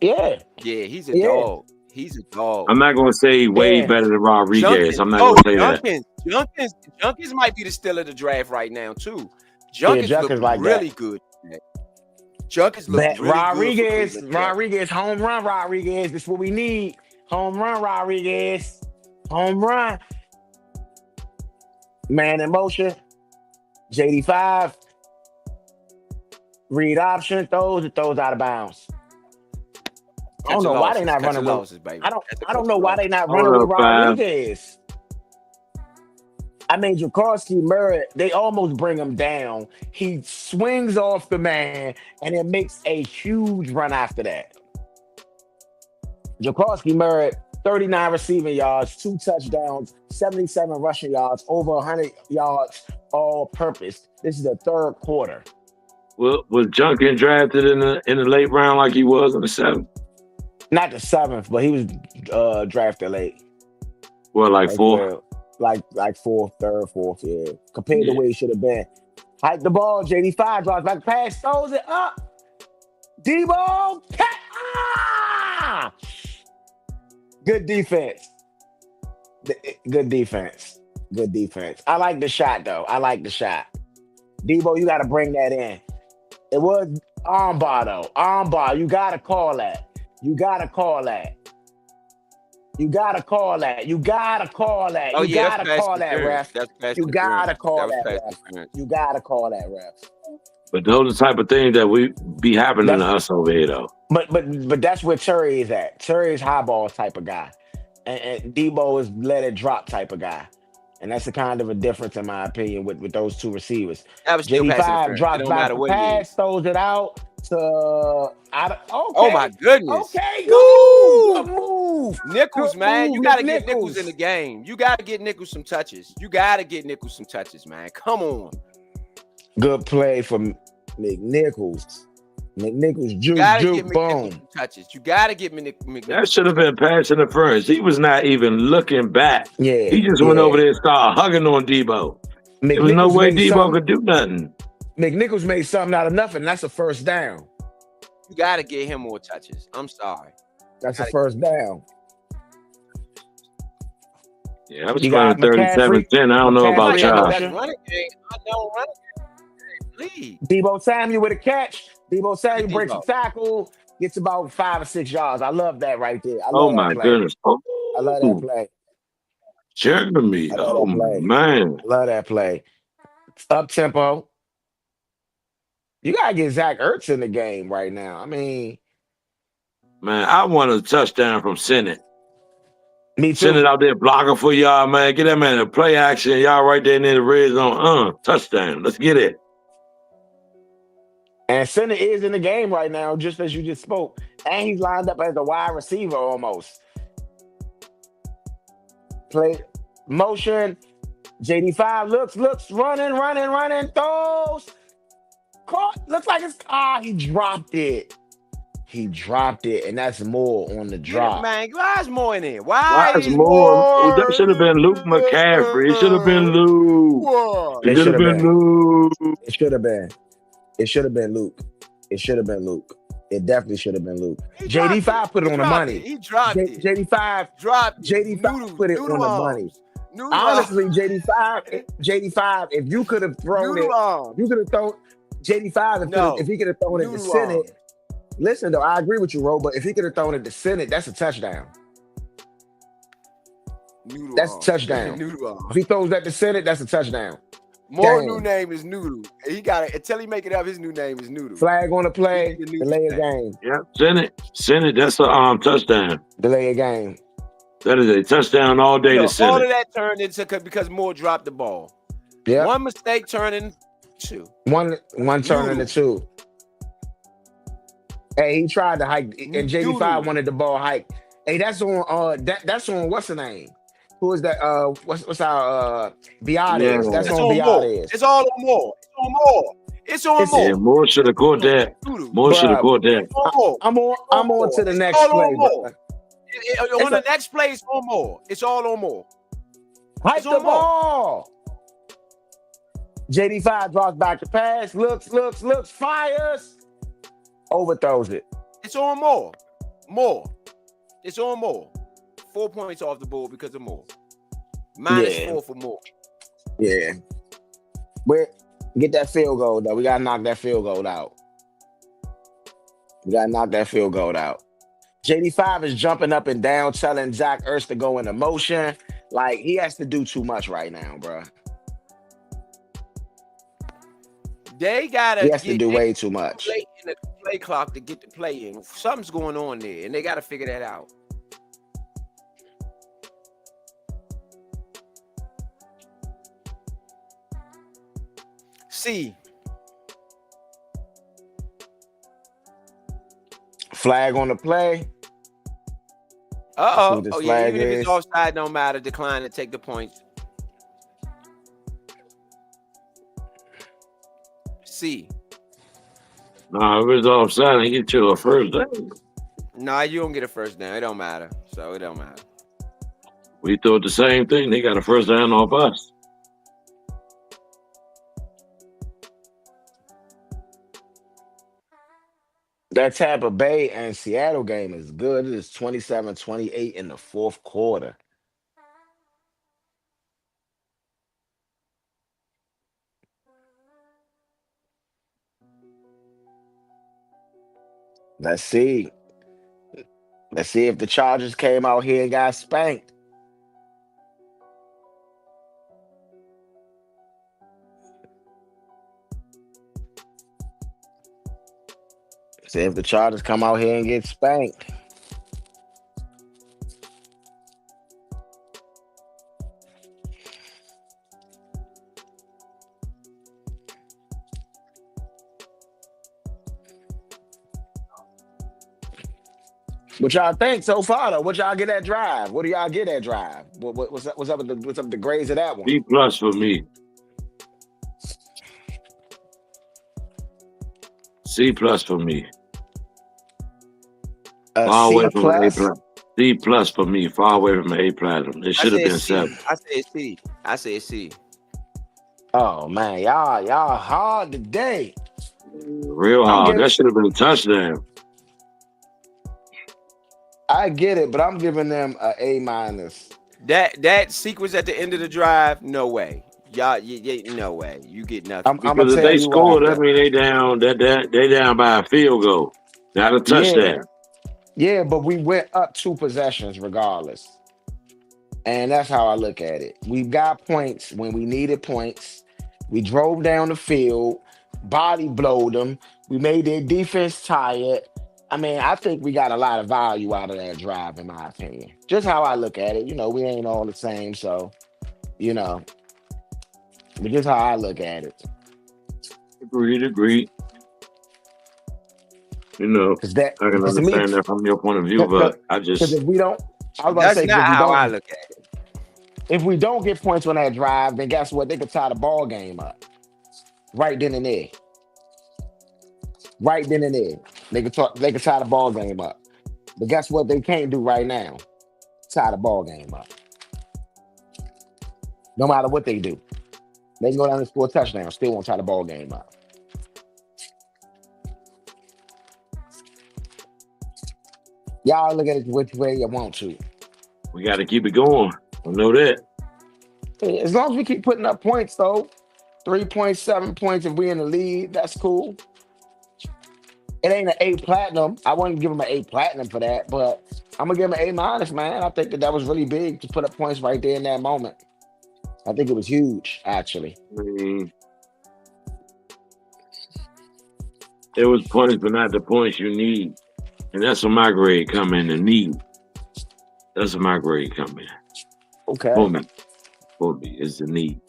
Yeah.
Yeah, he's a
Yeah.
dog. He's a dog.
I'm not gonna say way
Yeah.
better than Rodriguez. I'm not
oh,
gonna say that.
Junkins might be the steal of the draft right now too. Junkins
Junkins
look
like
really good. Junkins looks
But
really
Rodriguez,
good. For Cleveland.
Rodriguez, home run, Rodriguez. This is what we need. Home run, Rodriguez. Home run. Man in motion. JD5. Read option. Throws out of bounds. I don't know why they not running with.
losses, baby.
I don't know why they not
Hold
running with
up, fam.
Rodriguez. I mean, Jaworski Murray, they almost bring him down. He swings off the man and it makes a huge run after that. Jaworski Murray, 39 receiving yards, 2 touchdowns, 77 rushing yards, over 100 yards all purpose. This is the third quarter.
Was Junkin drafted in the late round like he was in the 7th?
Not the 7th, but he was drafted late.
Well, like 4th.
Like fourth, third, fourth, yeah. Compared to where he should have been. Hike the ball, JD5 drops back pass, throws it up. Debo, good defense. Good defense. Good defense. I like the shot though. I like the shot. Debo, you got to bring that in. It was armbar though. Armbar. You got to call that. You got to call that. You got to call that. You got to call that.
Oh
You
yeah,
got
that's
to
pass
call that,
interference.
ref.
That's pass
You got to
interference.
call
That was
that,
pass
ref.
interference.
You got to call that, ref.
But those are the type of things that we be happening to
That's
us over here, though.
but that's where Terry is at. Terry is high ball type of guy, and Debo is let it drop type of guy. And that's the kind of a difference, in my opinion, with those two receivers.
That was still pass
JD5
interference. It
drops
don't
back
matter
the
what he is.
pass, throws it out to
Oh my
okay.
goodness.
Okay, good move. Good
Woo!
move.
Nichols,
Good
man. You
move,
got to get Nichols
McNichols.
in the game. You got to get Nichols some touches. You got to get Nichols some touches, man. Come on.
Good play from McNichols. McNichols,
You got to get
juke,
McNichols
boom.
some touches. You got to get McNichols.
That should have been pass interference. He was not even looking back.
Yeah,
He just went over
yeah.
there and started hugging on Debo. There was no
McNichols
way
made
Debo
something.
could do nothing.
McNichols made something out of nothing. That's a first down.
You got to get him more touches. I'm sorry.
That's a first down.
Yeah, I was
You
playing
got
37-10. I don't know about
McCaffrey
y'all.
motion.
That's running game. I know running game. Lead.
Debo Samuel with a catch. Debo Samuel breaks a
Debo.
tackle, gets about 5 or 6 yards. I love that right there. I
Oh
love
my
that play.
goodness.
I love that play.
Jeremy.
I love
Oh
that play.
man.
I love that play. Up tempo. You gotta get Zach Ertz in the game right now. I mean,
Man, I want a touchdown from Senate.
me
Send it
too.
out there blocking for y'all, man. Get that man a play action. Y'all right there near the red zone. Touchdown. Let's get it.
And Center is in the game right now, just as you just spoke. And he's lined up as a wide receiver almost. Play motion. JD5 looks, running, throws. Caught. Looks like it's he dropped it. He dropped it, and that's more on the
Get it,
drop.
man. Why is more in there?
Why is more? That should have been Luke McCaffrey. It should have been Luke.
What?
It should have been Luke.
It should have been. It should have been Luke. It should have been Luke. It definitely should have been Luke.
He dropped
JD5 put it
He
on the
dropped
money.
it. He dropped it.
JD5
Dropped it.
JD5
Noodles,
put it on
noodle
the
arms.
money.
Noodle
Honestly,
arms.
JD5, if you could have thrown
Noodle
it,
arms.
you could have thrown JD5
No.
if he could have thrown it to
Noodle
Senate.
arms.
Listen though, I agree with you, Ro, but if he could have thrown it to Senate, that's a touchdown.
Noodle
That's a
arms.
touchdown.
Noodle arms.
If he throws that to Senate, that's a touchdown.
More
Damn.
new name is Noodle. He got it until he make it up. His new name is Noodle.
Flag on the play,
He need to
delay
lose
a
that.
game.
Yeah, send it. That's a touchdown.
Delay a game.
That is a touchdown all day to
All of
Senate.
that turned into because Moore dropped the ball.
Yeah.
One mistake turned into two.
One turn into two. Hey, he tried to hike, and JD5
Noodle.
wanted the ball hike. Hey, that's on that's on what's the name? Who is that? What's our Biades?
Yeah.
That's
It's
on
on Moore.
Biades.
It's all on Moore. It's on Moore. It's on
It's-
Moore.
Yeah, Moore should have caught that.
Noodle.
Moore should have
Bruh.
caught that.
It's on Moore.
I'm on to the
It's
next
all
play.
on Moore.
brother.
On the next play, it's on Moore. It's all on Moore.
Hike
It's
the
on Moore.
ball. JD5 drops back to pass. Looks, fires. Overthrows it.
It's on Moore. Moore. It's on Moore. 4 points off the board because of Moore.
Yeah.
-4 for Moore.
Yeah. Get that field goal, though. We got to knock that field goal out. JD5 is jumping up and down, telling Zach Ertz to go into motion. Like, he has to do too much right now, bro.
They gotta
He has to
get
do
they
way too much.
play in the play clock to get the play in. Something's going on there, and they gotta figure that out. See,
Flag on the play. See what this
oh yeah,
flag
even if
is.
it's offside, don't matter. Decline to take the points. See,
Nah, if it's offside, he get you a first down.
nah, you don't get a first down. It don't matter. So it don't matter.
We thought the same thing. They got a first down off us.
That Tampa Bay and Seattle game is good. It is 27-28 in the fourth quarter. Let's see. Let's see if the Chargers came out here and got spanked. See if the Chargers come out here and get spanked. What y'all think so far, though? What y'all get that drive? What do y'all get that drive? What's up with the grades of that one?
B plus for me. C plus for me. Far away from an A plus. C plus for me. Far away from an A platinum. It should have been 7.
I said C. I said C.
Oh man, y'all hard today.
Real hard. That should have been a touchdown.
I get it, but I'm giving them an A minus.
That sequence at the end of the drive, no way. Y'all, no way. You get nothing.
Because if they score, that means they down. They down by a field goal, not a touchdown.
Yeah, but we went up 2 possessions regardless, and that's how I look at it. We got points when we needed points. We drove down the field, body blowed them. We made their defense tired. I mean, I think we got a lot of value out of that drive, in my opinion. Just how I look at it. You know, we ain't all the same, so, you know. But just how I look at it.
Agreed. You know, I can understand that from your point of view, but I just...
Because if we don't...
That's not how I look at it.
If we don't get points on that drive, then guess what? They could tie the ball game up. Right then and there. Right then and there. They could tie the ball game up. But guess what they can't do right now? Tie the ball game up. No matter what they do. They can go down and score a touchdown, still won't tie the ball game up. Y'all look at it which way you want to.
We got to keep it going. I know that.
As long as we keep putting up points, though, 3.7 points if we in the lead, that's cool. It ain't an A platinum. I wouldn't give him an A platinum for that, but I'm gonna give him an A minus, man. I think that was really big to put up points right there in that moment. I think it was huge, actually.
It was points, but not the points you need, and that's where my grade come in. The need. That's where my grade come in.
Okay.
For me, is the need.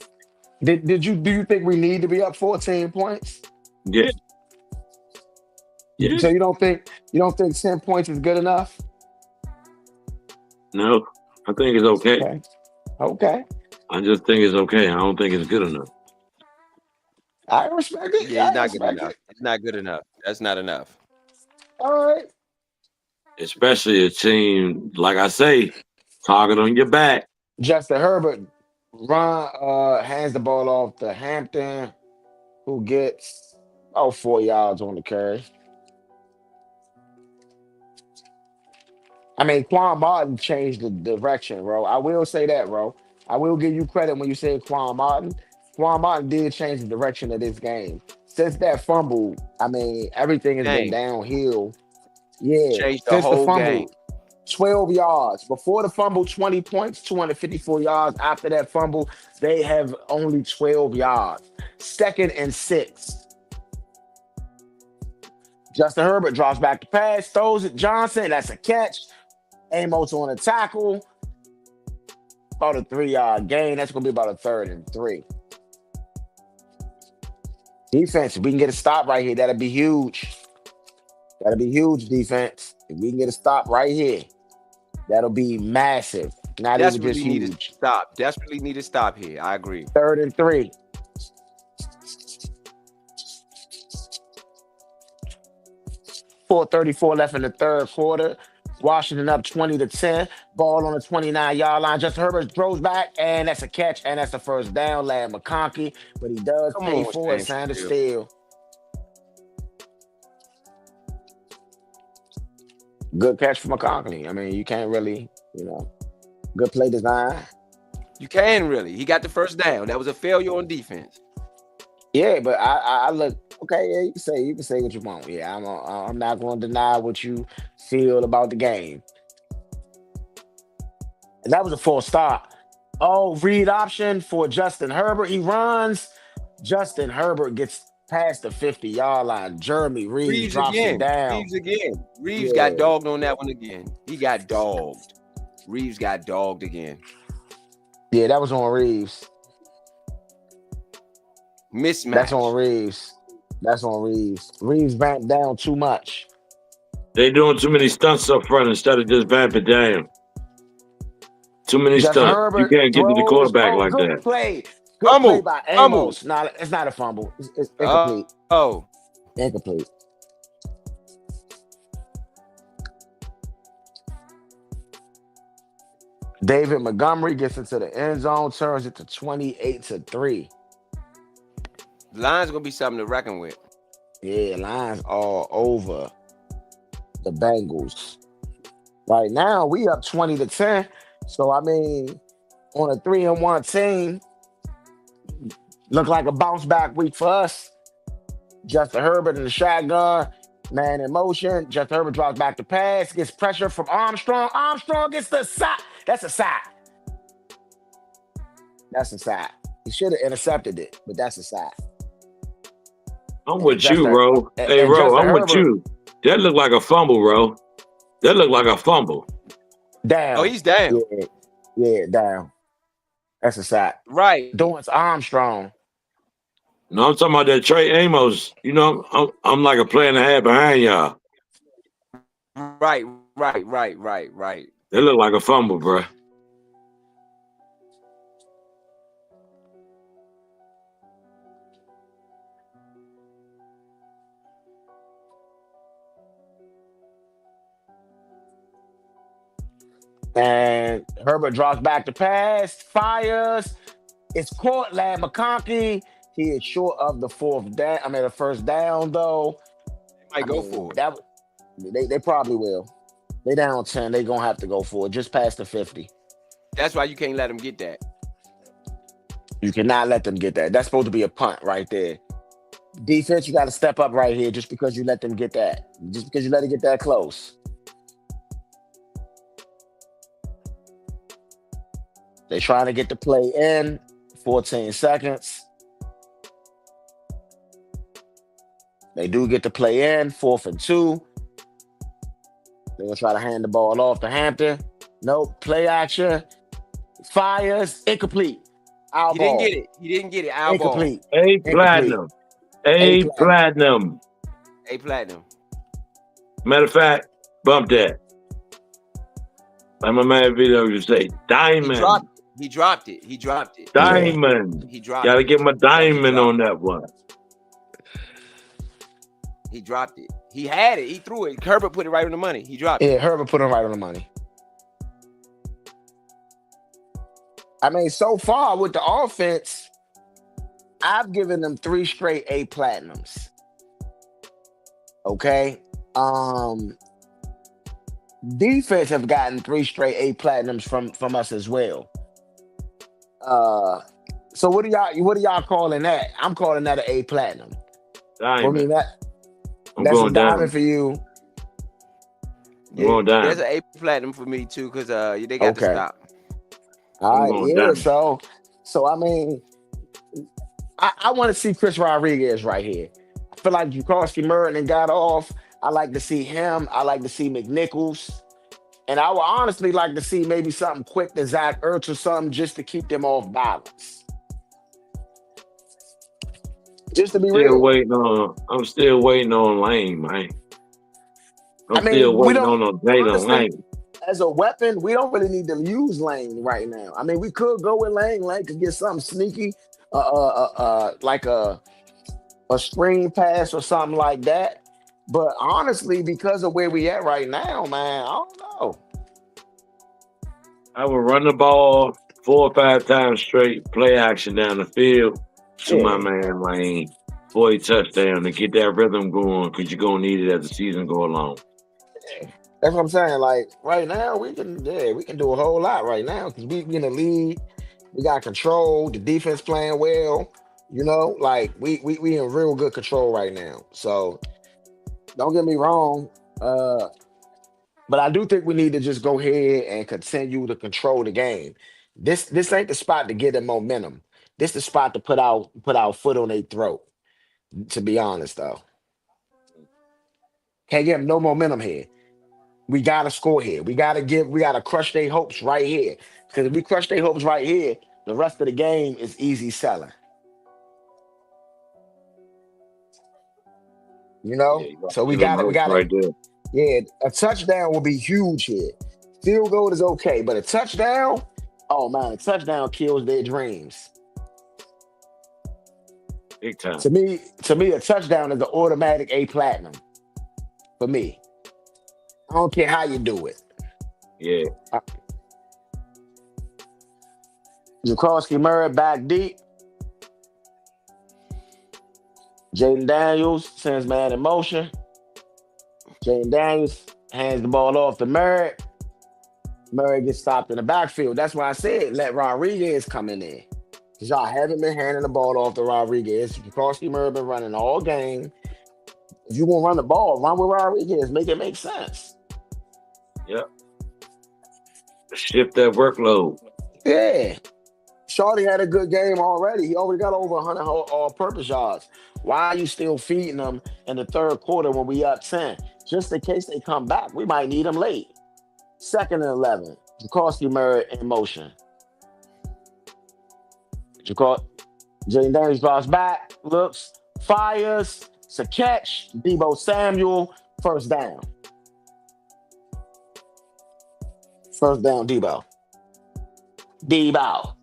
Do you think we need to be up 14 points?
Yeah.
So you don't think 10 points is good enough?
No, I think it's okay.
Okay.
I just think it's okay. I don't think it's good enough.
I respect it.
Yeah, it's not good enough. It's not good enough. That's not enough.
All right.
Especially a team, like I say, target on your back.
Justin Herbert hands the ball off to Hampton, who gets 4 yards on the carry. I mean, Quan Martin changed the direction, bro. I will say that, bro. I will give you credit when you say Quan Martin. Quan Martin did change the direction of this game. Since that fumble, I mean, everything has been downhill. Yeah.
Changed the whole game.
12 yards. Before the fumble, 20 points, 254 yards. After that fumble, they have only 12 yards. 2nd and 6. Justin Herbert drops back the pass, throws it. Johnson, that's a catch. Amos on a tackle. About a 3-yard gain. That's going to be about a 3rd and 3. Defense, if we can get a stop right here, that'll be huge. That'll be huge, defense. If we can get a stop right here, that'll be massive. Not even just huge.
Desperately need to stop here. I agree.
3rd and 3. .434 left in the third quarter. Washington up 20-10. Ball on the 29-yard line. Justin Herbert throws back, and that's a catch, and that's the first down. Lad McConkey, but he does pay for it. Sanders Steele. Good catch for McConkey. I mean, you can't really, good play design.
You can really. He got the first down. That was a failure on defense.
Yeah, but I look, Okay, yeah, you can say what you want. Yeah, I'm not going to deny what you feel about the game. And that was a false start. Oh, read option for Justin Herbert. He runs. Justin Herbert gets past the 50-yard line. Jeremy Reeves
Reeves
drops him
again.
down.
Reeves again. Reeves
Yeah,
got dogged on that one again. He got dogged. Reeves got dogged again.
yeah, that was on Reeves.
Mismatch.
That's on Reeves. That's on Reeves. Reeves vamped down too much.
They doing too many stunts up front instead of just vamping down. Too many
Justin
stunts.
Herbert
You can't get to the
throws.
quarterback
Oh,
like
good
that.
play. Good
Fumble.
play by
Fumble.
Amos. No, it's not a fumble. It's incomplete.
Oh.
Incomplete. David Montgomery gets into the end zone, turns it to 28-3.
The line's gonna be something to reckon with.
Yeah, lines all over the Bengals. Right now, we up 20-10. So I mean, on a 3-1 team, look like a bounce back week for us. Justin Herbert in the shotgun, man in motion. Justin Herbert drops back to pass, gets pressure from Armstrong. Armstrong gets the sack. That's a sack. That's a sack. He should have intercepted it, but that's a sack.
I'm with
Justin-
you, bro.
and-
Hey,
and
bro,
Justin
I'm with
Herbert-
you. That looked like a fumble, bro. That looked like a fumble.
Down.
Oh, he's down.
Yeah, down. That's a sack.
Right.
Dorance Armstrong.
No, I'm talking about that Trey Amos. You know, I'm like a play and a half behind y'all.
Right.
That looked like a fumble, bro.
And Herbert drops back to pass, fires. It's caught. Lad McConkey. He is short of the the first down, though.
They might go for it.
They probably will. They down 10. They gonna have to go for it. Just past the 50.
That's why you can't let him get that.
You cannot let them get that. That's supposed to be a punt right there. Defense, you got to step up right here just because you let them get that. Just because you let it get that close. They're trying to get the play in. 14 seconds. They do get the play in. 4th and 2. They're going to try to hand the ball off to Hampton. Nope. Play action. Fires. Incomplete. Our
He
ball.
didn't get it. Our ball.
Incomplete.
A platinum. A platinum.
A platinum.
Matter of fact, bump that. Like my man Vito used to say, diamond.
He dropped it.
Diamond.
He dropped
Gotta
it.
get my diamond on that one.
He dropped it. He had it. He threw it. Herbert put it right on the money. He dropped it.
Yeah, Herbert put him right on the money. I mean, so far with the offense, I've given them 3 straight A platinums. Okay. Defense have gotten 3 straight A platinums from us as well. So what are y'all calling that? I'm calling that an A platinum.
Diamond.
I mean that's
I'm
a
going
diamond
down.
for you.
I'm going down.
There's an A platinum for me too, because they got to
Okay.
stop.
All
going
right, yeah.
down.
So I mean, I want to see Chris Rodriguez right here. I feel like Jaworski Merton got off. I like to see him. I like to see McNichols. And I would honestly like to see maybe something quick to Zach Ertz or something just to keep them off balance. Just to be real.
I'm still waiting on Lane, man. I'm
I mean,
still
we
waiting
don't-
on Jalen
honestly,
Lane.
As a weapon, we don't really need to use Lane right now. I mean, we could go with Lane. Lane could get something sneaky, like a screen pass or something like that. But honestly, because of where we at right now, man, I don't know.
I will run the ball 4 or 5 times straight, play action down the field to
Yeah.
my man Lane for a touchdown to get that rhythm going because you're going to need it as the season go along.
That's what I'm saying. Like right now, we can do a whole lot right now because we in the lead. We got control. The defense playing well. You know, like we in real good control right now. So don't get me wrong. But I do think we need to just go ahead and continue to control the game. This ain't the spot to get the momentum. This the spot to put our foot on their throat. To be honest, though, can't give them no momentum here. We gotta score here. We gotta crush their hopes right here. Because if we crush their hopes right here, the rest of the game is easy selling. You
Yeah,
know,
you got
so
to give them
we
hopes
got to.
right there.
Yeah, a touchdown will be huge here. Field goal is okay, but a touchdown, oh man, a touchdown kills their dreams.
Big time.
To me, a touchdown is an automatic A platinum for me. I don't care how you do it.
Yeah.
Uh, Jacorsky Murray back deep. Jaden Daniels sends man in motion. Jaden Daniels hands the ball off to Murray. Murray gets stopped in the backfield. That's why I said let Rodriguez come in there. Because y'all haven't been handing the ball off to Rodriguez. Jacorsky Murray been running all game. If you want to run the ball, run with Rodriguez. Make it make sense.
Yep. Shift that workload.
Yeah. Shorty had a good game already. He already got over 100 all-purpose yards. Why are you still feeding them in the third quarter when we up 10? Just in case they come back, we might need them late. 2nd and 11. Jacorsky Murray in motion. Jaden Daniels drops back, looks, fires. It's a catch. Debo Samuel, first down. First down, Debo. Debo.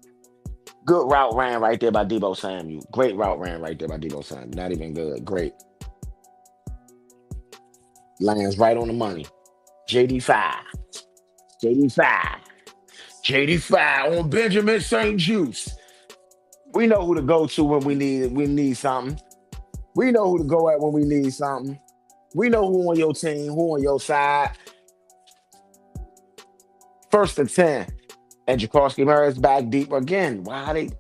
Good route ran right there by Debo Samuel. Great route ran right there by Debo Samuel. Not even good. Great. Lands right on the money. JD5. JD5. JD5 on Benjamin St. Juice. We know who to go to when we need something. We know who to go at when we need something. We know who on your team, who on your side. 1st and 10. And Jacorsky Murray's back deep again. Why they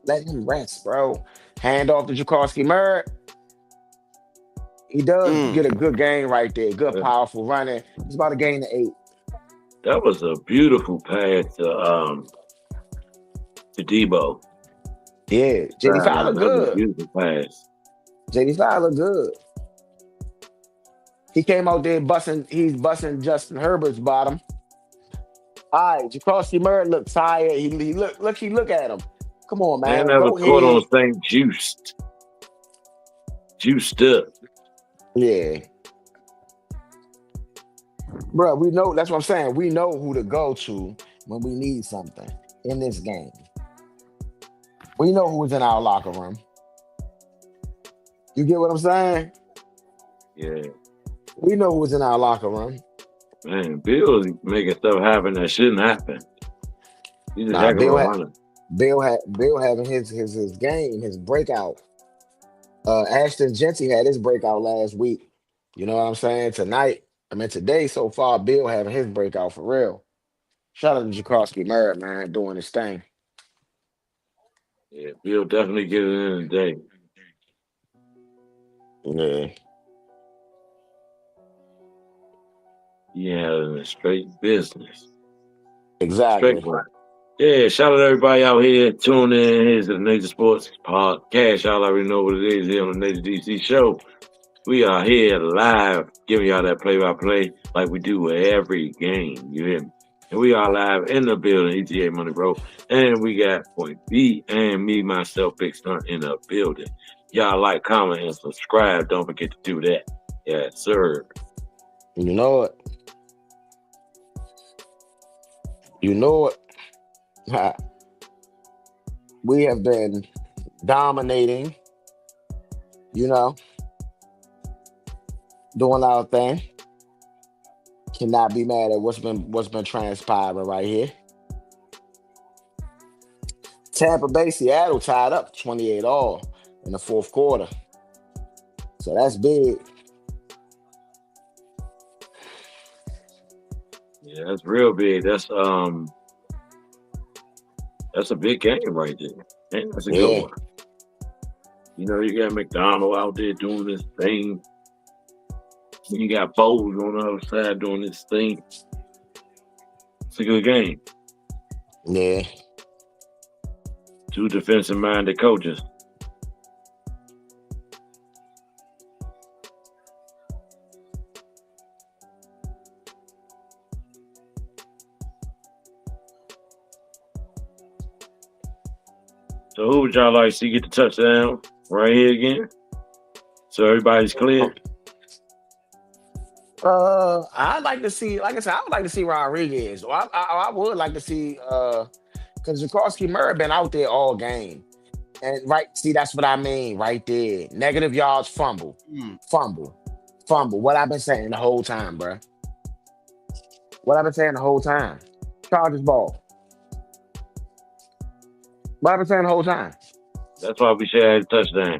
let him rest, bro? Hand off to Jacorsky Murray. He does get a good game right there. Good, powerful running. He's about to gain the 8.
That was a beautiful pass to Debo.
Yeah, JD5 look
That was a
good.
beautiful pass.
JD5 look good. He came out there he's busting Justin Herbert's bottom. All right, Jacorsky Murray looked tired. He look at him. Come on, man.
And that
Go
was caught on
ahead.
St. Juiced. Juiced up.
Yeah. Bro, we know, that's what I'm saying. We know who to go to when we need something in this game. We know who's in our locker room. You get what I'm saying?
Yeah.
We know who's in our locker room.
Man, Bill's making stuff happen that shouldn't happen. He's a
Nah,
heck of a
Bill
runner.
having his game, his breakout. Ashton Genty had his breakout last week. You know what I'm saying? Today so far, Bill having his breakout for real. Shout out to Jacorsky Murray, man, doing his thing.
Yeah, Bill definitely get it in today.
Yeah.
Yeah, in a straight business.
Exactly.
Straight one. Yeah, shout out to everybody out here tuning in. Here's the Nature Sports Podcast. Y'all already know what it is here on the Nature DC show. We are here live, giving y'all that play-by-play like we do with every game. You hear me? And we are live in the building, ETA Money Bro. And we got Point B and me, myself, Big Stunt, in the building. Y'all like, comment, and subscribe. Don't forget to do that. Yes, sir.
You know it. You know it. Ha. We have been dominating, you know, doing our thing. Cannot be mad at what's been transpiring right here. Tampa Bay, Seattle tied up 28-all in the 4th quarter. So that's big.
Yeah, that's real big. That's a big game right there. And that's a good one. You know, you got McDonald out there doing this thing. You got Bowles on the other side doing this thing. It's a good game.
Yeah.
Two defensive-minded coaches. So who would y'all like to see get the touchdown right here again? So everybody's clear.
I'd like to see, like I said, I would like to see Rodriguez. Or I would like to see because Jacorsky Murray been out there all game. And see, that's what I mean right there. Negative yards, fumble. Fumble. What I've been saying the whole time, bro. What I've been saying the whole time. Chargers ball. What I've been saying the whole time.
That's why we said a touchdown.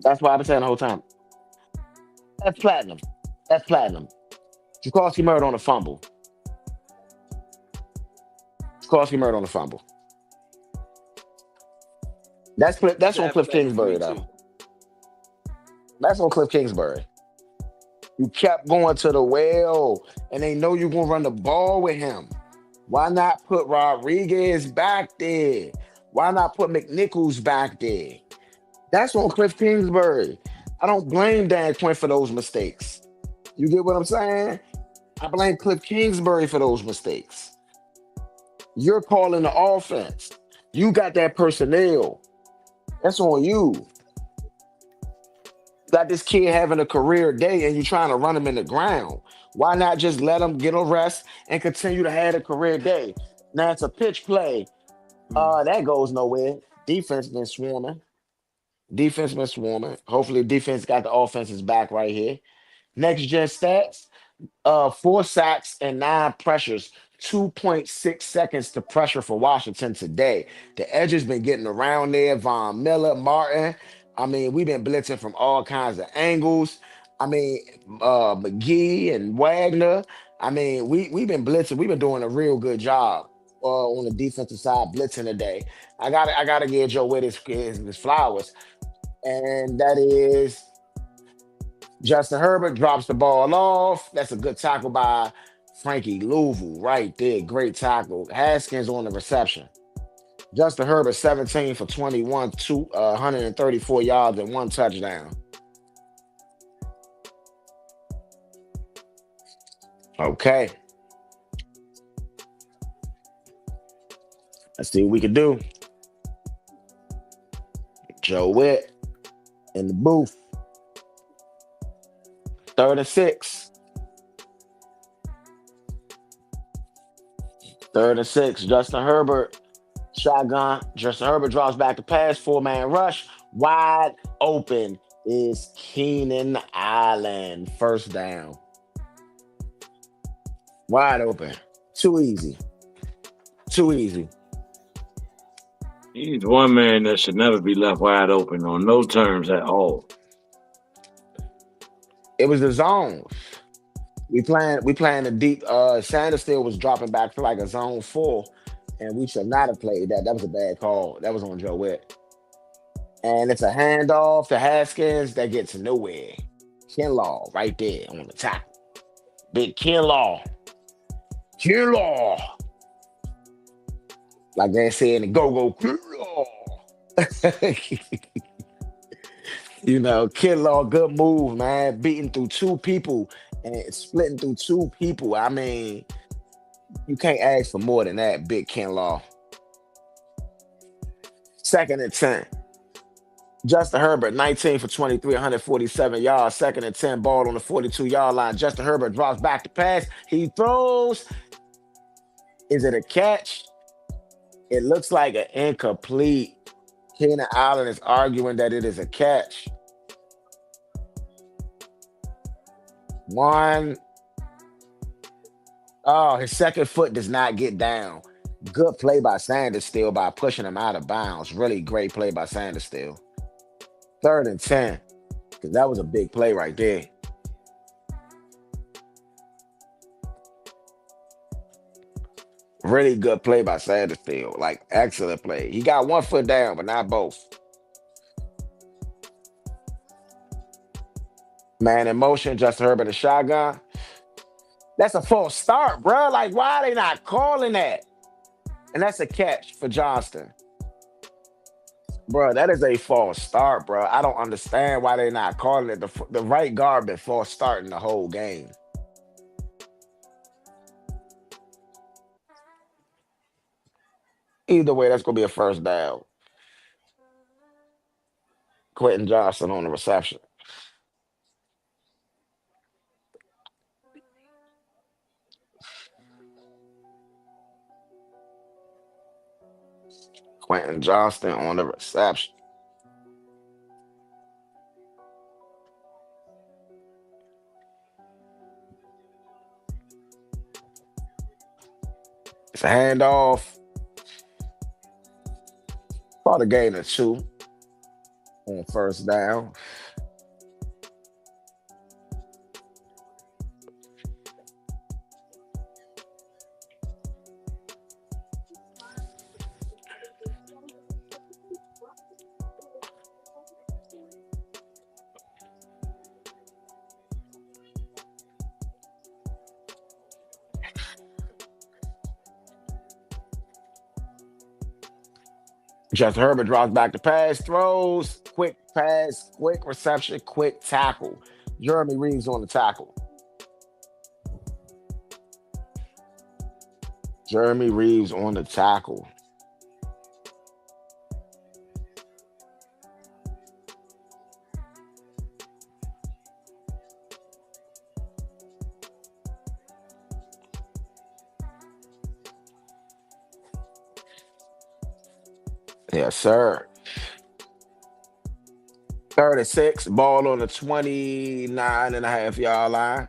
That's what I've been saying the whole time. That's platinum. Jacorsky Murray on a fumble. Jacorsky Murray on a fumble. That's on Cliff Kingsbury, though. That's on Cliff Kingsbury. You kept going to the well, and they know you're going to run the ball with him. Why not put Rodriguez back there? Why not put McNichols back there? That's on Cliff Kingsbury. I don't blame Dan Quinn for those mistakes. You get what I'm saying? I blame Cliff Kingsbury for those mistakes. You're calling the offense. You got that personnel. That's on you. Got this kid having a career day and you're trying to run him in the ground. Why not just let him get a rest and continue to have a career day? Now it's a pitch play. That goes nowhere. Defense been swarming. Hopefully defense got the offense's back right here. Next gen stats, 4 sacks and 9 pressures. 2.6 seconds to pressure for Washington today. The edge has been getting around there. Von Miller, Martin. I mean, we've been blitzing from all kinds of angles. I mean, McGee and Wagner. I mean, we've been blitzing. We've been doing a real good job on the defensive side blitzing today. I gotta give Joe Witt his flowers, and that is Justin Herbert drops the ball off. That's a good tackle by Frankie Louvu right there. Great tackle. Haskins on the reception. Justin Herbert 17 for 21, 134 yards and 1 touchdown. Okay. Let's see what we can do. Joe Witt in the booth. 3rd and 6. 3rd and 6. Justin Herbert. Shotgun. Justin Herbert drops back to pass. 4-man rush. Wide open is Keenan Allen. First down. Wide open. Too easy.
He's one man that should never be left wide open on no terms at all.
It was the zones. We playing the deep. Sanders still was dropping back to like a zone 4, and we should not have played that. That was a bad call. That was on Joe Witt. And it's a handoff to Haskins that gets nowhere. Kinlaw right there on the top. Big Kinlaw. Like they said in the go Kinlaw. You know, Kinlaw, good move, man. Beating through 2 people and splitting through 2 people. I mean, you can't ask for more than that, Big Kinlaw. 2nd and 10. Justin Herbert, 19 for 23, 147 yards. 2nd and 10, ball on the 42-yard line. Justin Herbert drops back to pass. He throws. Is it a catch? It looks like an incomplete. Keenan Allen is arguing that it is a catch. 1. Oh, his second foot does not get down. Good play by Sanders still by pushing him out of bounds. Really great play by Sanders still. 3rd and 10. Because that was a big play right there. Really good play by Sanders still. Like, excellent play. He got 1 foot down, but not both. Man in motion, Justin Herbert, a shotgun. That's a false start, bro. Like, why are they not calling that? And that's a catch for Johnston. Bro, that is a false start, bro. I don't understand why they're not calling it. The right guard been false starting the whole game. Either way, that's going to be a first down. Quentin Johnston on the reception. Quentin Johnston on the reception. It's a handoff. Caught a gain of 2 on first down. Justin Herbert drops back to pass, throws, quick pass, quick reception, quick tackle. Jeremy Reeves on the tackle. Jeremy Reeves on the tackle. Yes, sir. 36, ball on the 29.5-yard line.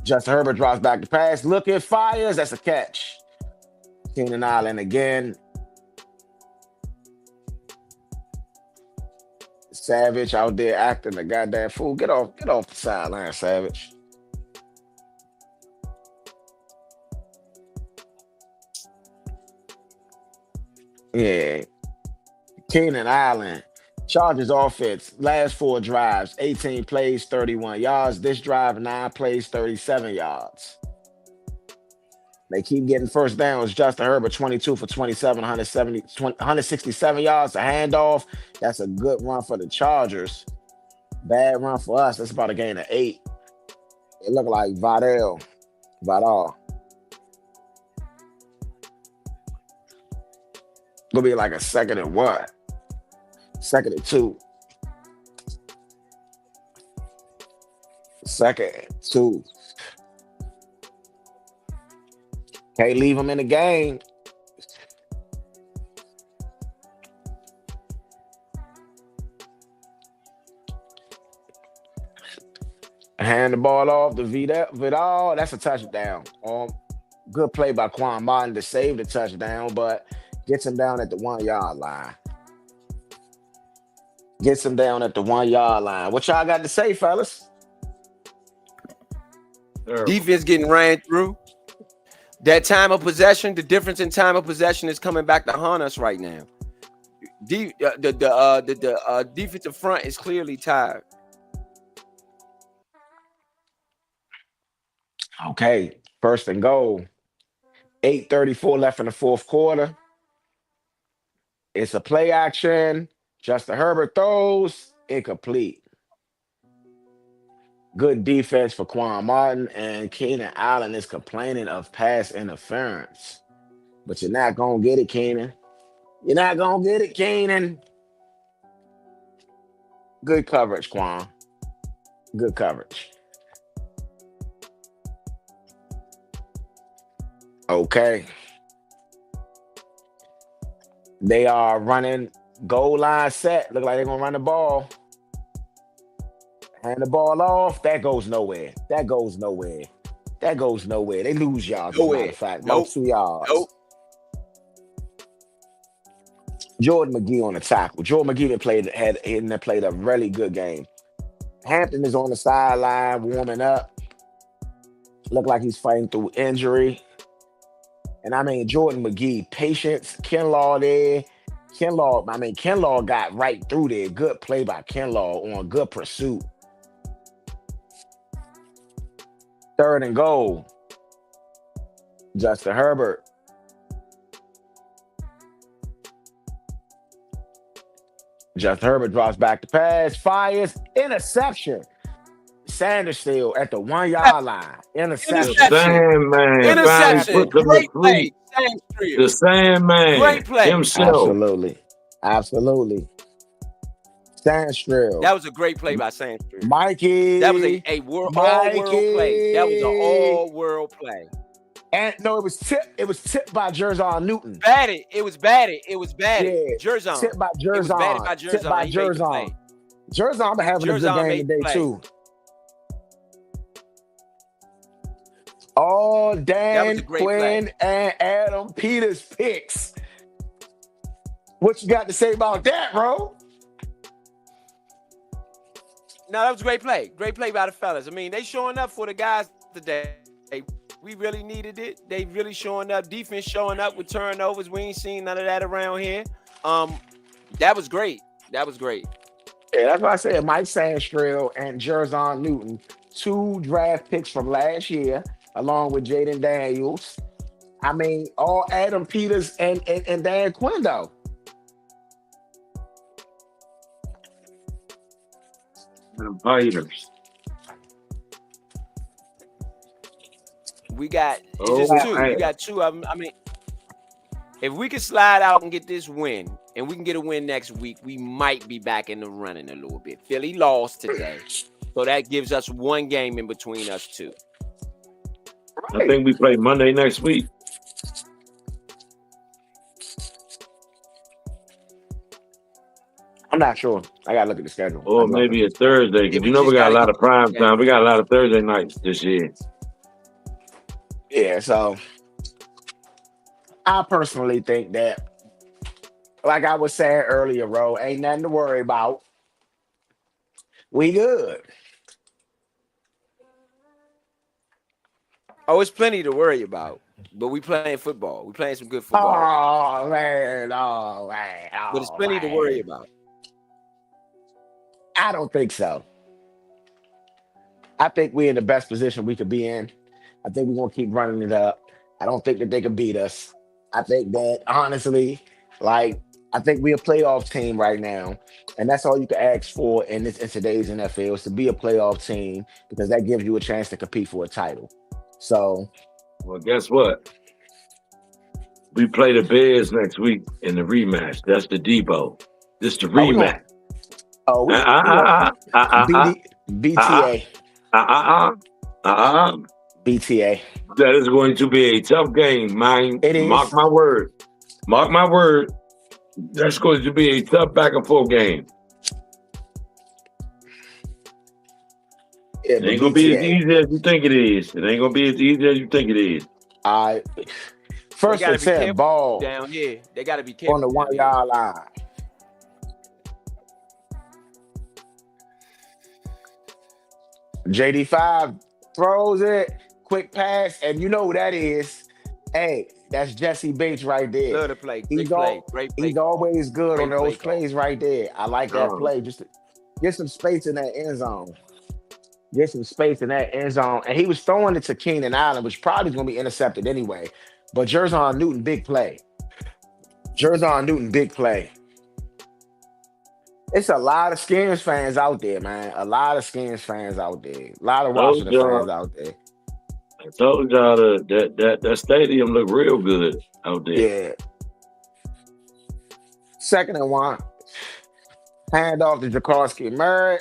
Justin Herbert drops back to pass. Looking, fires. That's a catch. Keenan Allen again. Savage out there acting the goddamn fool. Get off the sideline, Savage. Yeah. Keenan Allen. Chargers offense, last 4 drives, 18 plays, 31 yards. This drive, 9 plays, 37 yards. They keep getting first downs. Justin Herbert, 22 for 27, 167 yards. A handoff. That's a good run for the Chargers. Bad run for us. That's about a gain of 8. It looked like Vidal. Gonna be like a 2nd and 1. 2nd and 2. 2nd and 2. Can't leave him in the game. Hand the ball off to Vidal. That's a touchdown. Good play by Quan Martin to save the touchdown, but gets him down at the 1-yard line. Gets him down at the 1-yard line. What y'all got to say, fellas?
Defense getting ran through. That time of possession, the difference in time of possession is coming back to haunt us right now. The defensive front is clearly tired.
Okay, 1st and goal. 8:34 left in the 4th quarter. It's a play action. Justin Herbert throws, incomplete. Good defense for Quan Martin, and Keenan Allen is complaining of pass interference. But you're not going to get it, Keenan. You're not going to get it, Keenan. Good coverage, Quan. Good coverage. Okay. They are running goal line set. Look like they're going to run the ball. Hand the ball off. That goes nowhere. They lose yards. As a matter of fact. Nope. 2 yards.
Nope.
Jordan McGee on the tackle. Jordan McGee played a really good game. Hampton is on the sideline warming up. Look like he's fighting through injury. And I mean, Jordan McGee, patience, Kinlaw there, Kinlaw got right through there. Good play by Kinlaw on good pursuit. 3rd and goal. Justin Herbert. Justin Herbert drops back to pass, fires, interception. Sanders still at the 1 yard line.
The
Interception.
Sandman finally
Interception.
put them to
Great play.
sleep.
Sandstream.
The Sandman
Great play.
himself.
Absolutely. Sandstrill.
That was a great play by Sandstream.
Mikey.
That was a all-world play. That was an all-world play.
And no, it was tipped by Jerzon Newton.
Batted. It was batted.
Yeah.
Jerzon.
Tipped by
It was batted by
Jerzon. Tipped by
Jerzon. He made the play.
Jerzon. Jerzon been having a good
Jerzon
game
made the
today
play.
too. Oh,
That
Dan
was a great
Quinn and Adam Peters picks. What you got to say about that, bro?
No, that was a great play. Great play by the fellas. I mean, they showing up for the guys today. We really needed it. They really showing up. Defense showing up with turnovers. We ain't seen none of that around here. That was great. That was great.
Yeah, that's why I said Mike Sandstrill and Jerzon Newton, 2 draft picks from last year, along with Jaden Daniels. I mean, all Adam Peters and Dan Quinn, though.
The Biters.
We got it's
Oh,
just 2.
man.
We got 2 of them. I mean, if we can slide out and get this win, and we can get a win next week, we might be back in the running a little bit. Philly lost today, so that gives us 1 game in between us 2.
I think we play Monday next week.
I'm not sure. I gotta look at the schedule.
Or maybe a Thursday, because
Yeah,
you know we
just
got a
gotta
lot
get
of prime
the
time. We got a lot of Thursday nights this year.
Yeah, so I personally think that, like I was saying earlier, Ro, ain't nothing to worry about. We good.
Oh, it's plenty to worry about, but we playing football. We playing some good football,
Oh man.
but it's plenty to worry about.
I don't think so. I think we're in the best position we could be in. I think we're gonna keep running it up. I don't think that they can beat us. I think that honestly, I think we're a playoff team right now, and that's all you can ask for in today's NFL is to be a playoff team because that gives you a chance to compete for a title. So,
Well, guess what? We play the Bears next week in the rematch. That's the Debo. This the
we gonna-
rematch.
BTA. BTA.
That is going to be a tough game, man.
It is.
Mark my word. Mark my word. That's going to be a tough back and forth game.
Yeah,
It ain't gonna be as easy as you think it is. It ain't gonna be as easy as you think it is.
First
They gotta
and
be
10
careful
ball
down here. They got to be careful
on the
down
1
here.
yard line. JD5 throws it, quick pass, and you know who that is. Hey, that's Jesse Bates right there.
Love to play. Great
He's
play.
all-
Great play.
He's always good on
Great
those
play call.
plays right there. I like that
Oh.
play. Just to get some space in that end zone. Get some space in that end zone. And he was throwing it to Keenan Allen, which probably is going to be intercepted anyway. But Jerzon Newton, big play. Jerzon Newton, big play. It's a lot of Skins fans out there, man. A lot of Skins fans out there. A lot of Washington fans out there.
I told y'all that stadium look real good out there.
Yeah. 2nd and 1. Hand off to Jakarski Murray.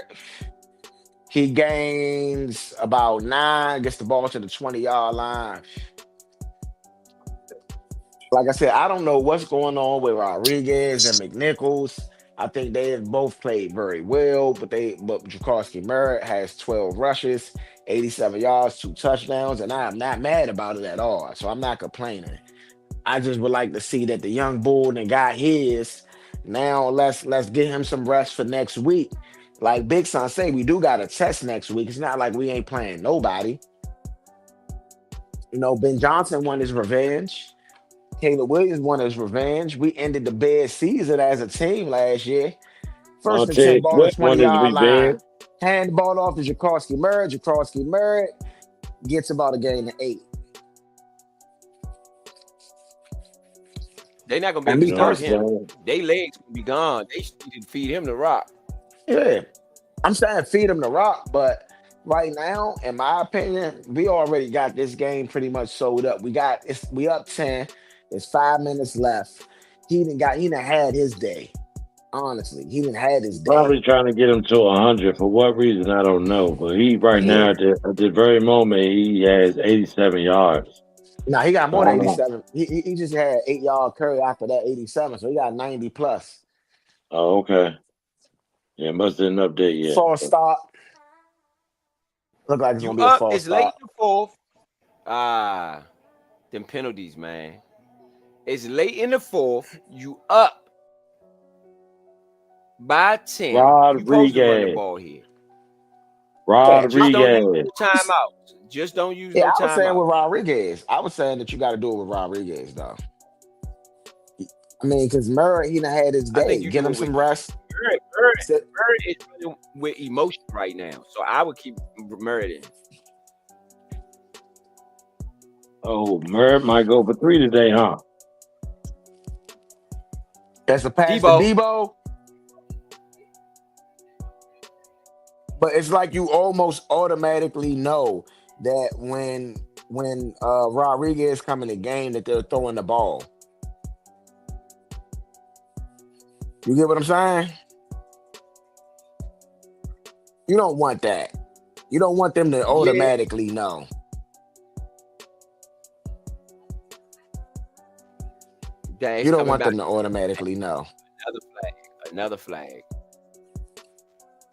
He gains about 9, gets the ball to the 20-yard line. Like I said, I don't know what's going on with Rodriguez and McNichols. I think they have both played very well, but Jakarski Murray has 12 rushes, 87 yards, 2 touchdowns, and I am not mad about it at all. So I'm not complaining. I just would like to see that the young bull that got his. Now let's get him some rest for next week. Like Big Son say, we do got a test next week. It's not like we ain't playing nobody. You know, Ben Johnson won his revenge. Caleb Williams won his revenge. We ended the bad season as a team last year. First and 10
Montez
ball on the
Sweat won his
20-yard line.
revenge.
Hand the ball off to Jacorsky Murray. Jacorsky Murray gets about a gain of 8.
They're not gonna be
And
able to
me
stop him.
personally-
They legs gonna be gone. They need to feed him the rock.
Yeah. I'm saying feed him the rock, but right now, in my opinion, we already got this game pretty much sold up. We up 10. There's 5 minutes left. He didn't had his day. Honestly, he didn't had his day.
Probably trying to get him to 100 for what reason I don't know. But he right now at the very moment he has 87 yards.
No, he got more than
Oh.
87. He just had 8-yard curry after that 87, so he got 90 plus.
Oh, okay. Yeah, must have didn't update yet.
False start. Look like it's
You
gonna be a
up?
false
It's late
start.
in the fourth. Them penalties, man. It's late in the fourth. You up by 10. You supposed to run the
Rodriguez.
ball here.
Rodriguez.
Just don't use
Rodriguez.
no timeout. Just don't use
Yeah,
no
I was saying with
timeout.
Rodriguez. I was saying that you got to do it with Rodriguez, though. I mean, because Murray, he done had his
I think
day.
you
Get
do
him
it
some
with-
rest. Sit-
Murray is running with emotion right now, so I would keep Murray in.
Oh, Murray might go for 3 today, huh?
That's a pass
Debo.
to Debo. But it's like you almost automatically know that when Rodriguez come in the game that they're throwing the ball. You get what I'm saying? You don't want that. You don't want them to automatically know.
Dang,
You don't
coming
want
back.
them to automatically know.
Another flag.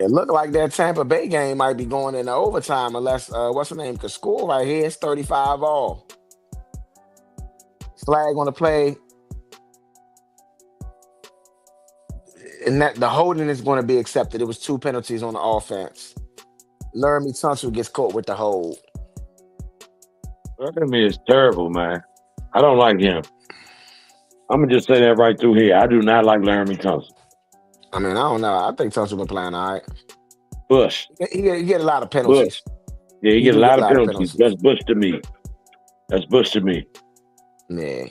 It looked like that Tampa Bay game might be going into overtime unless what's the name could score right here. It's 35 all. Flag on the play. And that the holding is going to be accepted. It was 2 penalties on the offense. Laramie Tunsil gets caught with the hold.
Laramie is terrible, man. I don't like him. I'm gonna just say that right through here. I do not like Laramie Tunsil.
I mean, I don't know. I think Tunsil been playing all right.
Bush.
He get a lot of penalties.
Yeah, he
He
get a
do
lot of penalties. That's Bush to me. That's Bush to me.
Yeah.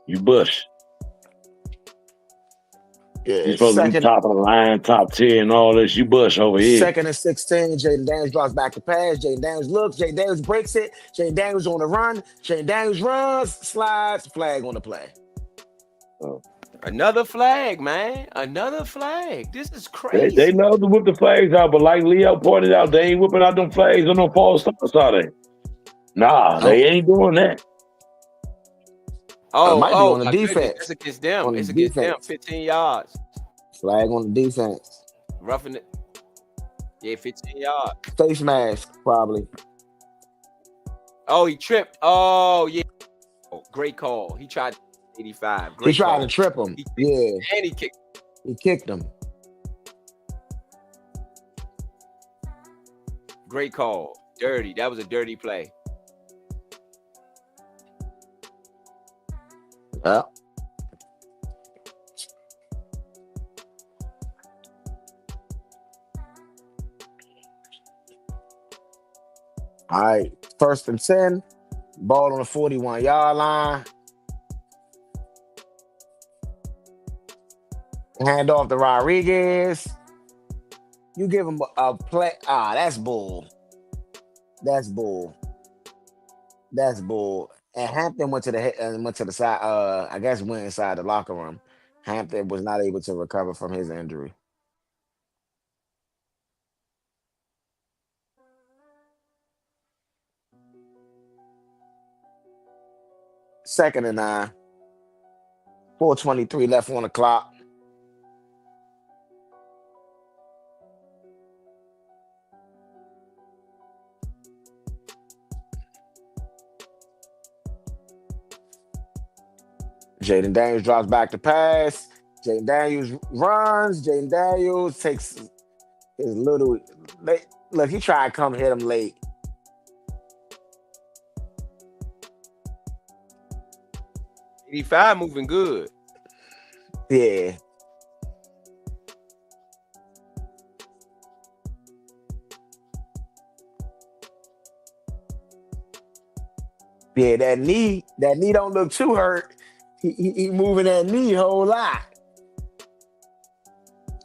You Bush.
Yeah.
You're supposed to be top of the line, top 10, all this. You Bush over here.
Second and 16, Jaden Daniels draws back the pass. Jaden Daniels looks. Jaden Daniels breaks it. Jaden Daniels on the run. Jaden Daniels runs, slides, flag on the play.
Another flag, man. Another flag. This is
They,
crazy.
they love to whip the flags out, but like Leo pointed out, they ain't whipping out them flags on no false starts, are they? Nah, they ain't doing that.
It might be on the
my goodness,
defense.
It's against them.
On the
It's against them.
defense.
15 yards.
Flag on the defense.
Roughing it. Yeah, 15 yards.
Face mask, probably.
Oh, he tripped. Oh, yeah. Oh, great call. He tried 85.
He
Great
tried
call.
to trip him.
He-
Yeah,
And he kicked.
he kicked him.
Great call. Dirty. That was a dirty play.
Yeah. All right, first and 10. Ball on the 41-yard line. Hand off to Rodriguez. You give him a play. That's bull. That's bull. That's bull. And Hampton went to the side. I guess went inside the locker room. Hampton was not able to recover from his injury. Second and 9. 4:23 left on the clock. Jaden Daniels drops back to pass. Jaden Daniels runs. Jaden Daniels takes his little. Look, he tried to come hit him late.
85 moving good.
Yeah. Yeah, that knee don't look too hurt. He moving that knee a whole lot.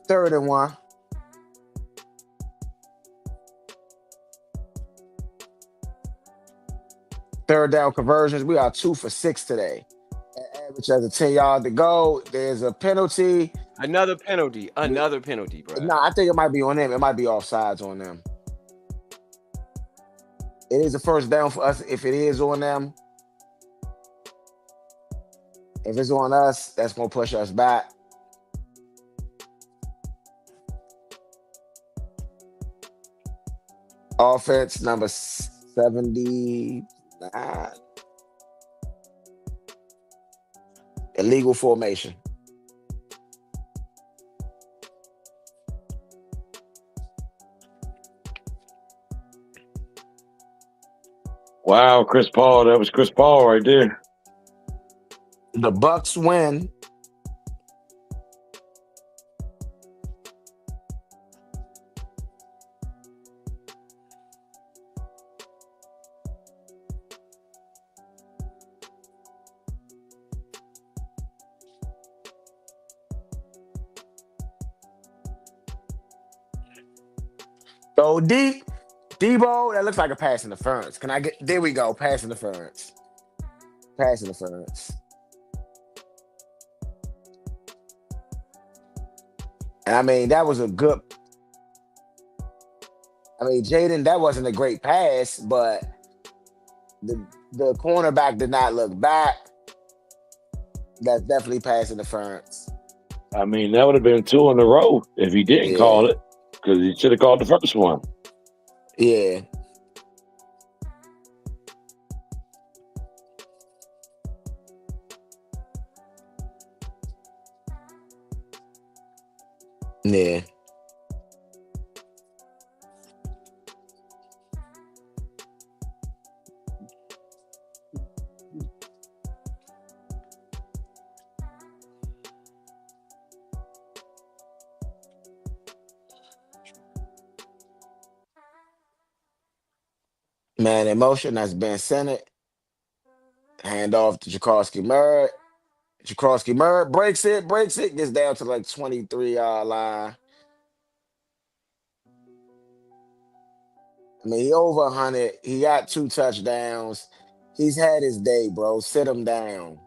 3rd and 1. Third down conversions. We are 2 for 6 today. Average as a 10-yard to go. There's a penalty.
Another penalty, bro.
I think it might be on them. It might be offsides on them. It is a first down for us if it is on them. If it's on us, that's going to push us back. Offense number 79. Illegal formation.
Wow, Chris Paul. That was Chris Paul right there.
The Bucks win. Go deep. Debo, that looks like a pass interference. Can I get there? We go. Pass interference. Pass interference. And I mean, that was a good. I mean, Jaden, that wasn't a great pass, but the cornerback did not look back. That's definitely pass interference.
I mean, that would have been 2 in a row if he didn't call it, because he should have called the first one.
Yeah. Yeah. Man, in motion, that's Ben Sennett. Hand off to Jaworski Murray. Jaworski Murray breaks it, gets down to like 23-yard line. I mean, he over 100. He got 2 touchdowns. He's had his day, bro. Sit him down.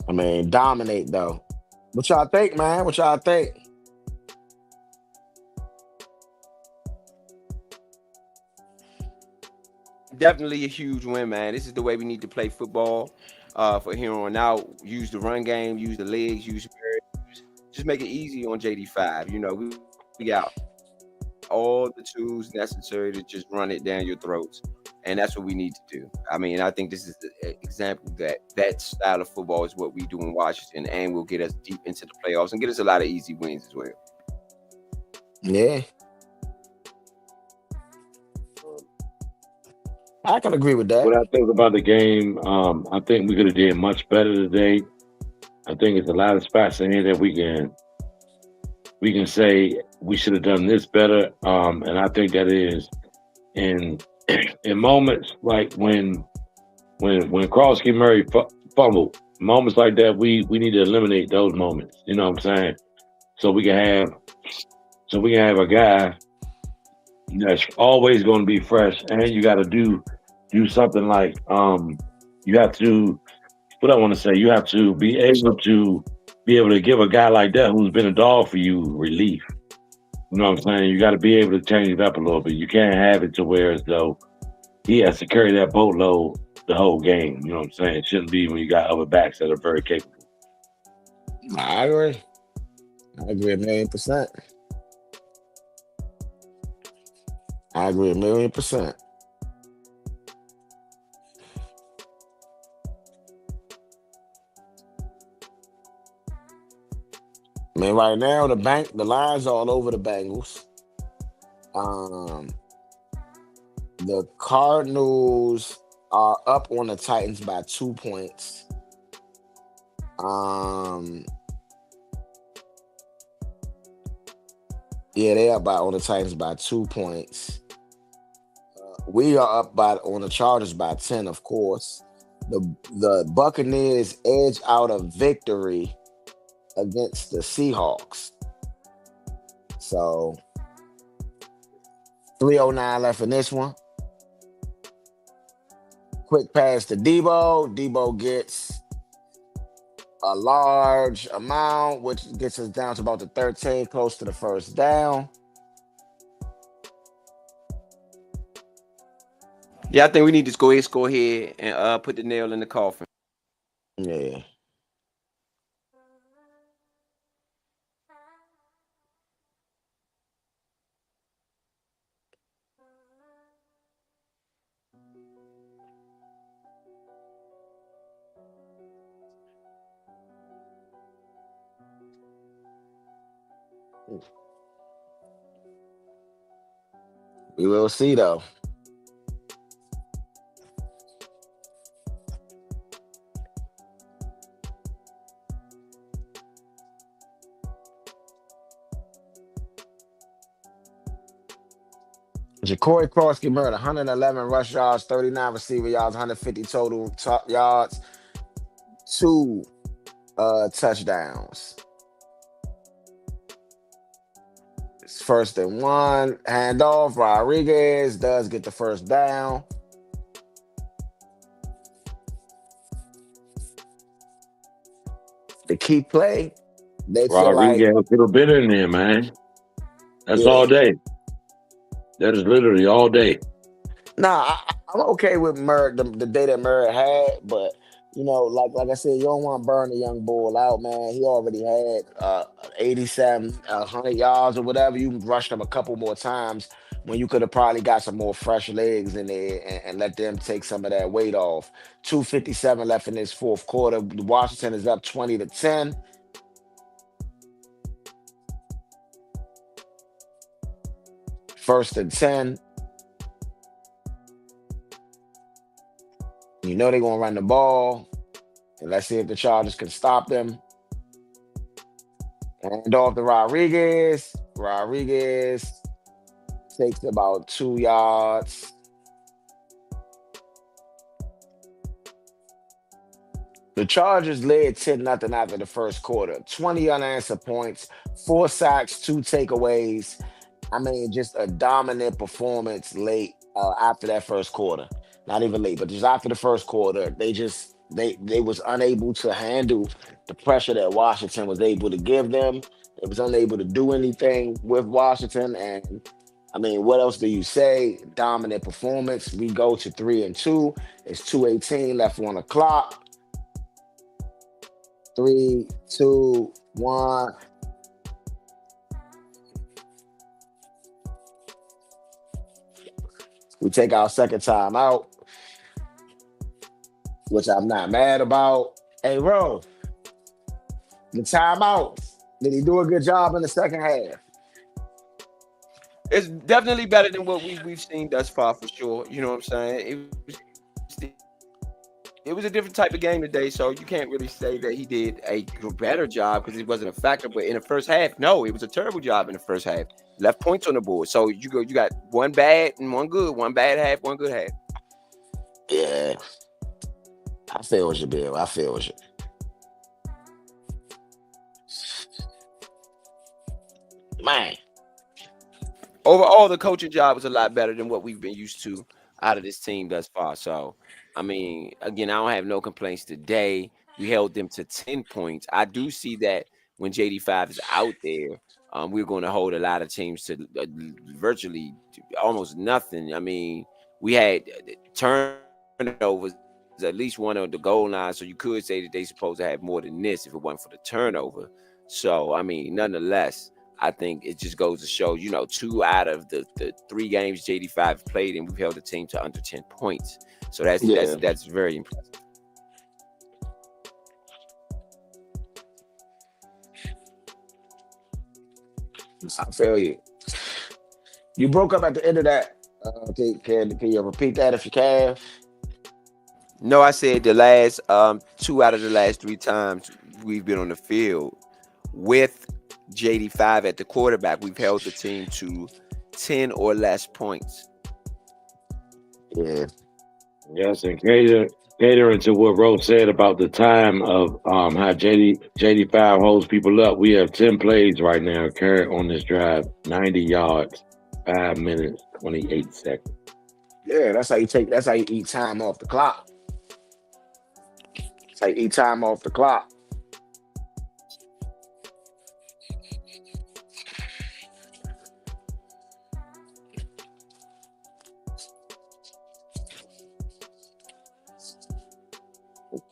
I mean, dominate, though. What y'all think, man? What y'all think?
Definitely a huge win, man. This is the way we need to play football for here on out. Use the run game, use the legs, just make it easy on JD5. You know, we got all the tools necessary to just run it down your throats. And that's what we need to do. I mean, I think this is the example that style of football is what we do in Washington, and will get us deep into the playoffs and get us a lot of easy wins as well.
Yeah. I can agree with that.
What I think about the game, I think we could have did much better today. I think it's a lot of spots in here that we can say we should have done this better. And I think that is in moments like when Jaworski Murray fumbled, moments like that, we need to eliminate those moments. You know what I'm saying? So we can have a guy that's always going to be fresh, and you got to do something like you have to. What I want to say, you have to be able to give a guy like that who's been a dog for you relief. You know what I'm saying? You got to be able to change it up a little bit. You can't have it to where as though he has to carry that boatload the whole game. You know what I'm saying? It shouldn't be when you got other backs that are very capable.
I agree. I agree 1,000,000%. I agree 1,000,000%. I mean, right now the lines are all over the Bengals. Um, the Cardinals are up on the Titans by 2 points. Yeah, they up on the Titans by 2 points. We are up on the Chargers by 10, of course. The Buccaneers edge out a victory against the Seahawks. So 3:09 left in this one. Quick pass to Debo. Debo gets a large amount, which gets us down to about the 13, close to the first down.
Yeah, I think we need to go ahead and put the nail in the coffin.
Yeah. We will see, though. Ja'Cory Cross get murdered, 111 rush yards, 39 receiver yards, 150 total yards, 2 touchdowns. It's 1st and 1. Handoff. Rodriguez does get the first down. The key play, they feel like
Rodriguez could have been in there, man. That's
Yeah.
all day. That is literally all day.
Nah, I'm okay with Murray the day that Murray had, but like I said, you don't want to burn the young bull out, man. He already had 87, 100 yards or whatever. You rushed him a couple more times when you could have probably got some more fresh legs in there and let them take some of that weight off. 2:57 left in this fourth quarter. Washington is up 20-10. First and 10. You know they're going to run the ball. And let's see if the Chargers can stop them. And off to Rodriguez. Rodriguez takes about 2 yards. The Chargers led 10-0 after the first quarter. 20 unanswered points, 4 sacks, 2 takeaways. I mean, just a dominant performance late after that first quarter. Not even late, but just after the first quarter, they was unable to handle the pressure that Washington was able to give them. They was unable to do anything with Washington. And I mean, what else do you say? Dominant performance. We go to 3-2. It's 2:18 left on the clock. 3, 2, 1. We take our second time out, which I'm not mad about. Hey, Ro, the timeout. Did he do a good job in the second half?
It's definitely better than what we've seen thus far, for sure. You know what I'm saying? It was a different type of game today, so you can't really say that he did a better job because it wasn't a factor. But in the first half, no, it was a terrible job in the first half. Left points on the board. So you got one bad and one good, one bad half, one good half.
Yeah. I feel what you, Bill. I feel what you. Man.
Overall, the coaching job was a lot better than what we've been used to out of this team thus far. So, I mean, again, I don't have no complaints today. We held them to 10 points. I do see that when JD5 is out there, we're going to hold a lot of teams to virtually almost nothing. I mean, we had turnovers, at least one on the goal line, so you could say that they supposed to have more than this if it wasn't for the turnover. So, I mean, nonetheless, I think it just goes to show, 2 out of the 3 games JD5 played, and we've held the team to under 10 points. So that's very impressive.
I feel you. You broke up at the end of that. Can you repeat that if you can?
No, I said the last 2 out of the last 3 times we've been on the field with JD5 at the quarterback, we've held the team to 10 or less points.
Yeah.
Yes, and catering to what Rose said about the time of how JD5 holds people up. We have 10 plays right now carried on this drive, 90 yards, 5 minutes, 28 seconds.
Yeah, that's how you eat time off the clock. That's how you eat time off the clock.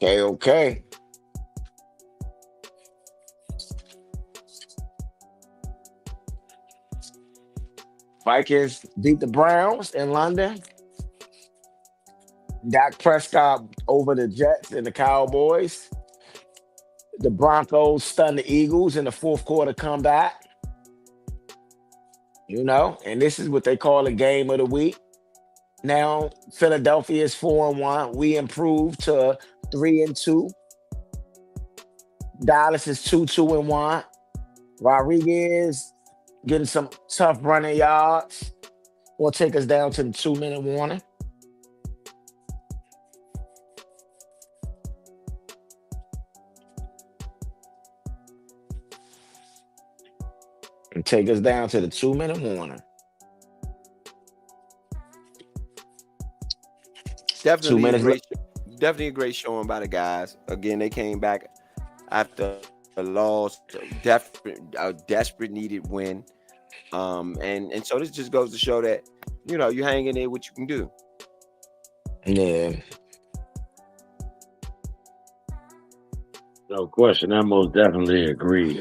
Okay. Vikings beat the Browns in London. Dak Prescott over the Jets and the Cowboys. The Broncos stunned the Eagles in the fourth quarter comeback. And this is what they call a game of the week. Now, Philadelphia is 4-1. We improved to 3-2. Dallas is 2-1. Rodriguez getting some tough running yards. Will take us down to the 2-minute warning. And take us down to the 2-minute warning.
Definitely a great showing by the guys. Again, they came back after a loss, a desperate needed win. And so this just goes to show that, you hang in there what you can do.
Yeah.
No question. I most definitely agree.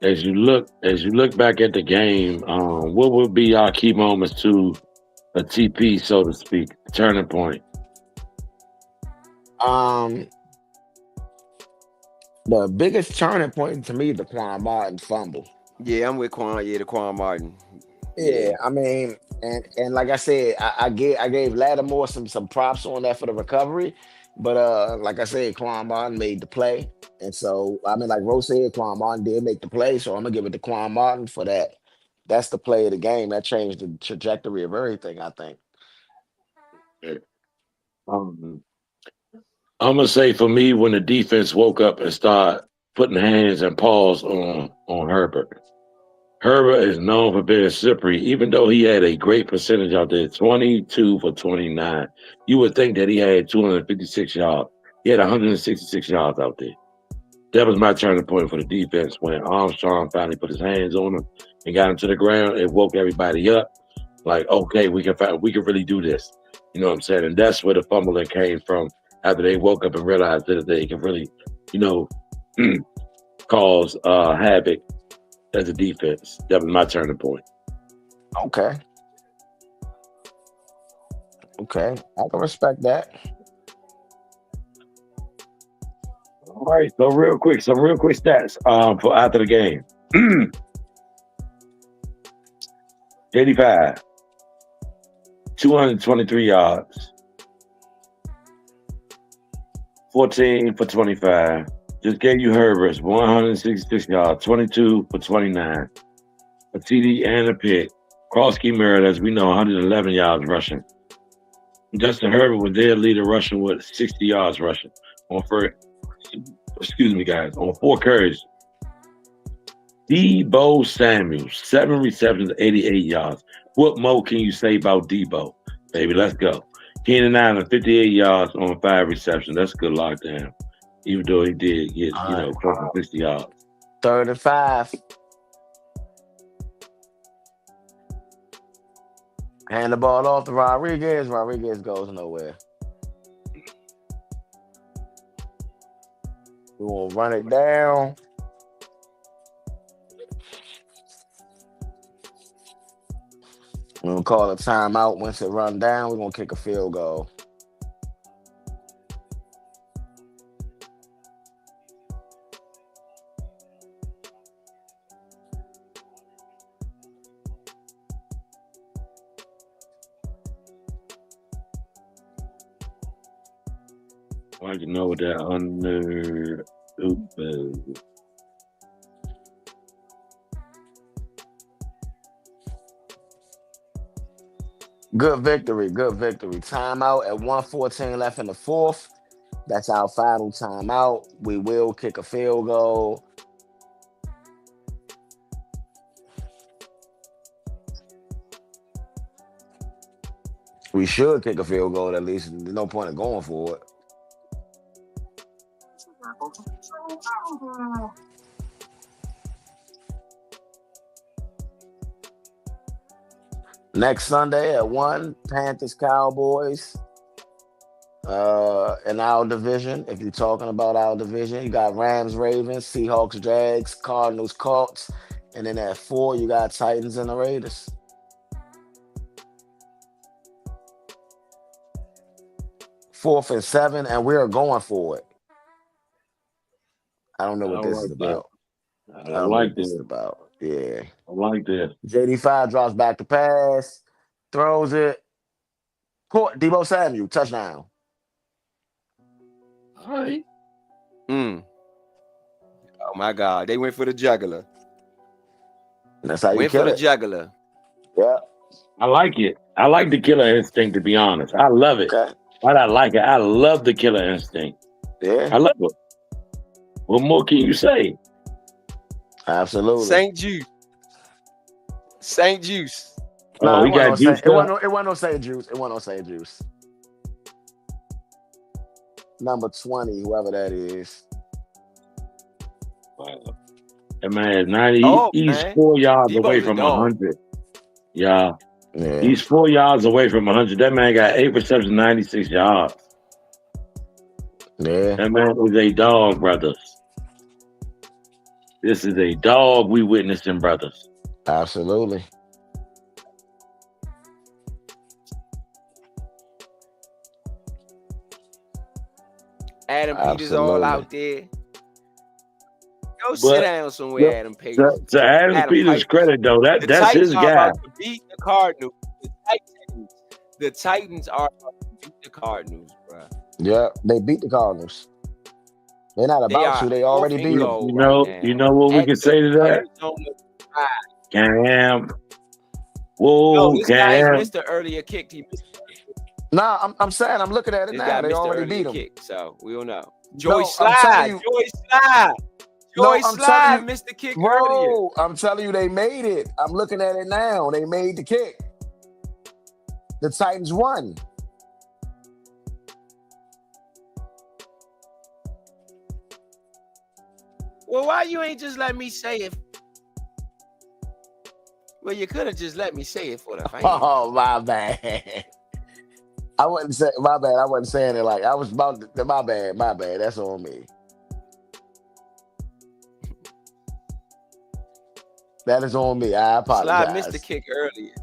As you look back at the game, what would be our key moments to a TP, so to speak, turning point?
The biggest turning point to me is the Quan Martin fumble.
Yeah, I'm with Quan. Yeah, the Quan Martin.
Yeah, I mean, and like I said, I gave Lattimore some props on that for the recovery, but like I said, Quan Martin made the play, and so I mean, like Rose said, Quan Martin did make the play, so I'm gonna give it to Quan Martin for that. That's the play of the game. That changed the trajectory of everything, I think.
I'm gonna say for me, when the defense woke up and started putting hands and paws on Herbert. Herbert is known for being slippery, even though he had a great percentage out there, 22 for 29. You would think that he had 256 yards. He had 166 yards out there. That was my turning point for the defense when Armstrong finally put his hands on him and got him to the ground. It woke everybody up. Like, okay, we can really do this. You know what I'm saying? And that's where the fumbling came from after they woke up and realized that they can really, cause havoc as a defense. That was my turning point.
Okay, I can respect that.
All right, so some real quick stats for after the game. 85, 223 yards, 14 for 25. Just gave you Herbert's 166 yards, 22 for 29. A TD and a pick. Krosky Merritt, as we know, 111 yards rushing. Justin Herbert was their leader rushing with 60 yards rushing on 4 carries. Deebo Samuel, 7 receptions, 88 yards. What more can you say about Deebo? Baby, let's go. Keenan Allen, 58 yards on 5 receptions. That's a good lockdown. Even though he did get, close to 60 yards.
3rd and 5. Hand the ball off to Rodriguez. Rodriguez goes nowhere. We will run it down. We're gonna call a timeout. Once it run down, we're gonna kick a field goal.
I can know that under.
Good victory. Good victory. Timeout at 1:14 left in the fourth. That's our final timeout. We will kick a field goal. We should kick a field goal at least. There's no point in going for it. Next Sunday at 1, Panthers, Cowboys. In our division, if you're talking about our division, you got Rams, Ravens, Seahawks, Jags, Cardinals, Colts. And then at 4, you got Titans and the Raiders. 4th and 7, and we are going for it. I don't know what this is about.
I like this.
About. Yeah.
I like this.
JD5 drops back to pass, throws it. Caught Deebo Samuel, touchdown.
All right.
Oh my God. They went for the jugular.
That's how you
went
kill
for the
it.
jugular.
Yeah.
I like it. I like the killer instinct, to be honest. I love it.
Okay.
But I like it. I love the killer instinct.
Yeah.
I love it. What more can you say?
Absolutely.
St. Juice. St. Juice.
Oh, we got juice.
It wasn't no St. Juice. It wasn't no St. Juice. Number 20, whoever that is.
That man is 90. He's
man.
4 yards
Debo's
away
a
from
dog.
100. Yeah.
Yeah.
He's 4 yards away from 100. That man got 8 receptions, 96 yards.
Yeah.
That man was a dog, brothers. This is a dog we witnessing, brothers.
Absolutely.
Adam Peters all out there. Go sit
But-
down somewhere,
but-
Adam Peters.
To Adam
Adam
Peters'
Piper.
credit, though,
The
that's
Titans
his
are
guy.
about to beat the Cardinals. The Titans are about to beat the Cardinals, bro.
Yeah. They beat the Cardinals. They're not
They
about
are
to. They already beat them.
low
You know,
right now.
you know what we can say to that?
Arizona-
Cam. Whoa,
No, this guy
Cam.
missed the earlier kick. He missed
Nah, I'm saying I'm looking at it
this
now.
guy
They
missed the
already beat
earlier
them.
kick, so we don't know.
No,
Joyce
I'm telling
Slide.
you-
Joyce Slide.
No,
Joyce
I'm telling
Slide
you-
missed the kick earlier.
Bro, I'm telling you, they made it. I'm looking at it now. They made the kick. The Titans won.
Well, why you ain't just let me say it? Well, you could have just let me say it for the fans.
Oh, my bad. I wasn't say my bad. I wasn't saying it like I was about to, my bad. My bad. That's on me. That is on me. I apologize.
Slide missed the kick earlier.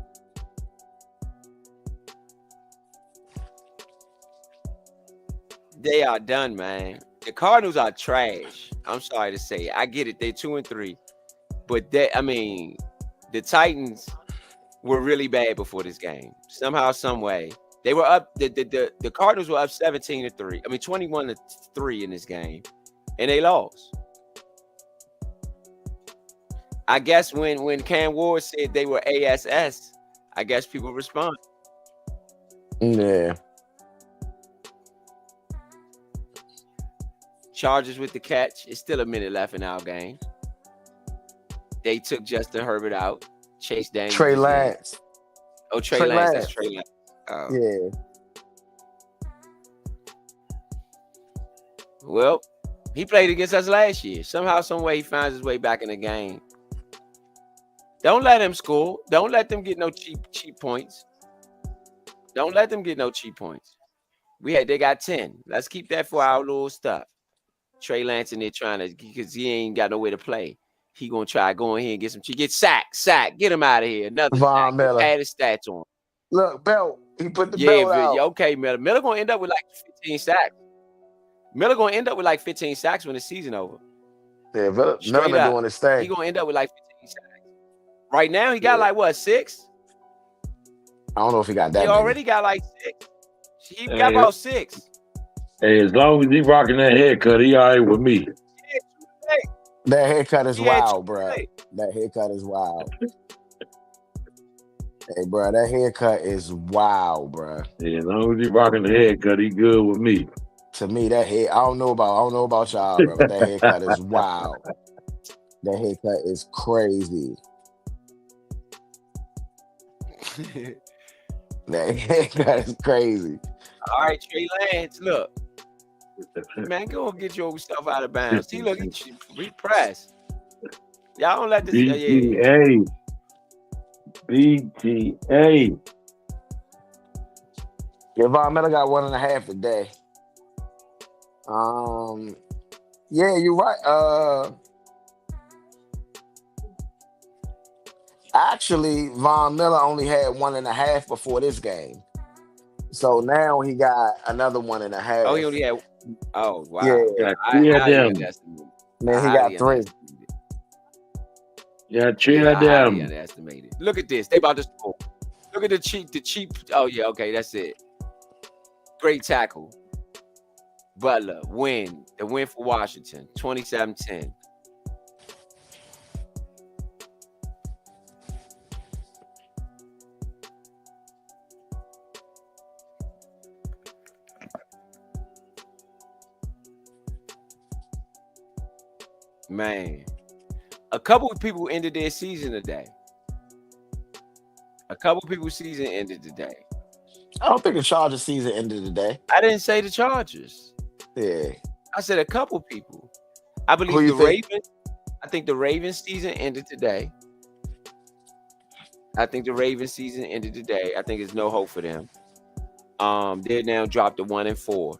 They are done, man. The Cardinals are trash. I'm sorry to say. I get it. They're 2-3. But the Titans were really bad before this game. Somehow, some way. They were up. The Cardinals were up 17-3. 21-3 in this game. And they lost. I guess when Cam Ward said they were ASS, I guess people respond.
Yeah.
Chargers with the catch. It's still a minute left in our game. They took Justin Herbert out. Chase Daniels.
Trey Lance.
Oh, Trey
Trey
Lance.
Lance.
That's Trey Lance. Oh.
Yeah.
Well, he played against us last year. Somehow, some way, he finds his way back in the game. Don't let him score. Don't let them get no cheap points. Don't let them get no cheap points. They got 10. Let's keep that for our little stuff. Trey Lance in there trying to, because he ain't got nowhere to play. He gonna try going here and get some. Get sack. Get him out of here. Another
Von
sack.
Miller.
Add his stats on.
Look, belt. He put the belt out.
Yeah, okay, Miller. Miller gonna end up with like 15 sacks. Miller gonna end up with like 15 sacks when the season over.
Yeah, Miller been doing his thing.
He gonna end up with like 15 sacks. Right now, he got like what, 6?
I don't know if he got that.
He already got like 6. He got about 6.
Hey, as long as he rocking that haircut, he all right with me.
That haircut is wild, bro. That haircut is wild. Hey, bro, that haircut is wild, bro.
Yeah, as long as he rocking the haircut, he good with me.
To me, that hair, I don't know about y'all, bro, but that haircut is wild. That haircut is crazy. That haircut is crazy.
All right, Trey Lance, look. Man, go and get your stuff out of bounds. See, look, he repressed. Y'all don't let this.
BTA. BTA.
Yeah, Von Miller got 1.5 today. Yeah, you're right. Actually, Von Miller only had 1.5 before this game. So now he got another 1.5.
Oh, he only had. Oh, wow.
Yeah.
Man,
he got 3.
Yeah, them.
Underestimated. Look at this. They about to score. Look at the cheap. Oh, yeah, okay, that's it. Great tackle. Butler, win. The win for Washington, 27-10. Man, a couple of people ended their season today. A couple people's season ended today.
I don't think the Chargers season ended today.
I didn't say the Chargers.
Yeah.
I said a couple people. I believe the Ravens. I think the Ravens season ended today. I think the Ravens season ended today. I think there's no hope for them. They're now dropped to 1-4.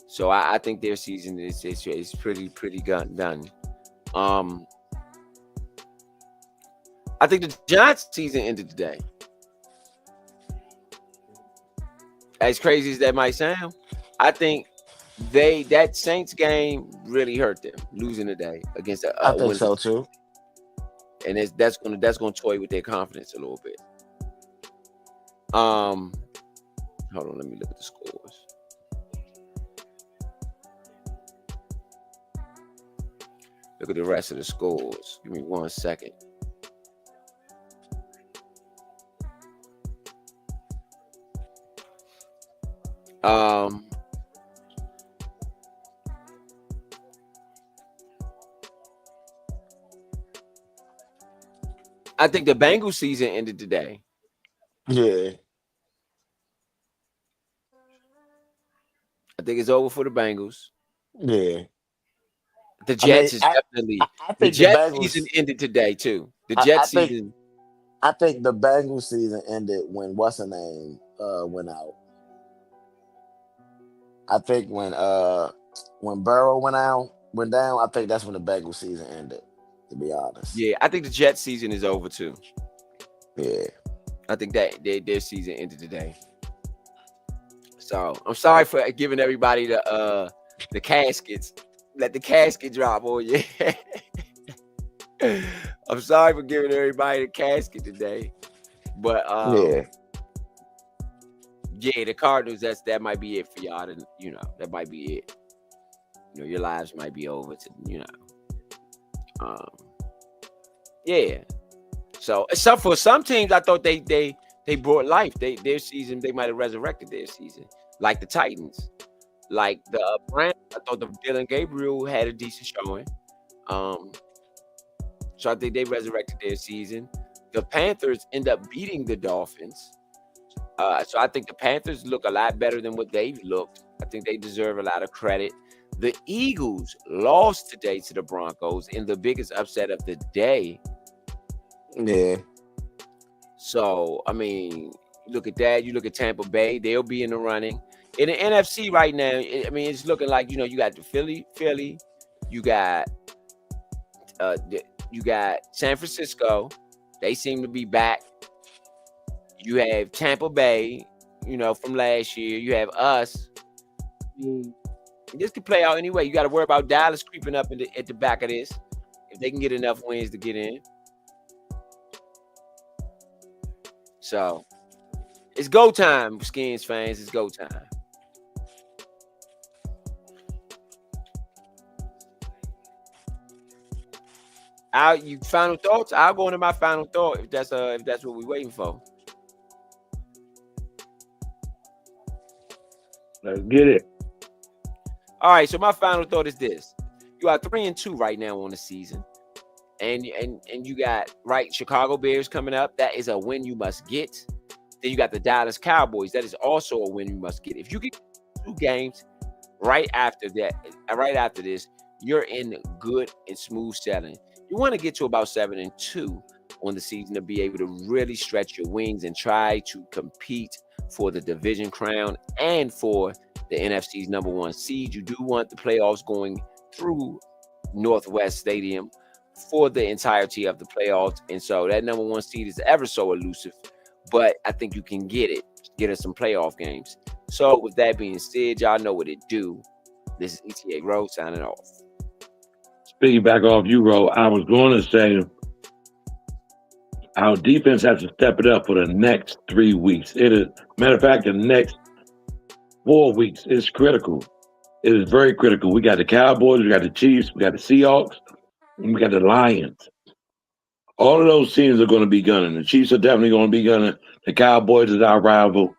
So I think their season is pretty done. I think the Giants season ended today. As crazy as that might sound, I think that Saints game really hurt them losing today against the.
I think so too.
And that's gonna toy with their confidence a little bit. Hold on, let me look at the scores. Look at the rest of the scores. Give me 1 second. I think the Bengals season ended today.
Yeah.
I think it's over for the Bengals.
Yeah.
The Jets is definitely.
I think
the Jets season ended today too. The Jets season.
I think the Bengals season ended when what's her name went out. I think when Burrow went down, I think that's when the Bengals season ended. To be honest.
Yeah, I think the Jets season is over too.
Yeah.
I think that their season ended today. So I'm sorry for giving everybody the caskets. Let the casket drop on you. I'm sorry for giving everybody the casket today. But yeah, the Cardinals, that might be it for y'all. That might be it. Your lives might be over to, yeah. So for some teams, I thought they brought life. Their season, they might have resurrected their season. Like the Titans. Like the Browns, I thought the Dylan Gabriel had a decent showing. So I think they resurrected their season. The Panthers end up beating the Dolphins. So I think the Panthers look a lot better than what they've looked. I think they deserve a lot of credit. The Eagles lost today to the Broncos in the biggest upset of the day.
Yeah.
So, I mean, look at that. You look at Tampa Bay. They'll be in the running. In the NFC right now, I mean, it's looking like, you got the Philly. You got You got San Francisco. They seem to be back. You have Tampa Bay, from last year. You have us. This could play out anyway. You got to worry about Dallas creeping up at the back of this if they can get enough wins to get in. So it's go time, Skins fans. It's go time. You final thoughts? I'll go into my final thought if that's what we're waiting for.
Let's get it.
All right, so my final thought is this. You are 3-2 right now on the season. And you got Chicago Bears coming up. That is a win you must get. Then you got the Dallas Cowboys. That is also a win you must get. If you get 2 games right after this, you're in good and smooth sailing. You want to get to about 7-2 on the season to be able to really stretch your wings and try to compete for the division crown and for the NFC's #1 seed. You do want the playoffs going through Northwest Stadium for the entirety of the playoffs. And so that #1 seed is ever so elusive, but I think you can get it. Get us some playoff games. So with that being said, y'all know what it do. This is ETA Rowe signing off.
Speaking back off you, Ro, I was going to say our defense has to step it up for the next 3 weeks. It is, matter of fact, the next 4 weeks is critical. It is very critical. We got the Cowboys, we got the Chiefs, we got the Seahawks, and we got the Lions. All of those teams are going to be gunning. The Chiefs are definitely going to be gunning. The Cowboys is our rival.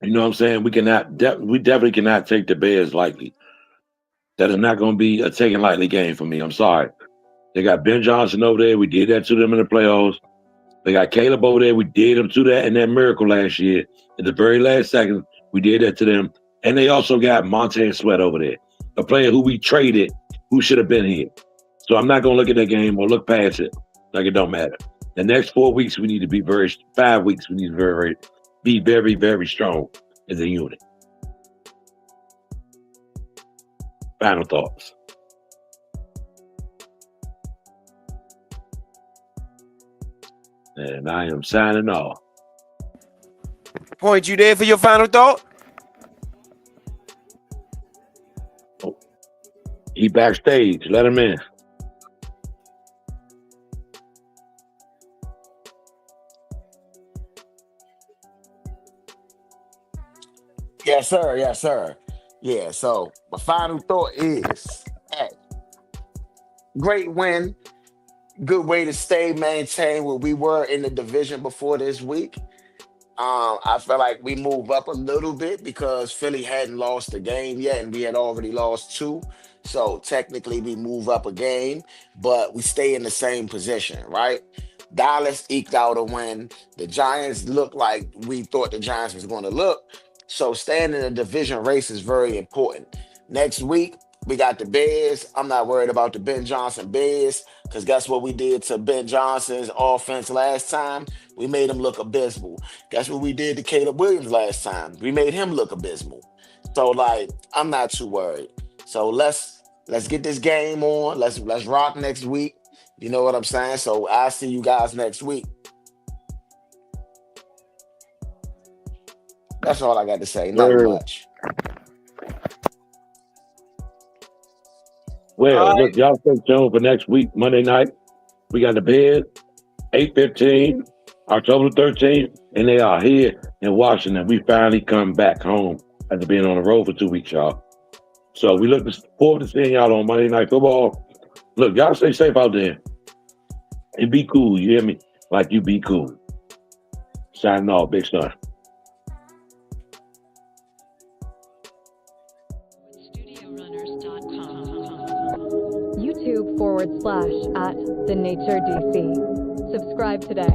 You know what I'm saying? We definitely cannot take the Bears lightly. That is not going to be a taken lightly game for me. I'm sorry. They got Ben Johnson over there. We did that to them in the playoffs. They got Caleb over there. We did them to that in that miracle last year. At the very last second, we did that to them. And they also got Montez Sweat over there, a player who we traded who should have been here. So I'm not going to look at that game or look past it like it don't matter. The next 4 weeks, we need to be 5 weeks, we need to be very, very strong as a unit. Final thoughts. And I am signing off.
Point, you there for your final thought?
Oh, he backstage. Let him in.
Yes, sir. Yes, sir. Yeah, so my final thought is, hey, great win. Good way to maintain where we were in the division before this week. I feel like we move up a little bit because Philly hadn't lost a game yet, and we had already lost 2. So technically we move up a game, but we stay in the same position, right? Dallas eked out a win. The Giants look like we thought the Giants was going to look. So staying in the division race is very important. Next week, we got the Bears. I'm not worried about the Ben Johnson Bears because guess what we did to Ben Johnson's offense last time? We made him look abysmal. Guess what we did to Caleb Williams last time? We made him look abysmal. So, I'm not too worried. So let's get this game on. Let's rock next week. You know what I'm saying? So I'll see you guys next week. That's all I got to say. Not much.
Well, look, y'all stay tuned for next week, Monday night. We got the Bears, 8/15, October 13th, and they are here in Washington. We finally come back home after being on the road for 2 weeks, y'all. So we look forward to seeing y'all on Monday Night Football. Look, y'all stay safe out there. And be cool, you hear me? Like you be cool. Signing off, Big Son.
YouTube.com/@TheNatureDC. Subscribe today.